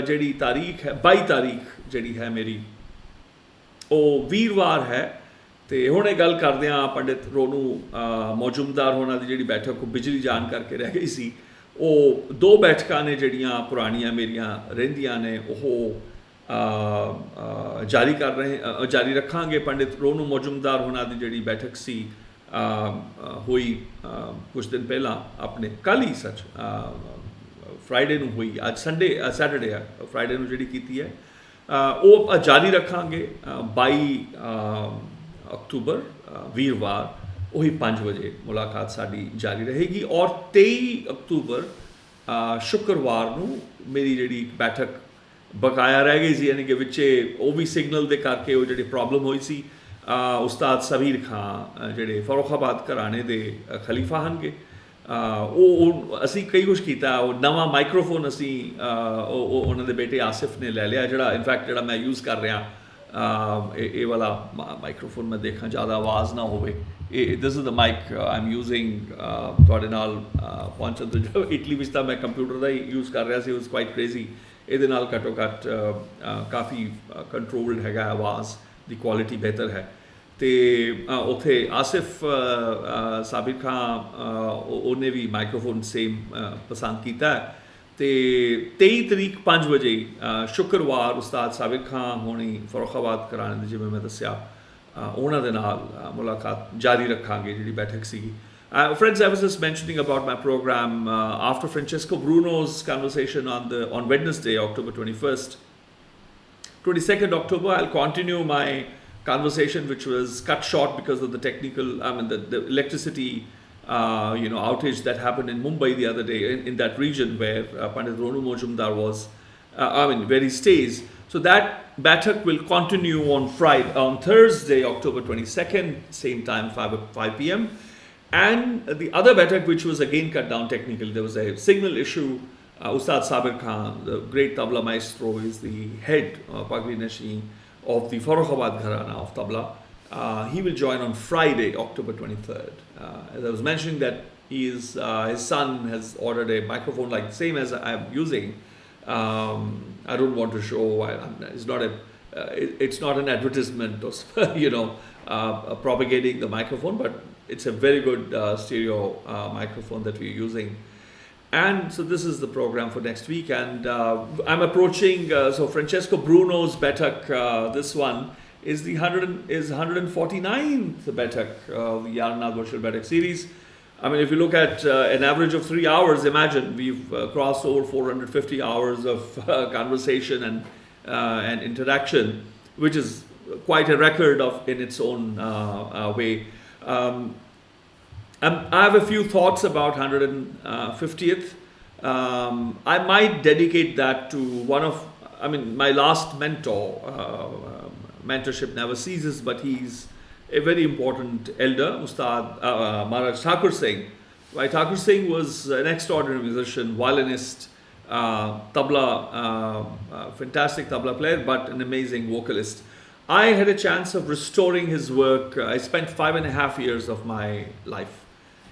ਜਿਹੜੀ ਤਾਰੀਖ ਹੈ, 22 ਤਾਰੀਖ ਜਿਹੜੀ ਹੈ ਮੇਰੀ, ਉਹ ਵੀਰਵਾਰ ਹੈ। ਤੇ ਹੁਣ ਇਹ ਗੱਲ ਕਰਦੇ ਹਾਂ ਪੰਡਿਤ ਰੋਨੂ ਮੌਜੂਮਦਾਰ ਹੋਣਾ ਦੀ ਜਿਹੜੀ ਬੈਠਕ ਉਹ ਬਿਜਲੀ ਜਾਣ ਕਰਕੇ ਰਹਿ ਗਈ ਸੀ। ਉਹ 2 ਬੈਠਕਾਂ ਨੇ ਜਿਹੜੀਆਂ ਪੁਰਾਣੀਆਂ ਮੇਰੀਆਂ ਰਹਿੰਦੀਆਂ ਨੇ, ਉਹ ਜਾਰੀ ਰੱਖਾਂਗੇ। ਪੰਡਿਤ ਰੋਨੂ ਮੌਜੂਮਦਾਰ ਹੋਣਾ ਦੀ ਜਿਹੜੀ ਬੈਠਕ ਸੀ ਹੋਈ ਕੁਝ ਦਿਨ ਪਹਿਲਾਂ, ਆਪਣੇ ਕੱਲ੍ਹ ਹੀ ਸੱਚ ਫਰਾਈਡੇ ਨੂੰ ਹੋਈ, ਅੱਜ ਸੈਟਰਡੇ ਹੈ, ਫਰਾਈਡੇ ਨੂੰ ਜਿਹੜੀ ਕੀਤੀ ਹੈ ਉਹ ਜਾਰੀ ਰੱਖਾਂਗੇ। 22 ਅਕਤੂਬਰ ਵੀਰਵਾਰ ਉਹੀ 5 ਵਜੇ ਮੁਲਾਕਾਤ ਸਾਡੀ ਜਾਰੀ ਰਹੇਗੀ। ਔਰ 23 ਅਕਤੂਬਰ ਸ਼ੁੱਕਰਵਾਰ ਨੂੰ ਮੇਰੀ ਜਿਹੜੀ ਬੈਠਕ ਬਕਾਇਆ ਰਹਿ ਗਈ ਸੀ, ਯਾਨੀ ਕਿ ਵਿੱਚੇ ਉਹ ਵੀ ਸਿਗਨਲ ਦੇ ਕਰਕੇ ਉਹ ਜਿਹੜੀ ਪ੍ਰੋਬਲਮ ਹੋਈ ਸੀ। ਉਸਤਾਦ ਸਬੀਰ ਖਾਂ ਜਿਹੜੇ ਫਰੋਖਾਬਾਦ ਘਰਾਣੇ ਦੇ ਖਲੀਫਾ ਹਨਗੇ, ਉਹ ਅਸੀਂ ਕਈ ਕੁਛ ਕੀਤਾ। ਉਹ ਨਵਾਂ ਮਾਈਕਰੋਫੋਨ ਅਸੀਂ ਉਹਨਾਂ ਦੇ ਬੇਟੇ ਆਸਿਫ ਨੇ ਲੈ ਲਿਆ, ਜਿਹੜਾ ਇਨਫੈਕਟ ਜਿਹੜਾ ਮੈਂ ਯੂਜ਼ ਕਰ ਰਿਹਾ ਇਹ ਵਾਲਾ ਮਾਈਕਰੋਫੋਨ ਮੈਂ ਦੇਖਾਂ ਜ਼ਿਆਦਾ ਆਵਾਜ਼ ਨਾ ਹੋਵੇ। This is the mic I am using. ਤੁਹਾਡੇ ਨਾਲ ਪਹੁੰਚਣ ਤੋਂ ਇਟਲੀ ਵਿੱਚ ਤਾਂ ਮੈਂ ਕੰਪਿਊਟਰ ਦਾ ਹੀ ਯੂਜ਼ ਕਰ ਰਿਹਾ ਸੀ, ਵਾਸ ਕੁਆਇਟ ਕ੍ਰੇਜ਼ੀ। ਇਹਦੇ ਨਾਲ ਘੱਟੋ ਘੱਟ ਕਾਫੀ ਕੰਟਰੋਲਡ ਹੈਗਾ, ਆਵਾਜ਼ ਦੀ ਕੁਆਲਿਟੀ ਬਿਹਤਰ ਹੈ। ਤੇ ਉੱਥੇ ਆਸਿਫ ਸਾਬਿਰ ਖਾਂ ਉਹਨੇ ਵੀ ਮਾਈਕਰੋਫੋਨ ਸੇਮ ਪਸੰਦ ਕੀਤਾ। ਤੇ 23 ਤਰੀਕ 5 ਵਜੇ ਸ਼ੁੱਕਰਵਾਰ ਉਸਤਾਦ ਸਾਬਿਰ ਖਾਂ ਹੋਣੀ ਫਰੋਖਾਬਾਦ ਘਰਾਣੇ ਦੇ, ਜਿਵੇਂ ਮੈਂ ਦੱਸਿਆ, ਉਹਨਾਂ ਦੇ ਨਾਲ ਮੁਲਾਕਾਤ ਜਾਰੀ ਰੱਖਾਂਗੇ ਜਿਹੜੀ ਬੈਠਕ ਸੀਗੀ। Friends, I was just mentioning about my program after Francesco Bruno's conversation on Wednesday, October 21st. 22nd October, I'll continue my conversation, which was cut short because of the the electricity outage that happened in Mumbai the other day, in that region where Pandit Ronu Mojumdar was, where he stays. So that Baiṭhak will continue on Thursday, October 22nd, same time, 5 p.m. And the other Baiṭhak, which was again cut down technically, there was a signal issue. Ustad Sabir Khan, the great tabla maestro, is the head Pagri Nashi of the Farokhabad Gharana of tabla. He will join on Friday, October 23rd. As I was mentioning that his son has ordered a microphone like the same as I am using. I don't want to show. It's not an advertisement or propagating the microphone, but it's a very good stereo microphone that we're using. And so this is the program for next week, and I'm approaching so Francesco Bruno's Baiṭhak, this one is the 149th Baiṭhak, the YaarAnād Virtual Baithak Series. I mean, if you look at an average of 3 hours, imagine we've crossed over 450 hours of conversation and interaction, which is quite a record in its own way. I have a few thoughts about 150th. I might dedicate that to my last mentor. Mentorship never ceases, but he's a very important elder, Ustad Maharaj Thakur Singh. Bhai Thakur Singh was an extraordinary musician, violinist, tabla, fantastic tabla player, but an amazing vocalist. I had a chance of restoring his work. I spent 5.5 years of my life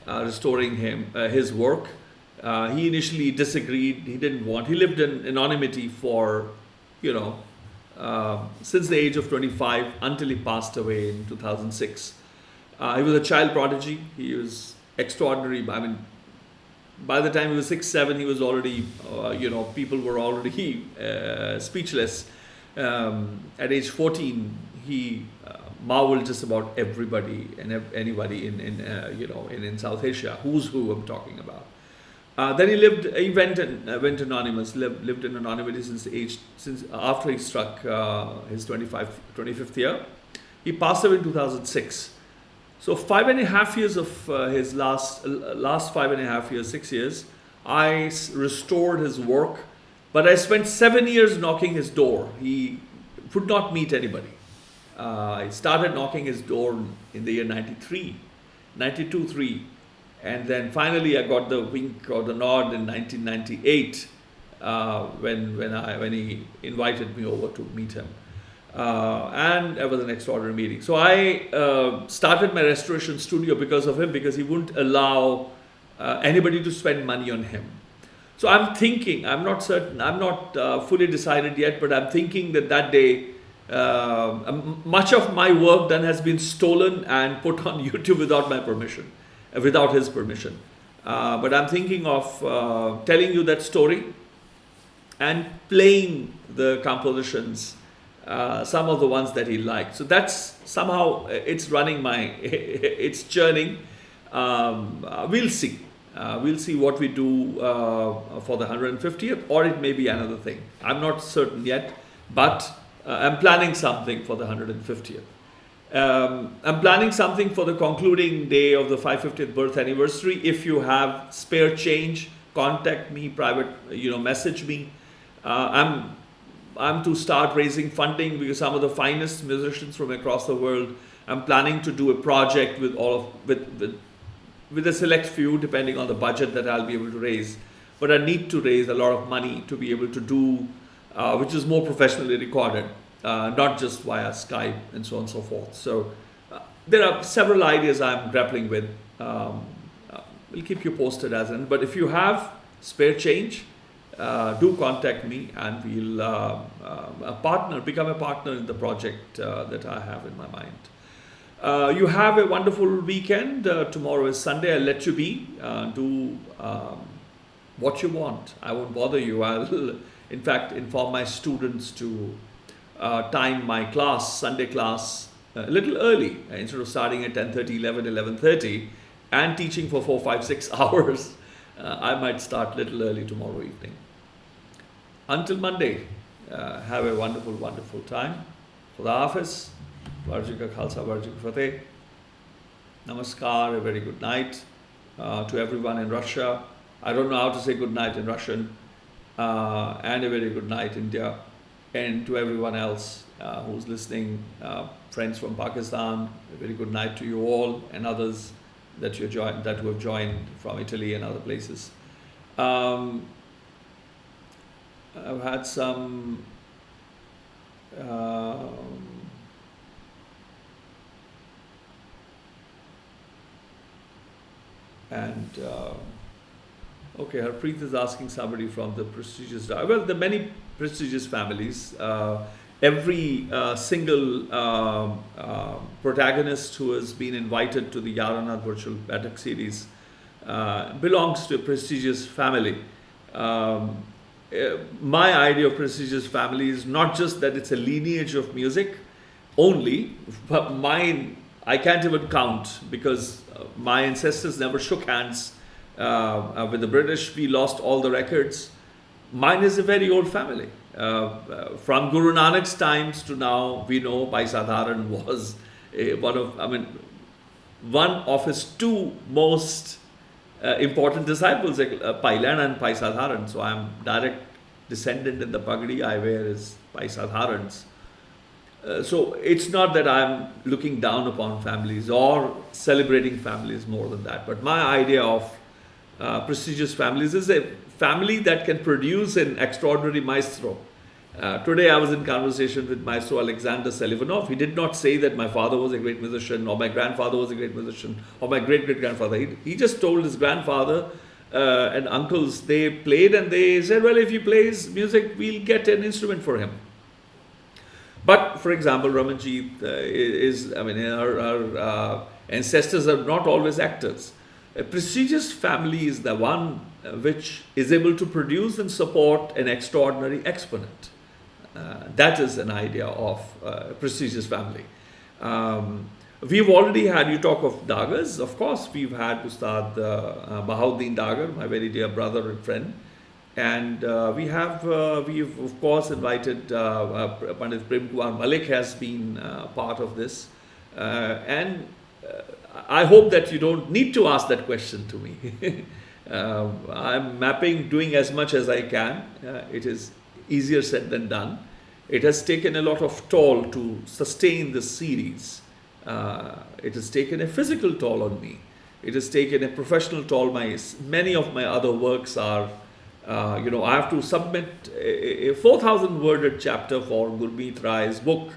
restoring his work. He initially disagreed. He didn't want. He lived in anonymity for, since the age of 25 until he passed away in 2006. He was a child prodigy. He was extraordinary. I mean, by the time he was 6, 7, he was already, people were already speechless. At age 14, he marveled just about everybody and anybody in South Asia. Who's who I'm talking about. Then he went anonymous, lived in anonymity since after he struck his 25th year. He passed away in 2006. So 5.5 years of his last 5.5 years, 6 years, I restored his work, but I spent 7 years knocking his door. He would not meet anybody. I started knocking his door in the year 92, 3. And then finally I got the wink or the nod in 1998 when he invited me over to meet him. And it was an extraordinary meeting. So I started my restoration studio because of him, because he wouldn't allow anybody to spend money on him. So I'm thinking, I'm not certain, I'm not fully decided yet, but I'm thinking that day, much of my work done has been stolen and put on YouTube without my permission, without his permission. But I'm thinking of telling you that story and playing the compositions, some of the ones that he liked. So that's somehow, it's running it's churning. We'll see. We'll see what we do for the 150th, or it may be another thing. I'm not certain yet, but I'm planning something for the 150th. I'm planning something for the concluding day of the 550th birth anniversary. If you have spare change, contact me, message me. I'm to start raising funding because some of the finest musicians from across the world. I'm planning to do a project with a select few, depending on the budget that I'll be able to raise. But I need to raise a lot of money to be able to do, which is more professionally recorded, not just via Skype and so on and so forth. So there are several ideas I'm grappling with. We'll keep you posted but if you have spare change, do contact me and we'll become a partner in the project that I have in my mind. You have a wonderful weekend. Tomorrow is Sunday. I'll let you be. Do what you want. I won't bother you. I'll, in fact, inform my students to time my class, Sunday class, a little early. Instead of starting at 10:30, 11:30, and teaching for 4, 5, 6 hours, I might start a little early tomorrow evening. Until Monday, have a wonderful, wonderful time. Khuda Hafiz. Varji ka Khalsa, Varji ka Fateh. Namaskar, a very good night to everyone in Russia. I don't know how to say good night in Russian. And a very good night, India. And to everyone else who's listening, friends from Pakistan, a very good night to you all, and others that who have joined from Italy and other places. I've had some okay, Harpreet is asking somebody from the prestigious, well, there are many prestigious families. Every single protagonist who has been invited to the YaarAnād Virtual Baithak Series belongs to a prestigious family. My idea of prestigious family is not just that it's a lineage of music only, but mine, I can't even count because my ancestors never shook hands with the British. We lost all the records. Mine is a very old family. From Gurū Nānak's times to now, we know Bhai Sadharan was one of, one of his two most important disciples, Pailan and Pai Sadharan. So I am direct descendant, in the pagadi I wear is Pai Sadharan's. So it's not that I'm looking down upon families or celebrating families more than that, but my idea of prestigious families is a family that can produce an extraordinary maestro. Today I was in conversation with Maestro Alexander Selivanov. He did not say that my father was a great musician or my grandfather was a great musician or my great-great-grandfather. He just told his grandfather and uncles, they played and they said, well, if he plays music, we'll get an instrument for him. But for example, Ramanjit our ancestors are not always actors. A prestigious family is the one which is able to produce and support an extraordinary exponent. That is an idea of a prestigious family. We've already had, you talk of Dagars, of course, we've had Ustad Bahauddin Dagar, my very dear brother and friend. And we've of course invited Pandit Prem Kumar Malik has been part of this. And I hope that you don't need to ask that question to me. I'm doing as much as I can. It is easier said than done. It has taken a lot of toll to sustain this series. It has taken a physical toll on me. It has taken a professional toll. Many of my other works are, I have to submit a 4,000 worded chapter for Gurmeet Rai's book.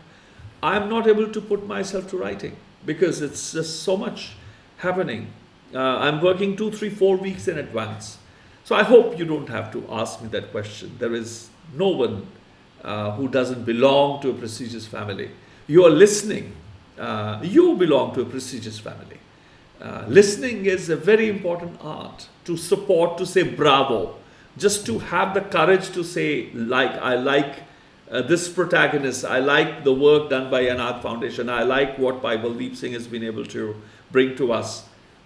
I'm not able to put myself to writing because it's just so much happening. I'm working 2, 3, 4 weeks in advance. So I hope you don't have to ask me that question. There is no one who doesn't belong to a prestigious family. You are listening. You belong to a prestigious family. Listening is a very important art to support, to say bravo, just to have the courage to say, I like this protagonist, I like the work done by Anād Foundation, I like what Bhai Baldeep Singh has been able to bring to us.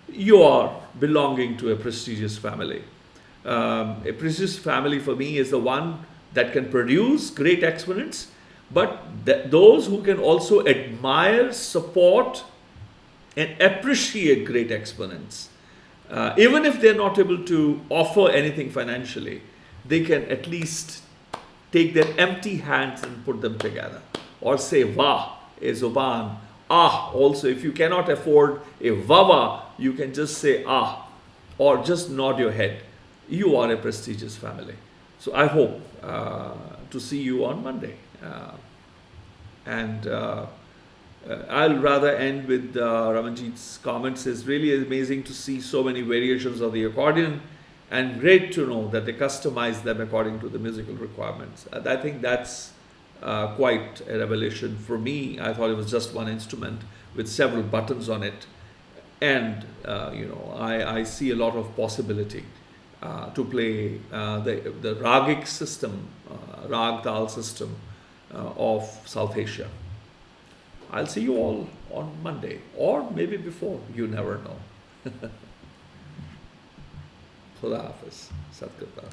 You are belonging to a prestigious family. A prestigious family for me is the one that can produce great exponents, but those who can also admire, support, and appreciate great exponents. Even if they're not able to offer anything financially, they can at least take their empty hands and put them together. Or say, Vah, a Zuban. Ah, also, if you cannot afford a Vava, you can just say Ah, or just nod your head. You are a prestigious family. So I hope to see you on Monday. I'll rather end with Ramanjit's comments. It's really amazing to see so many variations of the accordion and great to know that they customize them according to the musical requirements. And I think that's quite a revelation for me. I thought it was just one instrument with several buttons on it. And, I see a lot of possibility to play the ragic system, rag-tal system of South Asia. I'll see you all on Monday, or maybe before, you never know. Khuda Hafiz, Sat Guru.